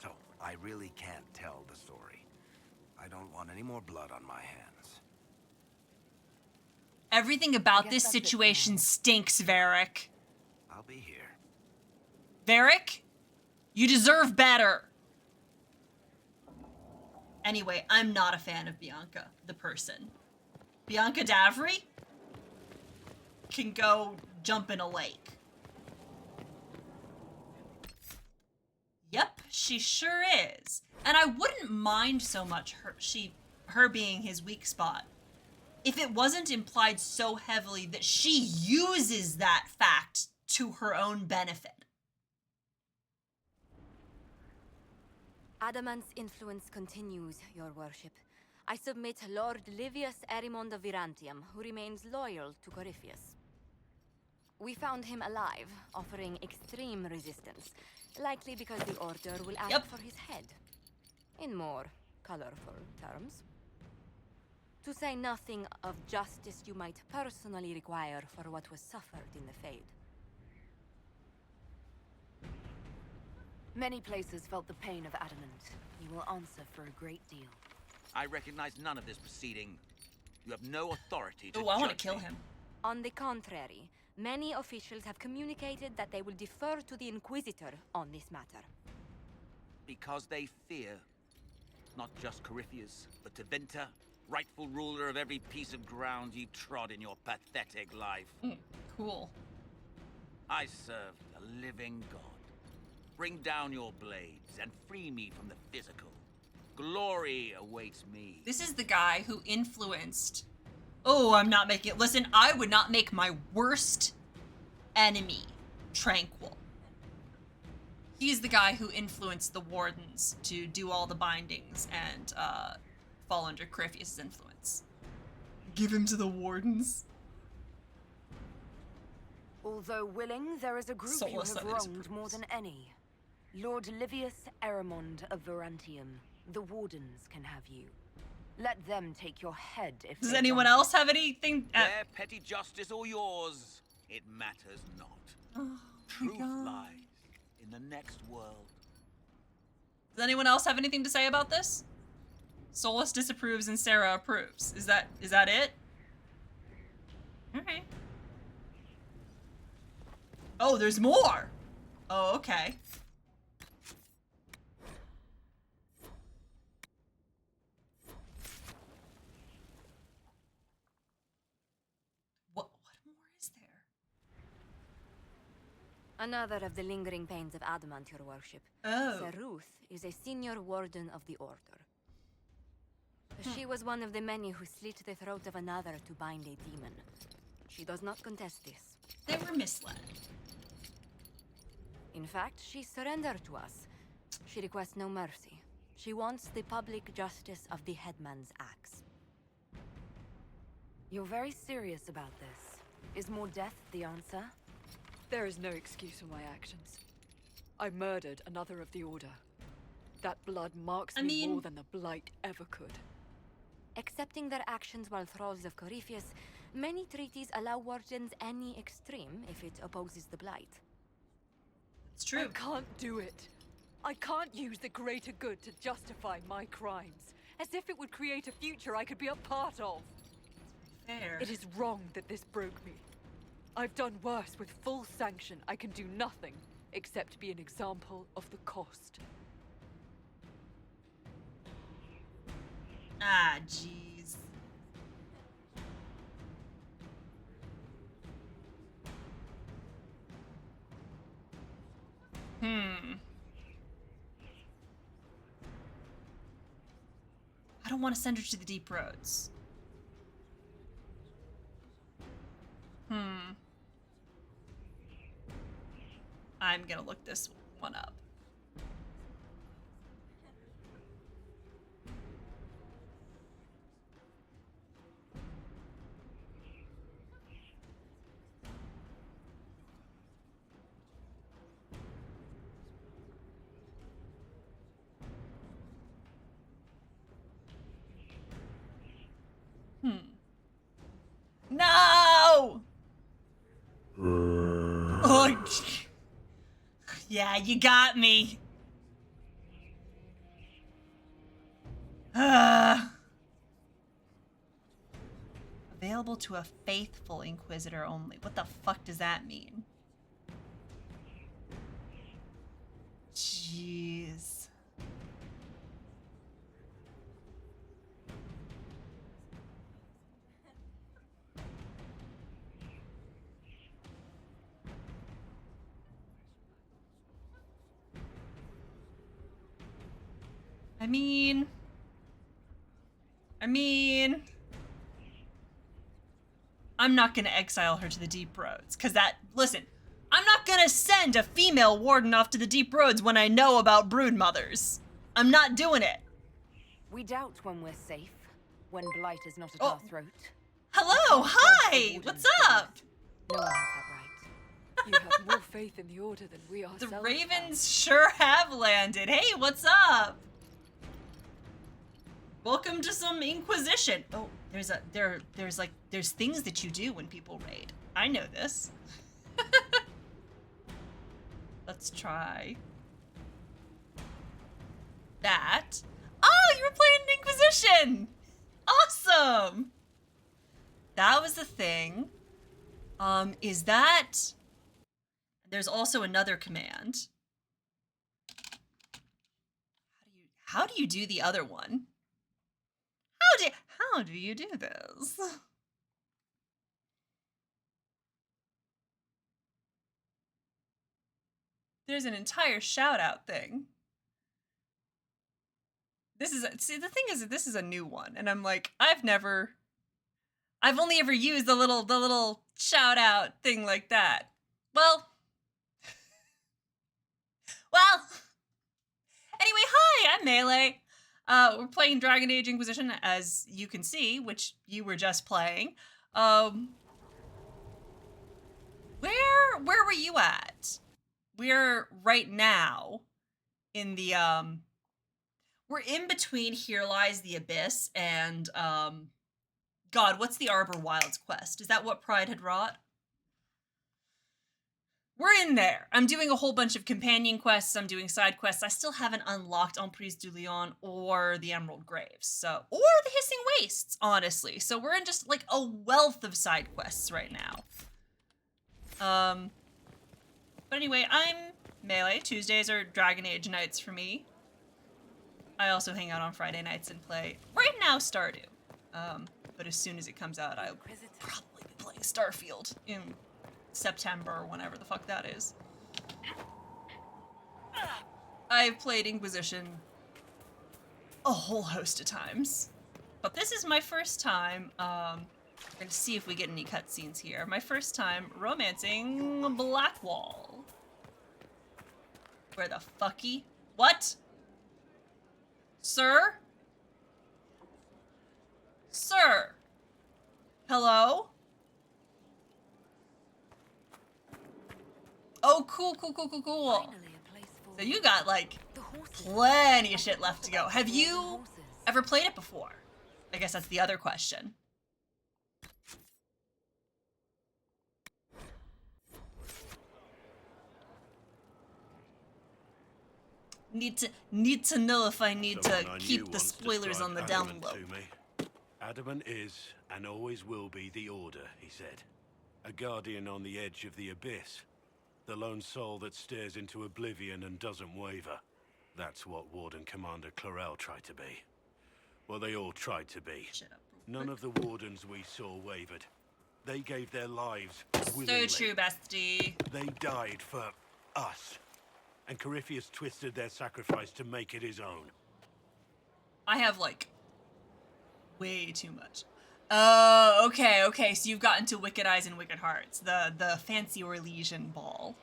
So, I really can't tell the story. I don't want any more blood on my hands. Everything about this situation stinks, Varric. I'll be here. Varric, you deserve better. Anyway, I'm not a fan of Bianca, the person. Bianca Davry can go jump in a lake. Yep, she sure is. And I wouldn't mind so much her being his weak spot if it wasn't implied so heavily that she uses that fact to her own benefit. Adamant's influence continues, your worship. I submit Lord Livius Erimond of Virantium, who remains loyal to Corypheus. We found him alive, offering extreme resistance, likely because the Order will ask for his head. In more colorful terms. To say nothing of justice you might personally require for what was suffered in the Fade. Many places felt the pain of Adamant. You will answer for a great deal. I recognize none of this proceeding. You have no authority to I want to judge kill me. him. On the contrary, many officials have communicated that they will defer to the Inquisitor on this matter. Because they fear not just Corypheus, but Tevinter, rightful ruler of every piece of ground ye trod in your pathetic life. Cool. I serve a living god. Bring down your blades and free me from the physical. Glory awaits me. This is the guy who influenced... Oh, I'm not making it. Listen, I would not make my worst enemy tranquil. He's the guy who influenced the Wardens to do all the bindings and fall under Corypheus' influence. Give him to the Wardens. Although willing, there is a group you have wronged more than any. Lord Livius Erimond of Virantium. The Wardens can have you. Let them take your head if Does they anyone want. else have anything? Their petty justice or yours, it matters not. Truth lies in the next world. Does anyone else have anything to say about this? Solus disapproves and Sera approves. Is that it? Okay. Oh, there's more. Oh, okay. What more is there? Another of the lingering pains of Adamant, your worship. Oh. Seruth is a senior warden of the Order. She was one of the many who slit the throat of another to bind a demon. She does not contest this. They were misled. In fact, she surrendered to us. She requests no mercy. She wants the public justice of the headman's axe. You're very serious about this. Is more death the answer? There is no excuse for my actions. I murdered another of the Order. That blood marks me more than the Blight ever could. Accepting their actions while thralls of Corypheus, many treaties allow wardens any extreme if it opposes the Blight. It's true. I can't do it. I can't use the greater good to justify my crimes, as if it would create a future I could be a part of. Fair. It is wrong that this broke me. I've done worse with full sanction. I can do nothing except be an example of the cost. Ah, jeez. I don't want to send her to the deep roads. I'm gonna look this one up. No! Oh, yeah, you got me. Available to a faithful Inquisitor only. What the fuck does that mean? Jeez. I mean, I'm not gonna exile her to the Deep Roads, cause listen, I'm not gonna send a female warden off to the Deep Roads when I know about brood mothers. I'm not doing it. We doubt when we're safe, when blight is not at our throat. Hello, hi, what's up? No one has that right. You have more faith in the Order than we ourselves. The Ravens sure have landed. Hey, what's up? Welcome to some Inquisition. Oh, there's things that you do when people raid. I know this. Let's try that. Oh, you were playing Inquisition. Awesome. That was the thing. Is that... There's also another command. How do you do the other one? How do you do this? There's an entire shout out thing. This is the thing is that this is a new one, and I'm like, I've only ever used the little shout out thing like that. Well, anyway, hi, I'm Melee. We're playing Dragon Age Inquisition, as you can see, which you were just playing. Where were you at? We're right now in the, we're in between Here Lies the Abyss and, God, what's the Arbor Wilds quest? Is that what Pride had wrought? We're in there. I'm doing a whole bunch of companion quests. I'm doing side quests. I still haven't unlocked Emprise du Lion or the Emerald Graves, or the Hissing Wastes, honestly. So we're in just like a wealth of side quests right now. But anyway, I'm Melee. Tuesdays are Dragon Age nights for me. I also hang out on Friday nights and play, right now, Stardew. But as soon as it comes out, I'll probably be playing Starfield in September or whenever the fuck that is. I've played Inquisition a whole host of times, but this is my first time, we're gonna see if we get any cutscenes here. My first time romancing Blackwall. Where the fucky? What? Sir? Sir? Hello? Oh, cool. So you got, like, plenty of shit left to go. Have you ever played it before? I guess that's the other question. Need to know if I need to keep the spoilers on the down low. Adamant is, and always will be, the Order, he said. A guardian on the edge of the abyss. The lone soul that stares into oblivion and doesn't waver. That's what Warden Commander Clarel tried to be. Well, they all tried to be. None of the Wardens we saw wavered. They gave their lives willingly. So true, bestie. They died for us. And Corypheus twisted their sacrifice to make it his own. I have, like, way too much. Oh, okay, so you've gotten to Wicked Eyes and Wicked Hearts, the Fancy Orlesian ball.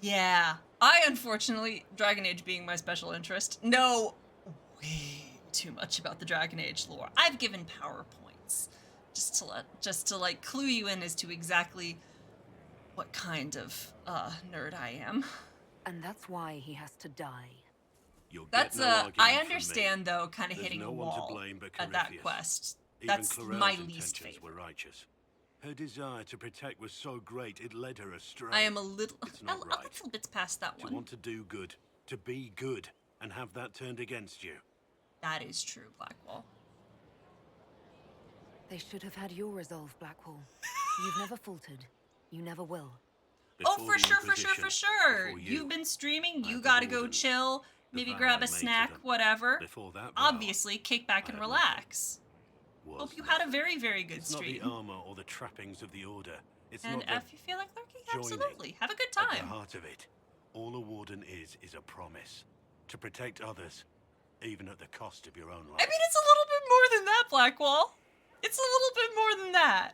Yeah, I unfortunately, Dragon Age being my special interest, know way too much about the Dragon Age lore. I've given PowerPoints just to like clue you in as to exactly what kind of nerd I am. And that's why he has to die. That's I understand though, kind of hitting a wall at that quest. That's my least favorite. Were righteous. Her desire to protect was so great it led her astray. I am a little right. bit past that one. To want to do good, to be good, and have that turned against you. That is true, Blackwall. They should have had your resolve, Blackwall. You've never faltered. You never will. Oh, for sure, for sure, for sure. You've been streaming. You gotta go chill. Maybe grab a snack, whatever. Obviously, kick back and relax. Hope you had a very, very good It's stream. not the armor or the trappings of the Order. It's And not if you feel like lurking, joining. absolutely. Have a good At the time. heart of it, all a warden is a promise. To protect others, even at the cost of your own life. I mean, it's a little bit more than that, Blackwall. It's a little bit more than that.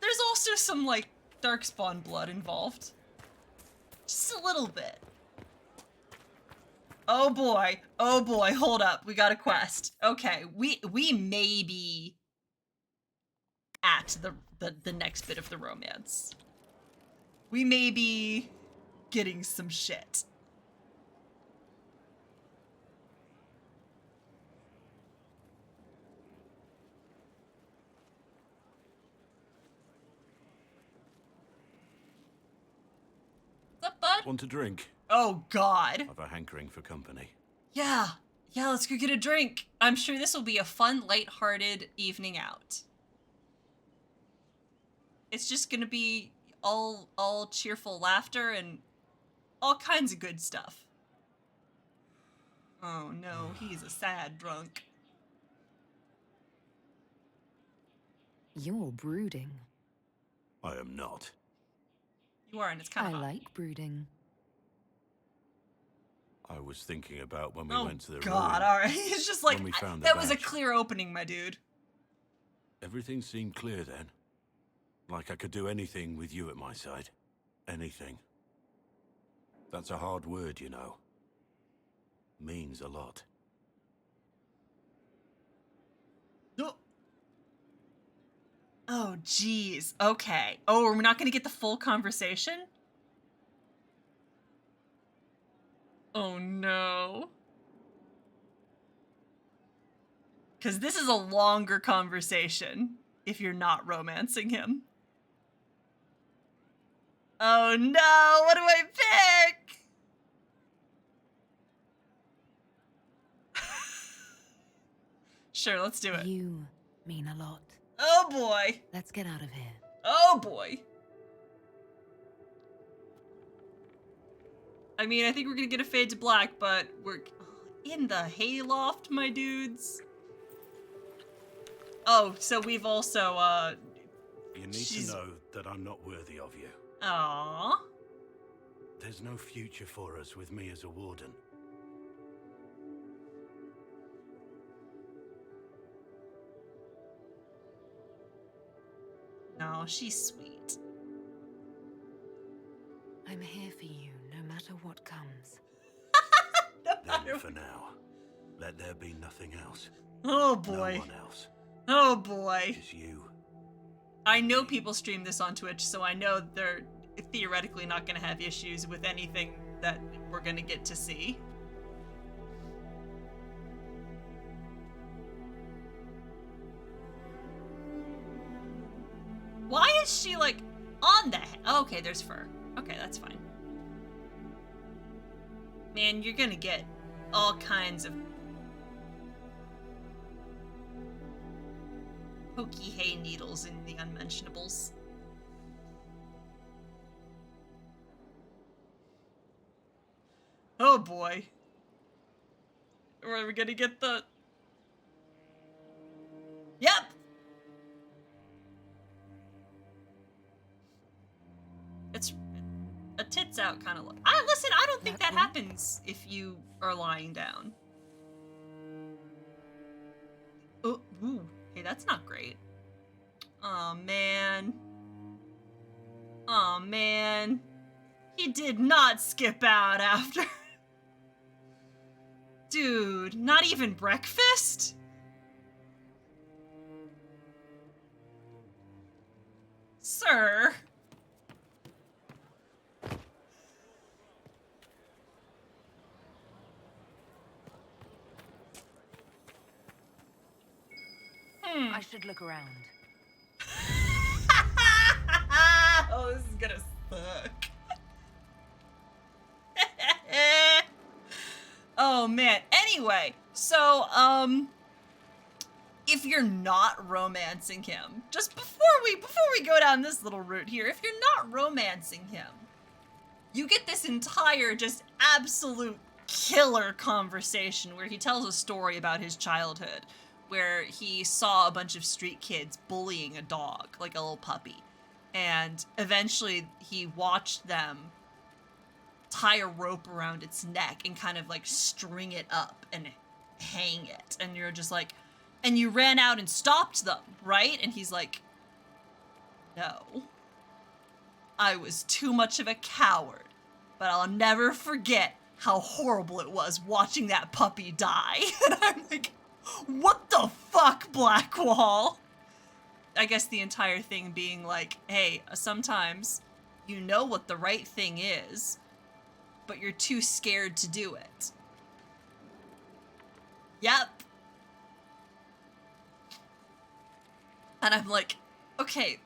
There's also some, like, Darkspawn blood involved. Just a little bit. Oh boy, hold up. We got a quest. Okay, we may be at the next bit of the romance. We may be getting some shit. What's up, bud? Want a drink? Oh, God. I've a hankering for company. Yeah, let's go get a drink. I'm sure this will be a fun, lighthearted evening out. It's just gonna be all cheerful laughter and all kinds of good stuff. Oh no, he's a sad drunk. You're brooding. I am not. You are, and it's kind of I like brooding. I was thinking about when we Oh, went to the God, ruin, alright. It's just like, when we found the that was a badge. clear opening, my dude. Everything seemed clear then. Like I could do anything with you at my side. Anything. That's a hard word, you know. Means a lot. Oh, jeez. Okay. Oh, we're not gonna get the full conversation? Oh, no. Because this is a longer conversation if you're not romancing him. Oh, no. What do I pick? Sure, let's do it. You mean a lot. Oh, boy. Let's get out of here. Oh, boy. I mean, I think we're gonna get a fade to black, but we're in the hayloft, my dudes. Oh, so we've also, You need to know that I'm not worthy of you. Aww. There's no future for us with me as a warden. No, she's sweet. I'm here for you, no matter what comes. Then for now, let there be nothing else. Oh, boy. No one else. Oh, boy. It's you. I know people stream this on Twitch, so I know they're theoretically not gonna have issues with anything that we're gonna get to see. Why is she, like, on the okay, there's fur. Okay, that's fine. Man, you're gonna get all kinds of pokey hay needles in the unmentionables. Oh boy. Are we gonna get the... Yep! It's a tits out kind of look. Listen, I don't think that happens if you are lying down. Oh, ooh. Hey, that's not great. Aw, man. Aw, man. He did not skip out after. Dude, not even breakfast? Sir. I should look around. Oh, this is gonna suck. Oh man. Anyway, so if you're not romancing him, just before we go down this little route here, if you're not romancing him, you get this entire just absolute killer conversation where he tells a story about his childhood, where he saw a bunch of street kids bullying a dog, like a little puppy. And eventually he watched them tie a rope around its neck and kind of like string it up and hang it. And you're just like, and you ran out and stopped them, right? And he's like, no. I was too much of a coward, but I'll never forget how horrible it was watching that puppy die. And I'm like, what the fuck, Blackwall? I guess the entire thing being like, hey, sometimes you know what the right thing is, but you're too scared to do it. Yep. And I'm like, okay,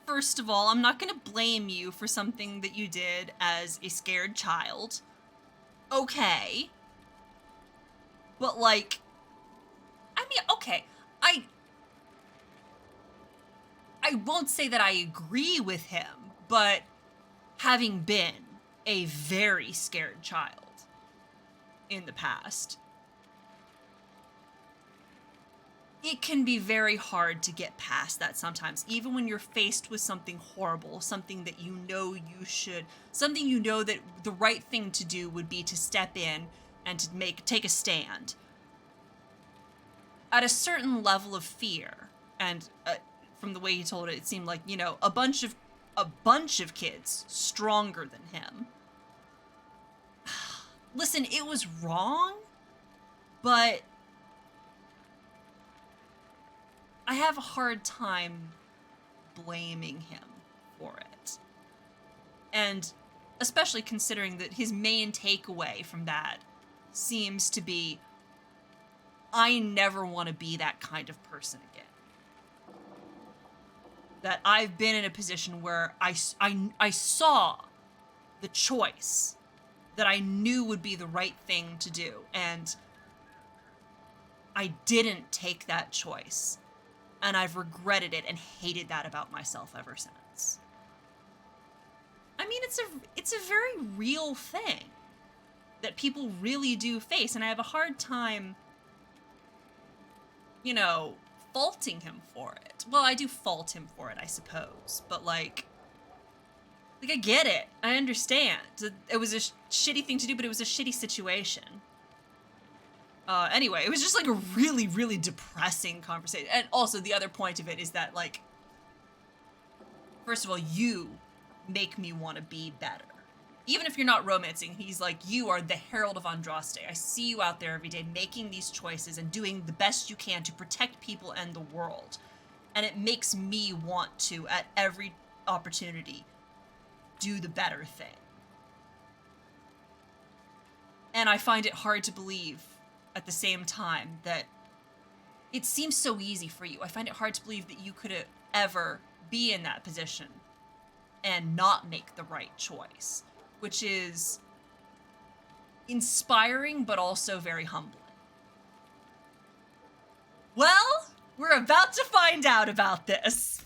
first of all, I'm not gonna blame you for something that you did as a scared child. Okay. But like, I mean, okay, I won't say that I agree with him, but having been a very scared child in the past, it can be very hard to get past that sometimes, even when you're faced with something horrible, something that you know something you know that the right thing to do would be to step in and to take a stand. At a certain level of fear, and from the way he told it, it seemed like, you know, a bunch of kids stronger than him. Listen, it was wrong, but I have a hard time blaming him for it. And especially considering that his main takeaway from that seems to be, I never want to be that kind of person again. That I've been in a position where I saw the choice that I knew would be the right thing to do, and I didn't take that choice. And I've regretted it and hated that about myself ever since. I mean, it's a very real thing that people really do face, and I have a hard time, you know, faulting him for it. Well, I do fault him for it, I suppose, but like I get it. I understand. It was a shitty thing to do, but it was a shitty situation. Anyway, it was just like a really, really depressing conversation. And also the other point of it is that, like, first of all, you make me want to be better. Even if you're not romancing, he's like, you are the herald of Andraste. I see you out there every day making these choices and doing the best you can to protect people and the world. And it makes me want to, at every opportunity, do the better thing. And I find it hard to believe at the same time that it seems so easy for you. I find it hard to believe that you could ever be in that position and not make the right choice, which is inspiring but also very humbling. Well, we're about to find out about this.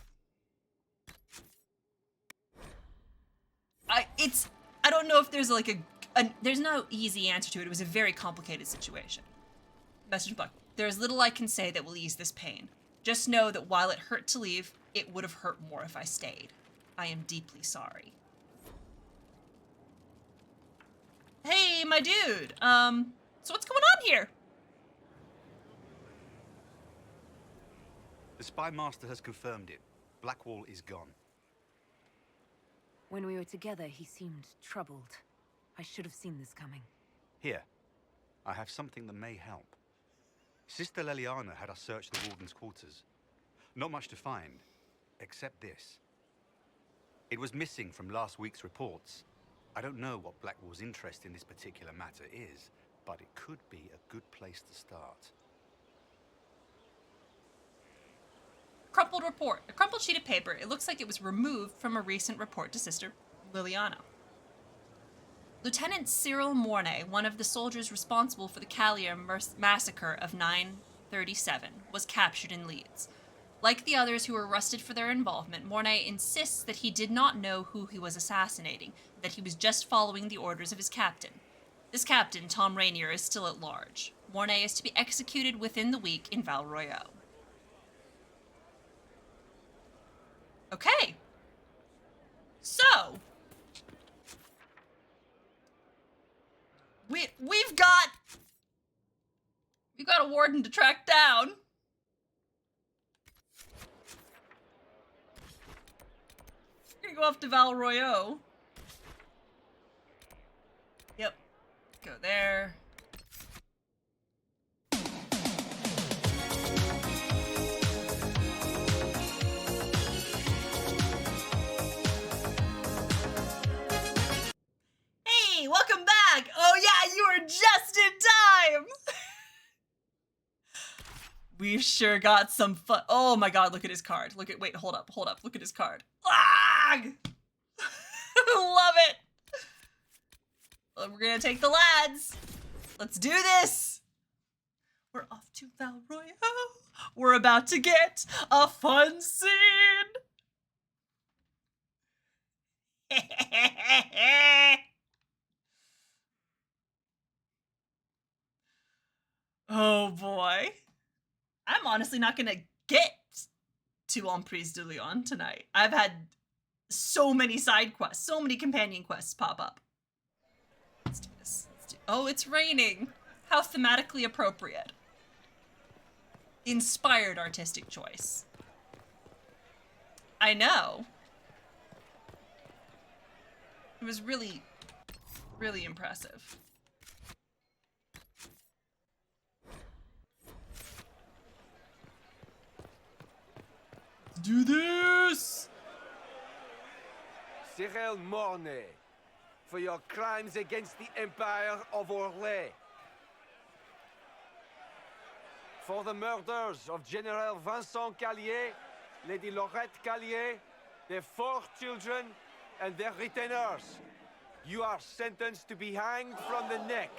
I don't know if there's like there's no easy answer to it. It was a very complicated situation. Message book. There's little I can say that will ease this pain. Just know that while it hurt to leave, it would have hurt more if I stayed. I am deeply sorry. Hey, my dude. So what's going on here? The Spy Master has confirmed it. Blackwall is gone. When we were together, he seemed troubled. I should have seen this coming. Here, I have something that may help. Sister Leliana had us search the Warden's quarters. Not much to find, except this. It was missing from last week's reports. I don't know what Blackwall's interest in this particular matter is, but it could be a good place to start. Crumpled report. A crumpled sheet of paper. It looks like it was removed from a recent report to Sister Leliana. Lieutenant Cyril Mornay, one of the soldiers responsible for the Callier massacre of 9 37, was captured in Leeds. Like the others who were arrested for their involvement, Mornay insists that he did not know who he was assassinating, that he was just following the orders of his captain. This captain, Tom Rainier, is still at large. Mornay is to be executed within the week in Val Royeaux. Okay. So, we've got a warden to track down. We're gonna go off to Val Royeaux. Yep. Go there. Hey, welcome back! Oh yeah, you were just in time! We've sure got some fun. Oh my god, look at his card. Wait, hold up. Look at his card. Ah! Love it! Well, we're gonna take the lads. Let's do this! We're off to Val Royeaux. We're about to get a fun scene! Oh boy. I'm honestly not gonna get to Emprise de Lyon tonight. I've had so many side quests, so many companion quests pop up. Let's do this. Oh, it's raining. How thematically appropriate. Inspired artistic choice. I know. It was really, really impressive. Let's do this! Cyril Mornay, for your crimes against the Empire of Orlais. For the murders of General Vincent Callier, Lady Laurette Callier, their 4 children, and their retainers. You are sentenced to be hanged from the neck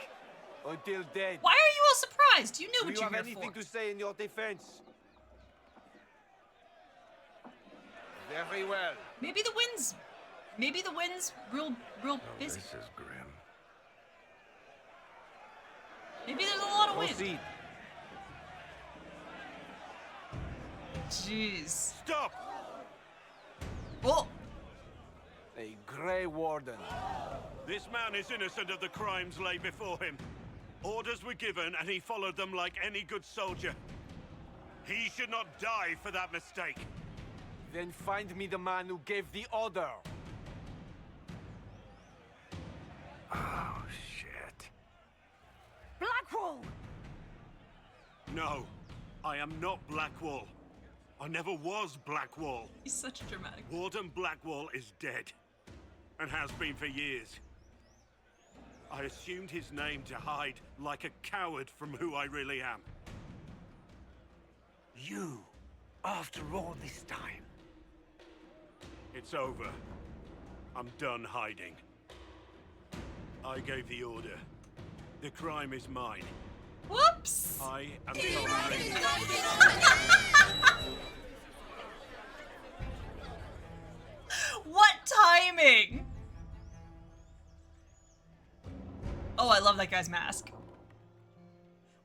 until dead. Why are you all surprised? You knew what Do you you're have here anything for. to say in your defense? Very well. Maybe the wind's real busy. This is grim. Maybe there's a lot of wind. Proceed. Jeez. Stop! Oh! A Grey Warden. This man is innocent of the crimes laid before him. Orders were given and he followed them like any good soldier. He should not die for that mistake. Then find me the man who gave the order. Oh, shit. Blackwall! No, I am not Blackwall. I never was Blackwall. He's such a dramatic. Warden Blackwall is dead, and has been for years. I assumed his name to hide like a coward from who I really am. You, after all this time. It's over. I'm done hiding. I gave the order. The crime is mine. Whoops! I am sorry. What timing? Oh, I love that guy's mask.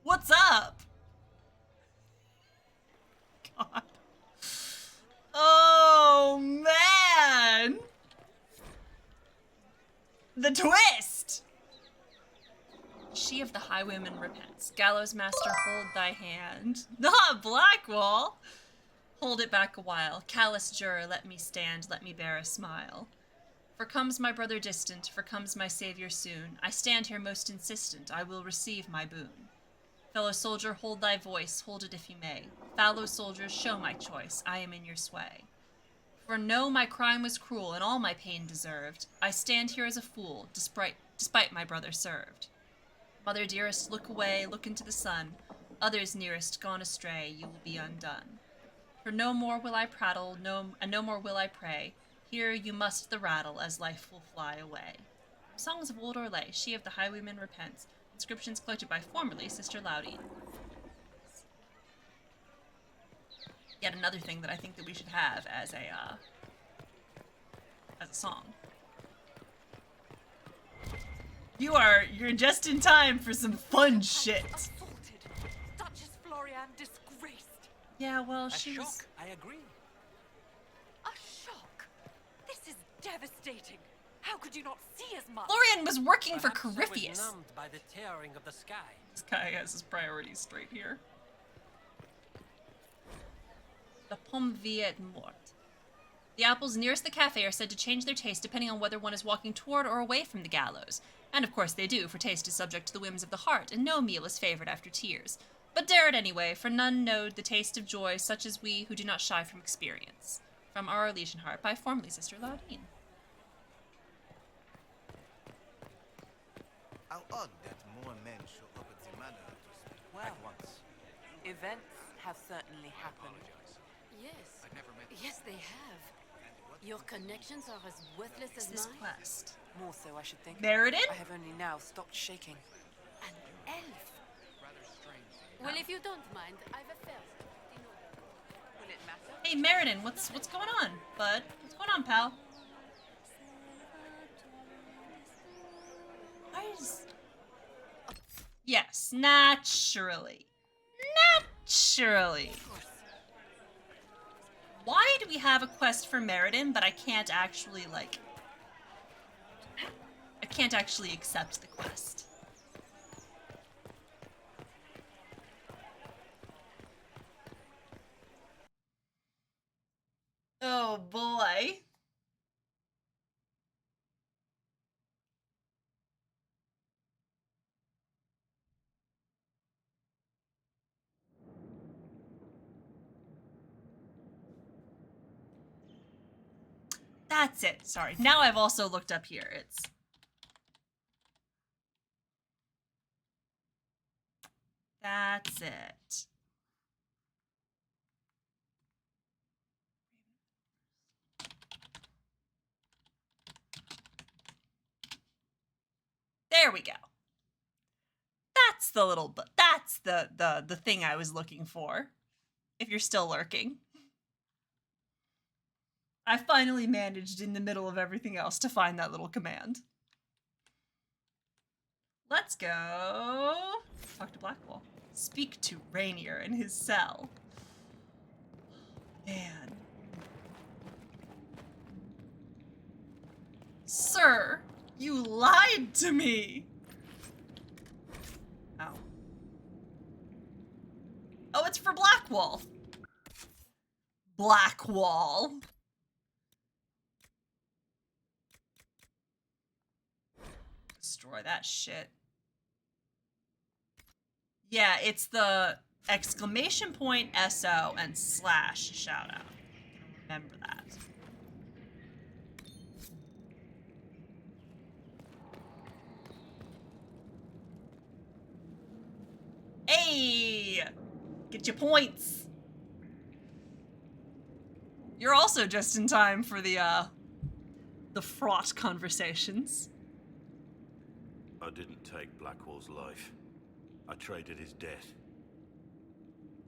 What's up? God. Oh, man. The twist. She of the highwayman repents. Gallows master, hold thy hand. Ah, Blackwall. Hold it back a while. Callous juror, let me stand, let me bear a smile. For comes my brother distant, for comes my savior soon. I stand here most insistent, I will receive my boon. Fellow soldier, hold thy voice, hold it if you may. Fallow soldiers, show my choice, I am in your sway. For know my crime was cruel, and all my pain deserved. I stand here as a fool, despite my brother served. Mother dearest, look away, look into the sun. Others nearest, gone astray, you will be undone. For no more will I prattle, and no more will I pray. Here you must the rattle, as life will fly away. Songs of Old Orlais, she of the highwayman repents. Inscriptions collected by formerly Sister Loudine. yet another thing that I think that we should have as a song. You're just in time for some fun shit. Duchess Florian disgraced. Yeah, well, she shock. was... I agree. A shock. This is devastating. How could you not see as much? Florian was working for Perhaps I was Corypheus. numbed by the tearing of the sky. This guy has his priorities straight here. La pomme verte morte. The apples nearest the cafe are said to change their taste depending on whether one is walking toward or away from the gallows. And of course they do, for taste is subject to the whims of the heart, and no meal is favored after tears. But dare it anyway, for none know the taste of joy such as we who do not shy from experience. From Our Elysian Heart by formerly Sister Laudine. How odd that more men show up at the manor to speak at once. Events have certainly happened. Yes. Yes, they have. Your connections are as worthless as This mine. quest. More so, I should think. Meriden? I have only now stopped shaking. An elf. Well, if you don't mind, I've a first. Will it matter? Hey, Meriden, what's going on, bud? What's going on, pal? Why is... Yes, naturally. Naturally. Why do we have a quest for Meriden, but I can't actually, like... I can't actually accept the quest? Oh boy. That's it. Sorry. Now I've also looked up here. It's... That's it. There we go. That's the little... That's the thing I was looking for. If you're still lurking. I finally managed in the middle of everything else to find that little command. Let's go talk to Blackwall. Speak to Rainier in his cell. Man. Sir, you lied to me. Ow. Oh, it's for Blackwall. Blackwall. Destroy that shit. Yeah, it's the exclamation point SO and slash shout out. Remember that. Hey! Get your points. You're also just in time for the fraught conversations. I didn't take Blackwall's life. I traded his death.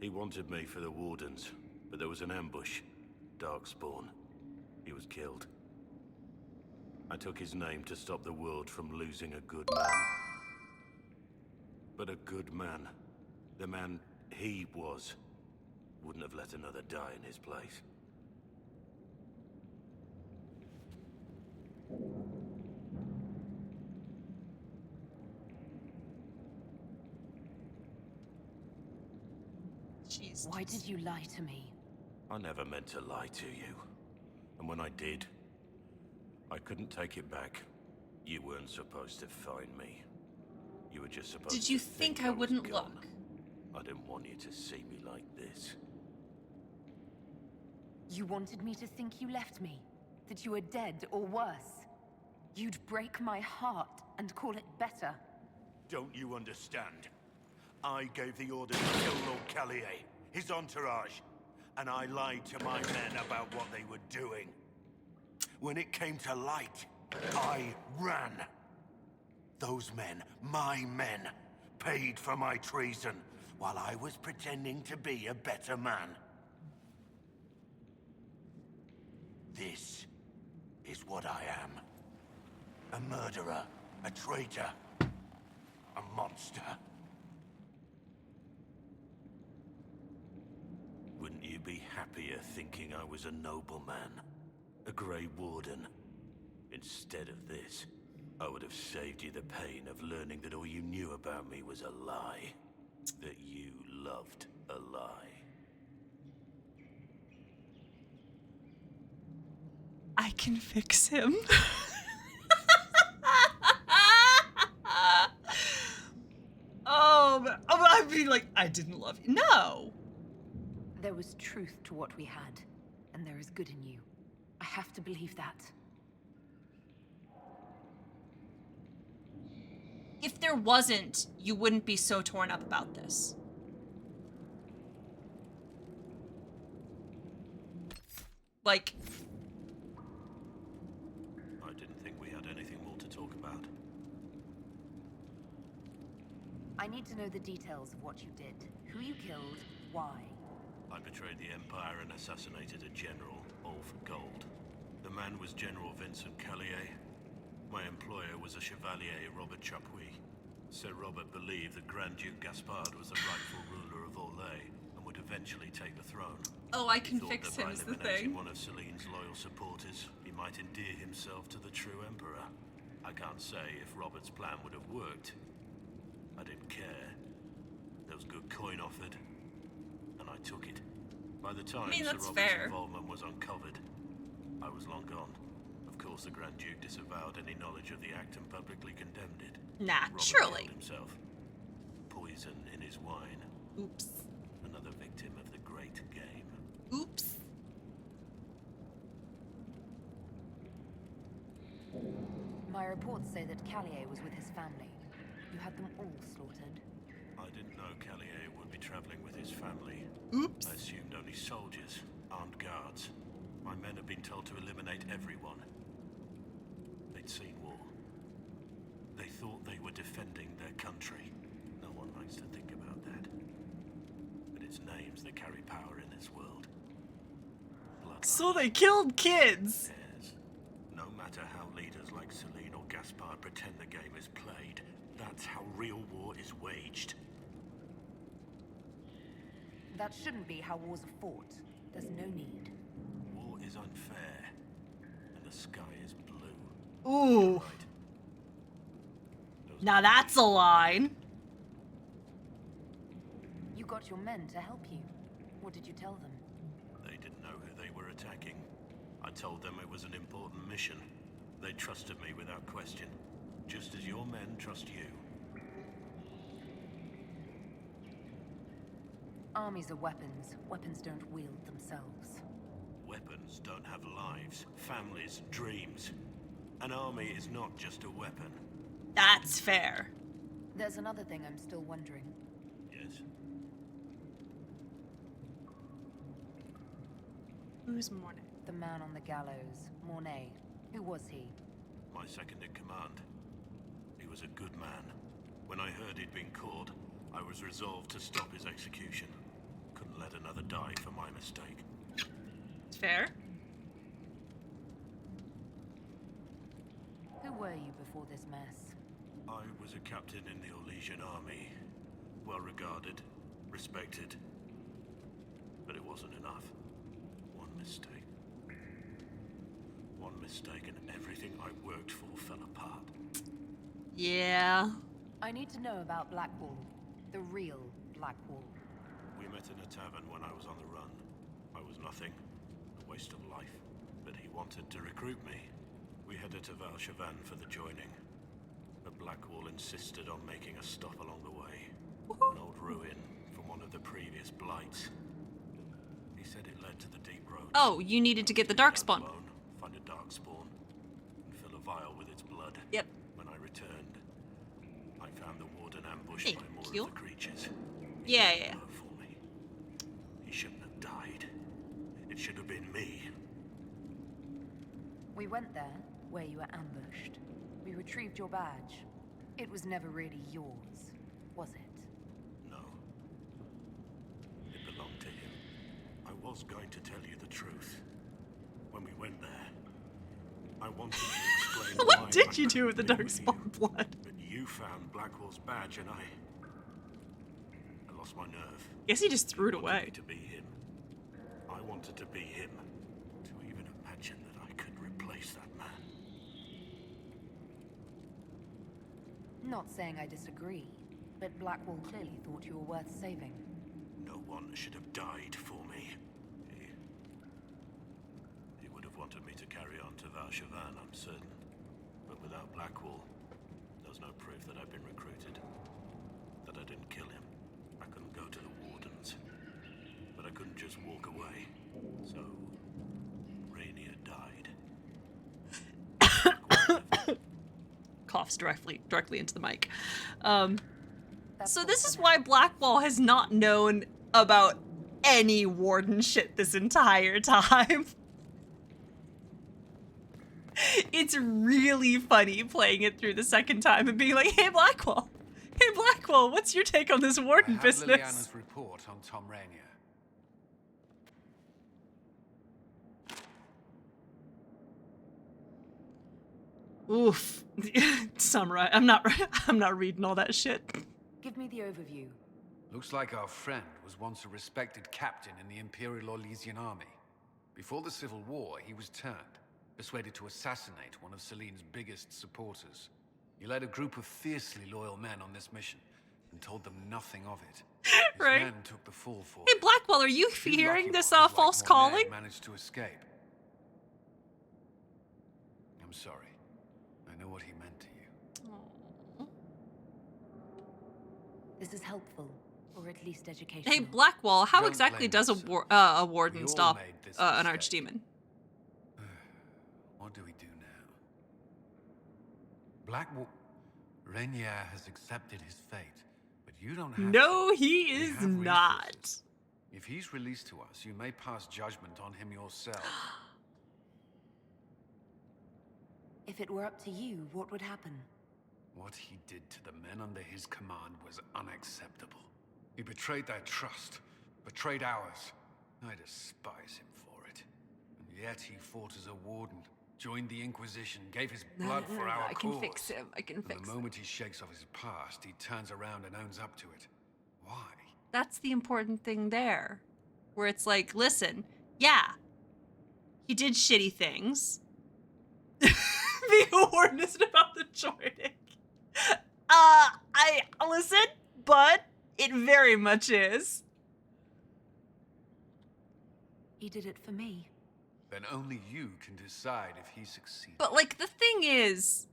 He wanted me for the Wardens, but there was an ambush. Darkspawn. He was killed. I took his name to stop the world from losing a good man. But a good man, the man he was, wouldn't have let another die in his place. Jeez. Why did you lie to me? I never meant to lie to you. And when I did, I couldn't take it back. You weren't supposed to find me. You were just supposed to Did you think I was wouldn't gone. look? I didn't want you to see me like this. You wanted me to think you left me? That you were dead or worse? You'd break my heart and call it better. Don't you understand? I gave the order to kill Lord Callier, his entourage, and I lied to my men about what they were doing. When it came to light, I ran. Those men, my men, paid for my treason while I was pretending to be a better man. This is what I am. A murderer, a traitor, a monster. Wouldn't you be happier thinking I was a nobleman? A Grey Warden? Instead of this, I would have saved you the pain of learning that all you knew about me was a lie. That you loved a lie. I can fix him. I'd be like, I didn't love you. No. There was truth to what we had, and there is good in you. I have to believe that. If there wasn't, you wouldn't be so torn up about this. Like... I didn't think we had anything more to talk about. I need to know the details of what you did. Who you killed, why. I betrayed the Empire and assassinated a general, all for gold. The man was General Vincent Callier. My employer was a Chevalier, Robert Chapuis. Sir Robert believed that Grand Duke Gaspard was the rightful ruler of Orlais and would eventually take the throne. Oh, I can He fix thought him that is by the eliminating thing. one of Celine's loyal supporters, he might endear himself to the true Emperor. I can't say if Robert's plan would have worked. I didn't care. There was good coin offered, and I took it. By the time Sir that's Robert's fair. involvement was uncovered, I was long gone. Of course, the Grand Duke disavowed any knowledge of the act and publicly condemned it. Naturally. Robert killed himself. Poison in his wine. Oops. Another victim of the great game. Oops. My reports say that Callier was with his family. You had them all slaughtered. I didn't know Callier would be traveling with his family. Oops. I assumed only soldiers, armed guards. My men had been told to eliminate everyone. They'd seen war. They thought they were defending their country. No one likes to think about that. But it's names that carry power in this world. So they killed kids. Yes. No matter how leaders like Celine or Gaspard pretend the game is played, that's how real war is waged. That shouldn't be how wars are fought. There's no need. War is unfair, and the sky is blue. Ooh. Now that's a line. You got your men to help you. What did you tell them? They didn't know who they were attacking. I told them it was an important mission. They trusted me without question, just as your men trust you. Armies are weapons. Weapons don't wield themselves. Weapons don't have lives, families, dreams. An army is not just a weapon. That's fair. There's another thing I'm still wondering. Yes? Who's Mornay? The man on the gallows, Mornay. Who was he? My second in command. He was a good man. When I heard he'd been caught, I was resolved to stop his execution. Couldn't let another die for my mistake. It's fair. Who were you before this mess? I was a captain in the Orlesian army. Well regarded, respected. But it wasn't enough. One mistake. One mistake and everything I worked for fell apart. Yeah. I need to know about Blackwall. The real Blackwall. We met in a tavern when I was on the run. I was nothing. A waste of life. But he wanted to recruit me. We headed to Valchavan for the joining. But Blackwall insisted on making a stop along the way. An old ruin from one of the previous blights. He said it led to the deep road. Oh, you needed to get the Darkspawn. Find a Darkspawn and fill a vial with its blood. Yep. When I returned, I found the warden ambushed by more of the creatures. Yeah. For me. He shouldn't have died. It should have been me. We went there, where you were ambushed. We retrieved your badge. It was never really yours, was it? No. It belonged to him. I was going to tell you the truth. when we went there, I wanted to explain What why did I you do with the couldn't be Darkspawn blood? But you found Blackwall's badge, and I lost my nerve. Guess he just threw it You wanted away. me to be him. I wanted to be him. To even imagine that I could replace that man. Not saying I disagree, but Blackwall clearly thought you were worth saving. No one should have died for me. He would have wanted me to carry on to Valshavan, I'm certain. But without Blackwall, there's no proof that I've been recruited. That I didn't kill him. I couldn't go to the Wardens. But I couldn't just walk away. So, Rainier died. Coughs directly into the mic. So this is why Blackwall has not known about any Warden shit this entire time. It's really funny playing it through the second time and being like, hey Blackwall, what's your take on this Warden business? Leliana's report on Tom Rainier. Oof. Samurai, I'm not reading all that shit. Give me the overview. Looks like our friend was once a respected captain in the Imperial Orlesian army. Before the Civil War, he was turned, persuaded to assassinate one of Celine's biggest supporters. He led a group of fiercely loyal men on this mission, and told them nothing of it. His Right. men took the fall for Hey it. Blackwall, are you Two hearing lucky this ones, like false Monet, calling? managed to escape. I'm sorry. I know what he meant to you. This is helpful, or at least educational. Hey Blackwall, how Don't exactly blame does us, a We warden all stop made this an mistake. archdemon? What do we do now? Blackwall... Rainier has accepted his fate, but you don't have No, to. he We is have not. resources. If he's released to us, you may pass judgment on him yourself. If it were up to you, what would happen? What he did to the men under his command was unacceptable. He betrayed their trust, betrayed ours. I despise him for it. And yet he fought as a warden, joined the Inquisition, gave his blood for our I can cause. fix him. I can And fix the him. moment he shakes off his past, he turns around and owns up to it. Why? That's the important thing there. Where it's like, listen, yeah, he did shitty things. The warden isn't about the joining. I listen, but it very much is. He did it for me. Then only you can decide if he succeeds. But like the thing is,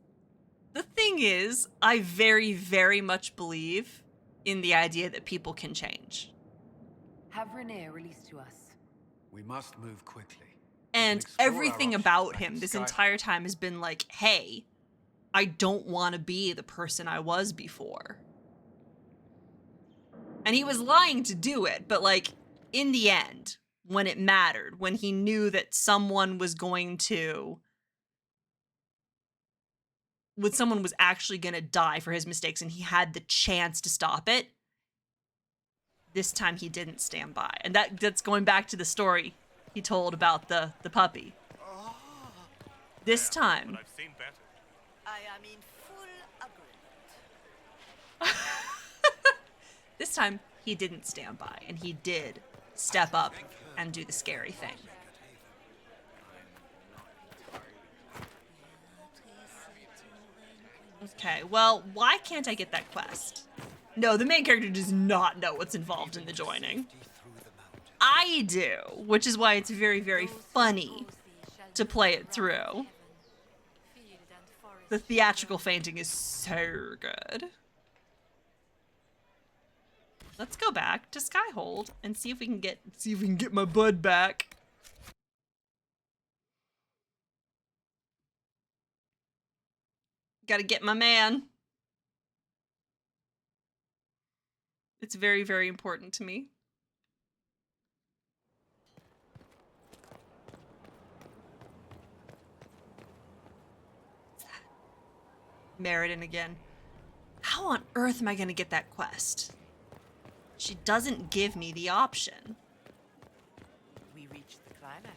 I very, very much believe in the idea that people can change. Have Rainier released to us. We must move quickly. And explore our everything options about back him in this Skyfall. entire time has been like, hey, I don't want to be the person I was before. And he was lying to do it, but like, in the end, when it mattered, when he knew that someone was actually going to die for his mistakes and he had the chance to stop it, this time he didn't stand by. And that's going back to the story he told about the puppy. This time, I've seen better. I am in full agreement. this time he didn't stand by and he did step up and do the scary thing. Okay, well, why can't I get that quest? No, the main character does not know what's involved in the joining. I do, which is why it's very, very funny to play it through. The theatrical fainting is so good. Let's go back to Skyhold and see if we can get my bud back. Gotta get my man. It's very, very important to me. Meriden again. How on earth am I gonna get that quest? She doesn't give me the option. We reached the climax.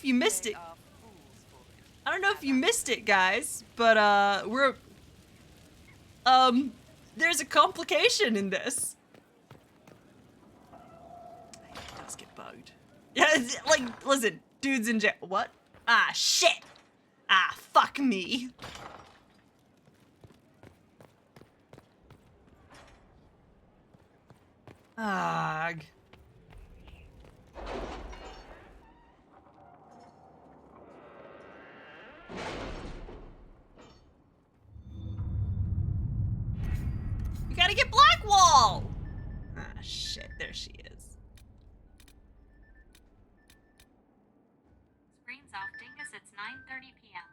if you missed it. I don't know if you missed it, guys, but there's a complication in this. He does get bugged. Yeah, like, listen, dude's in jail. What? Ah, shit. Ah, fuck me. Ugh. We gotta get Blackwall! Ah, shit, there she is. Screen's off. Dingus, it's 9:30 p.m.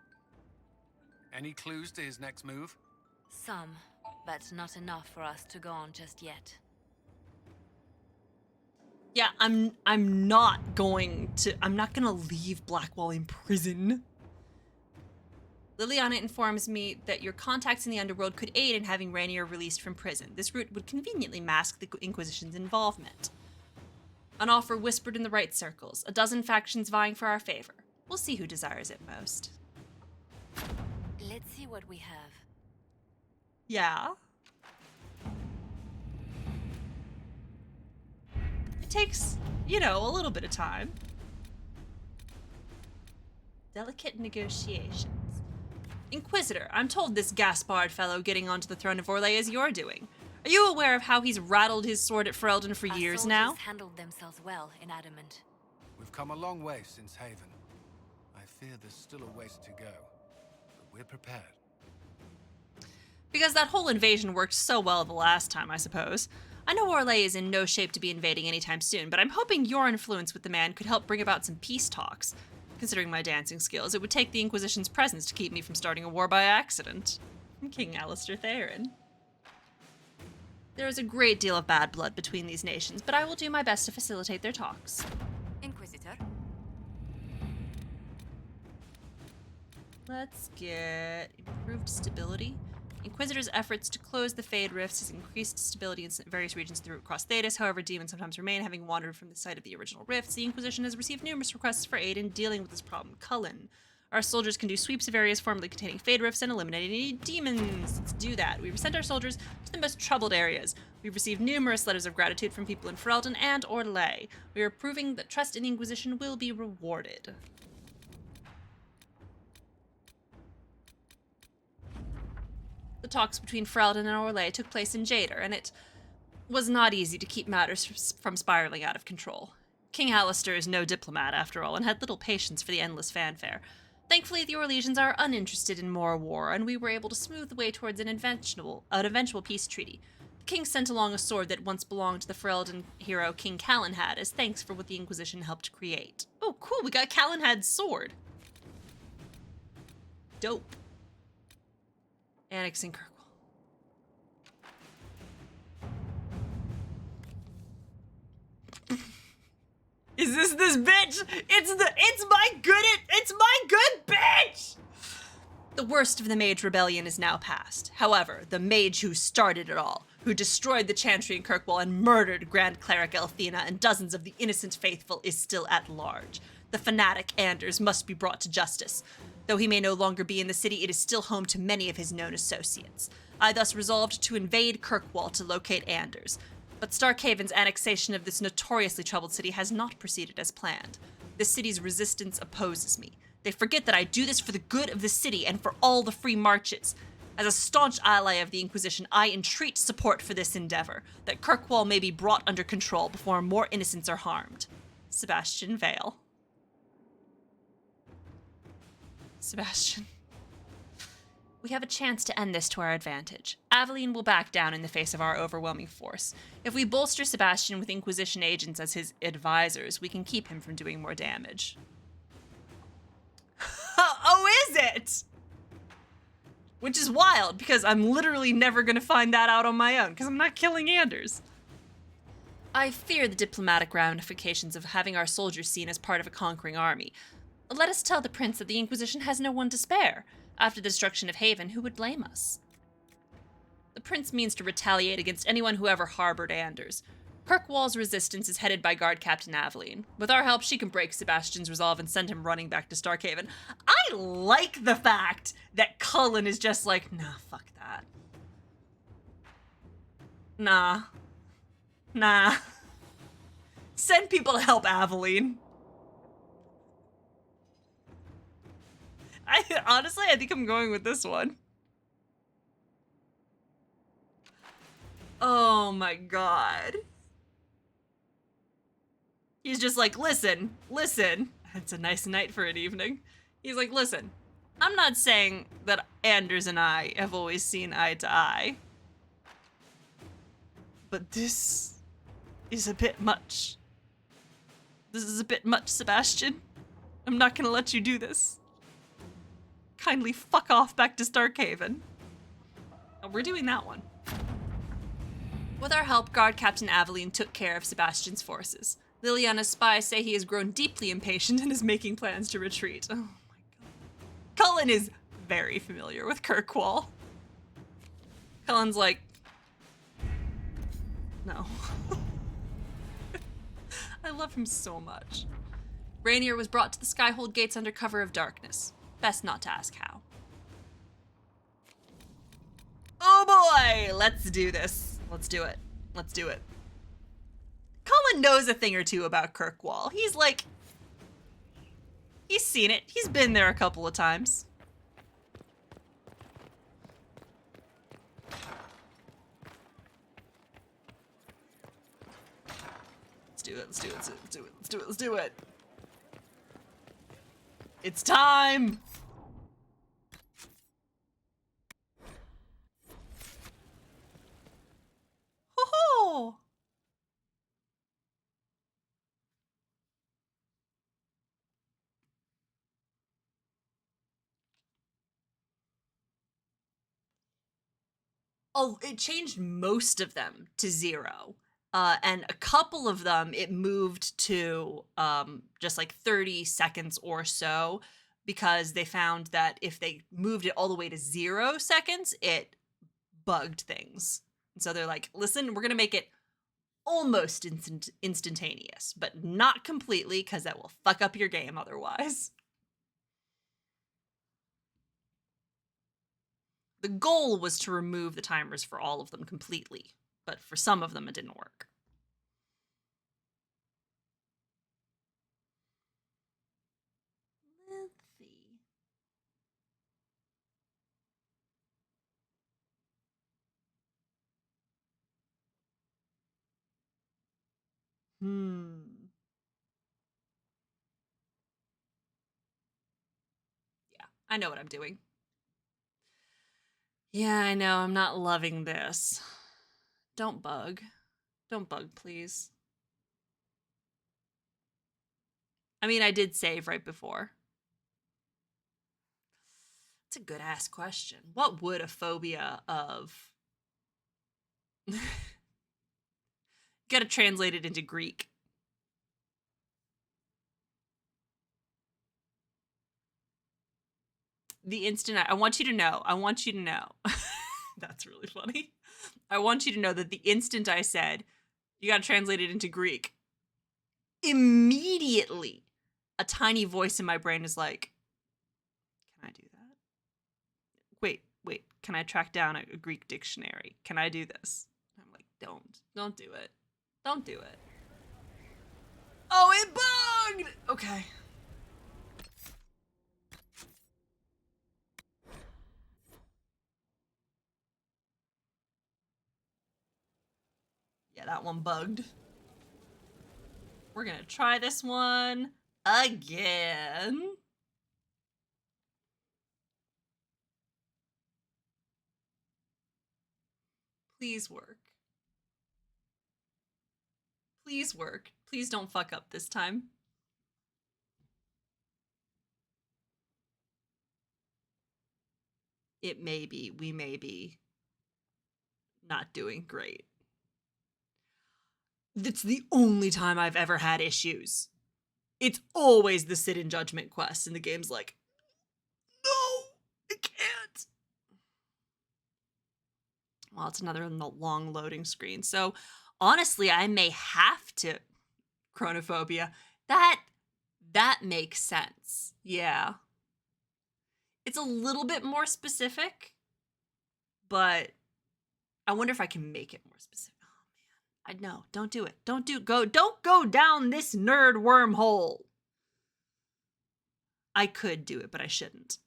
Any clues to his next move? Some, but not enough for us to go on just yet. Yeah, I'm not gonna leave Blackwall in prison. Leliana informs me that your contacts in the underworld could aid in having Rainier released from prison. This route would conveniently mask the Inquisition's involvement. An offer whispered in the right circles, a dozen factions vying for our favor. We'll see who desires it most. Let's see what we have. Yeah. It takes, a little bit of time. Delicate negotiations. Inquisitor, I'm told this Gaspard fellow getting onto the throne of Orlais is your doing. Are you aware of how he's rattled his sword at Ferelden for years now? Our soldiers handled themselves well in Adamant. We've come a long way since Haven. I fear there's still a ways to go, but we're prepared. Because that whole invasion worked so well the last time, I suppose. I know Orlais is in no shape to be invading anytime soon, but I'm hoping your influence with the man could help bring about some peace talks. Considering my dancing skills, it would take the Inquisition's presence to keep me from starting a war by accident. I'm King Alistair Theron. There is a great deal of bad blood between these nations, but I will do my best to facilitate their talks. Inquisitor? Let's get improved stability. Inquisitor's efforts to close the Fade Rifts has increased stability in various regions across Thedas. However, demons sometimes remain, having wandered from the site of the original rifts. The Inquisition has received numerous requests for aid in dealing with this problem. Cullen. Our soldiers can do sweeps of areas formerly containing Fade Rifts and eliminate any demons. Let's do that. We've sent our soldiers to the most troubled areas. We've received numerous letters of gratitude from people in Ferelden and Orlais. We are proving that trust in the Inquisition will be rewarded. The talks between Ferelden and Orlais took place in Jader, and it was not easy to keep matters from spiraling out of control. King Alistair is no diplomat, after all, and had little patience for the endless fanfare. Thankfully, the Orlesians are uninterested in more war, and we were able to smooth the way towards an eventual peace treaty. The king sent along a sword that once belonged to the Ferelden hero King Calenhad as thanks for what the Inquisition helped create. Oh, cool, we got Calenhad's sword. Dope. Annexing Kirkwall. Is this bitch? It's my good bitch! The worst of the Mage Rebellion is now past. However, the mage who started it all, who destroyed the Chantry in Kirkwall and murdered Grand Cleric Elthena and dozens of the innocent faithful, is still at large. The fanatic Anders must be brought to justice. Though he may no longer be in the city, it is still home to many of his known associates. I thus resolved to invade Kirkwall to locate Anders. But Starkhaven's annexation of this notoriously troubled city has not proceeded as planned. The city's resistance opposes me. They forget that I do this for the good of the city and for all the free marches. As a staunch ally of the Inquisition, I entreat support for this endeavor, that Kirkwall may be brought under control before more innocents are harmed. Sebastian Vale. Sebastian. We have a chance to end this to our advantage. Aveline will back down in the face of our overwhelming force. If we bolster Sebastian with Inquisition agents as his advisors, we can keep him from doing more damage. Oh, is it? Which is wild, because I'm literally never going to find that out on my own, because I'm not killing Anders. I fear the diplomatic ramifications of having our soldiers seen as part of a conquering army. Let us tell the prince that the Inquisition has no one to spare. After the destruction of Haven, who would blame us? The prince means to retaliate against anyone who ever harbored Anders. Kirkwall's resistance is headed by Guard Captain Aveline. With our help, she can break Sebastian's resolve and send him running back to Starkhaven. I like the fact that Cullen is just like, nah, fuck that. Nah. Nah. Send people to help Aveline. Honestly, I think I'm going with this one. Oh my god. He's just like, listen. It's a nice night for an evening. He's like, listen, I'm not saying that Anders and I have always seen eye to eye. But this is a bit much. This is a bit much, Sebastian. I'm not gonna let you do this. Kindly fuck off back to Starkhaven. Oh, we're doing that one. With our help, Guard Captain Aveline took care of Sebastian's forces. Leliana's spies say he has grown deeply impatient and is making plans to retreat. Oh my god. Cullen is very familiar with Kirkwall. Cullen's like, no. I love him so much. Rainier was brought to the Skyhold gates under cover of darkness. Best not to ask how. Oh boy, let's do this. Let's do it. Let's do it. Cullen knows a thing or two about Kirkwall. He's like, he's seen it. He's been there a couple of times. Let's do it. Let's do it. Let's do it. Let's do it. Let's do it. Let's do it. It's time. Ho-ho! Oh, it changed most of them to 0. And a couple of them, it moved to just like 30 seconds or so, because they found that if they moved it all the way to 0 seconds, it bugged things. And so they're like, listen, we're going to make it almost instantaneous, but not completely, because that will fuck up your game otherwise. The goal was to remove the timers for all of them completely, but for some of them it didn't work. Let's see. Yeah, I know what I'm doing. Yeah, I know, I'm not loving this. Don't bug. Don't bug, please. I mean, I did save right before. It's a good ass question. What would a phobia of... Gotta translate it into Greek. The instant I want you to know. That's really funny. I want you to know that the instant I said, you gotta translate it into Greek, immediately a tiny voice in my brain is like, can I do that? Wait, can I track down a Greek dictionary? Can I do this? I'm like, don't do it. Don't do it. Oh, it bugged! Okay. Yeah, that one bugged. We're gonna try this one again. Please work. Please work. Please don't fuck up this time. It may be, we may be not doing great. That's the only time I've ever had issues. It's always the sit in judgment quest, and the game's like, no, I can't. Well, it's another long loading screen. So honestly, I may have to. Chronophobia. That makes sense. Yeah. It's a little bit more specific, but I wonder if I can make it more specific. Oh man. I know. Don't do it. Don't go down this nerd wormhole. I could do it, but I shouldn't.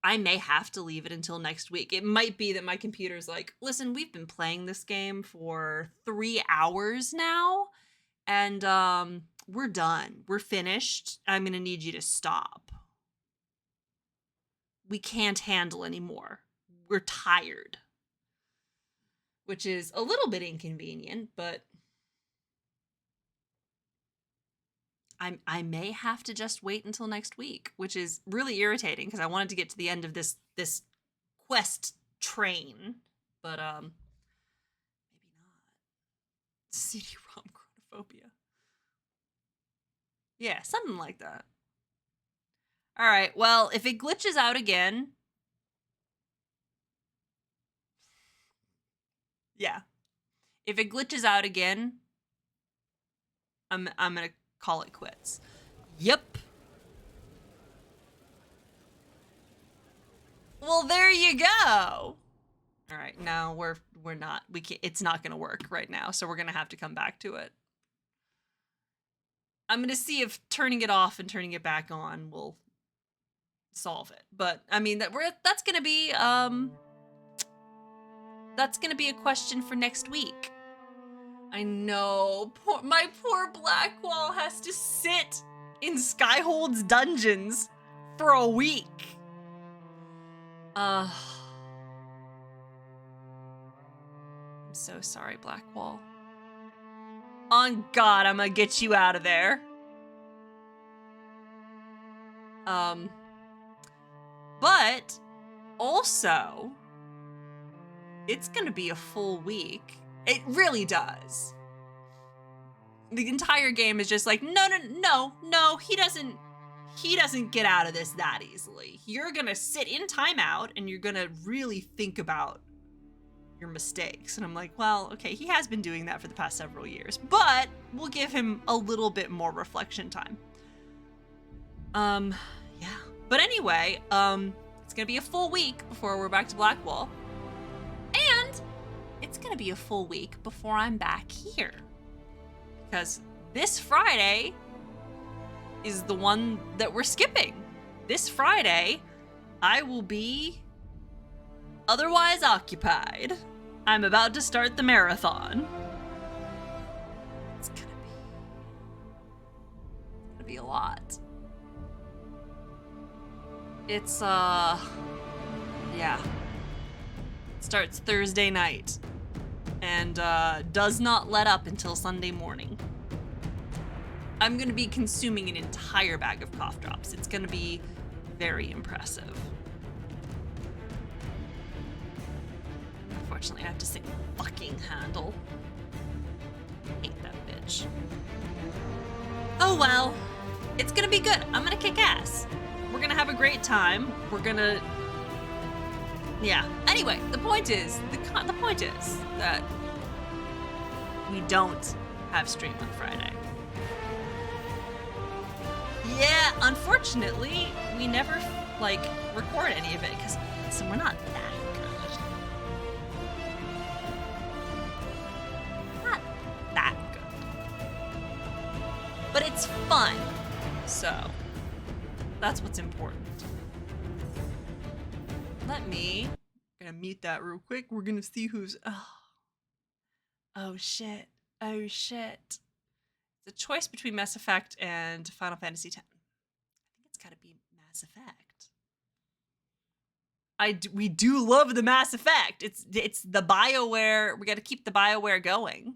I may have to leave it until next week. It might be that my computer's like, listen, we've been playing this game for 3 hours now, and we're done. We're finished. I'm going to need you to stop. We can't handle anymore. We're tired. Which is a little bit inconvenient, but I may have to just wait until next week, which is really irritating because I wanted to get to the end of this quest train, but maybe not. CD-ROM chronophobia. Yeah, something like that. All right, well, if it glitches out again, yeah. If it glitches out again, I'm gonna call it quits. Yep. Well, there you go. All right, now we're not. We can't. It's not gonna work right now, so we're gonna have to come back to it. I'm gonna see if turning it off and turning it back on will solve it. But I mean that's gonna be a question for next week. I know. My poor Blackwall has to sit in Skyhold's dungeons for a week. I'm so sorry, Blackwall. On God, I'm gonna get you out of there. But also, it's gonna be a full week. It really does. The entire game is just like, no, he doesn't get out of this that easily. You're gonna sit in timeout and you're gonna really think about your mistakes. And I'm like, well, okay, he has been doing that for the past several years, but we'll give him a little bit more reflection time. Yeah. But anyway, it's gonna be a full week before we're back to Blackwall. And it's gonna be a full week before I'm back here. Because this Friday is the one that we're skipping. This Friday, I will be otherwise occupied. I'm about to start the marathon. It's gonna be a lot. It's, yeah. It starts Thursday night. And does not let up until Sunday morning. I'm gonna be consuming an entire bag of cough drops. It's gonna be very impressive. Unfortunately, I have to sing fucking Handle. Hate that bitch. Oh well, it's gonna be good. I'm gonna kick ass. We're gonna have a great time. We're gonna, yeah. Anyway, the point is that we don't have stream on Friday. Yeah, unfortunately, we never record any of it because we're not that good. Not that good. But it's fun, so that's what's important. I'm gonna mute that real quick. We're gonna see who's, oh shit. It's a choice between Mass Effect and Final Fantasy X. I think it's gotta be Mass Effect. We do love the Mass Effect. It's the BioWare. We gotta keep the BioWare going.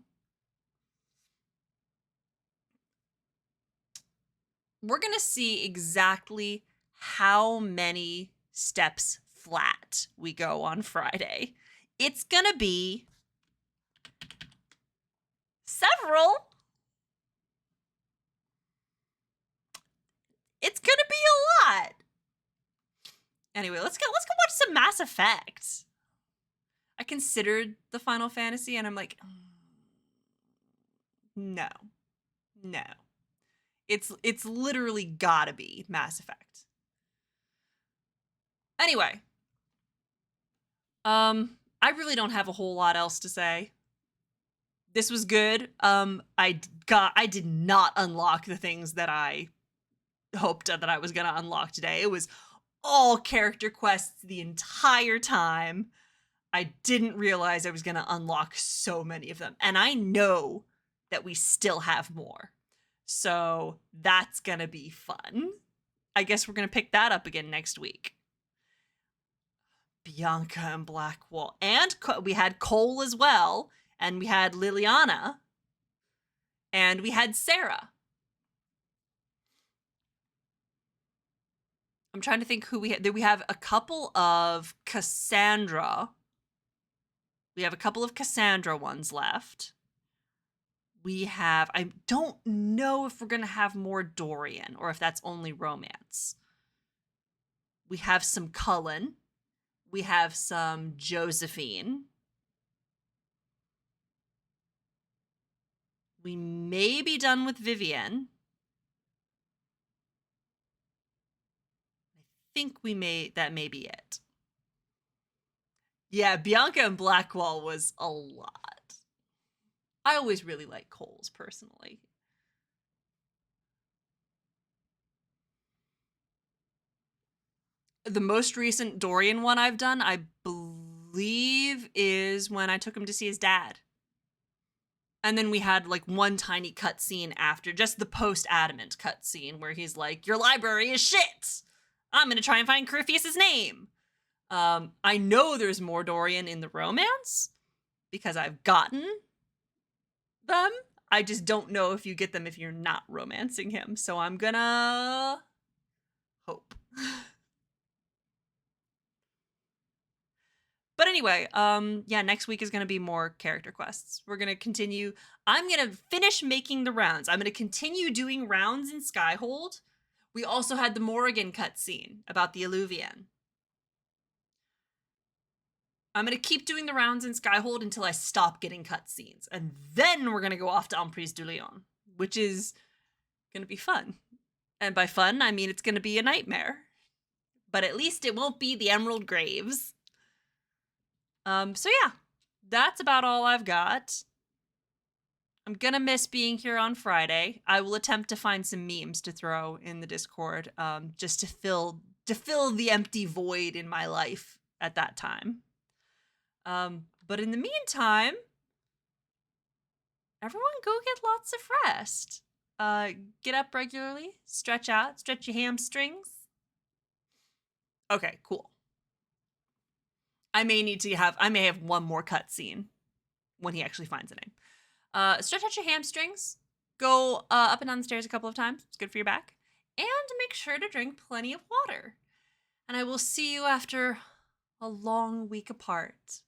We're gonna see exactly how many steps flat we go on Friday. It's gonna be several. It's gonna be a lot. Anyway, let's go watch some Mass Effect. I considered the Final Fantasy, and I'm like, no. It's literally gotta be Mass Effect. Anyway, I really don't have a whole lot else to say. This was good. I did not unlock the things that I hoped that I was gonna unlock today. It was all character quests the entire time. I didn't realize I was gonna unlock so many of them. And I know that we still have more. So that's gonna be fun. I guess we're gonna pick that up again next week. Bianca and Blackwall. And we had Cole as well. And we had Leliana. And we had Sera. I'm trying to think who we had. We have a couple of Cassandra. We have a couple of Cassandra ones left. We have, I don't know if we're going to have more Dorian or if that's only romance. We have some Cullen. We have some Josephine. We may be done with Vivienne. I think that may be it. Yeah, Bianca and Blackwall was a lot. I always really like Cole's personally. The most recent Dorian one I've done, I believe, is when I took him to see his dad. And then we had like one tiny cutscene after, just the post-Adamant cutscene where he's like, your library is shit! I'm gonna try and find Corypheus' name. I know there's more Dorian in the romance because I've gotten them. I just don't know if you get them if you're not romancing him. So I'm gonna hope. But anyway, yeah, next week is going to be more character quests. We're going to continue. I'm going to finish making the rounds. I'm going to continue doing rounds in Skyhold. We also had the Morrigan cutscene about the Alluvian. I'm going to keep doing the rounds in Skyhold until I stop getting cutscenes. And then we're going to go off to Emprise du Lion, which is going to be fun. And by fun, I mean it's going to be a nightmare. But at least it won't be the Emerald Graves. So yeah, that's about all I've got. I'm gonna miss being here on Friday. I will attempt to find some memes to throw in the Discord, just to fill the empty void in my life at that time. But in the meantime, everyone go get lots of rest. Get up regularly, stretch out, stretch your hamstrings. Okay, cool. I may have one more cutscene when he actually finds a name. Stretch out your hamstrings. Go up and down the stairs a couple of times. It's good for your back. And make sure to drink plenty of water. And I will see you after a long week apart.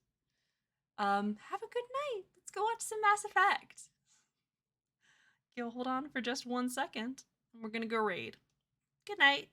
Have a good night. Let's go watch some Mass Effect. You'll hold on for just 1 second. And we're going to go raid. Good night.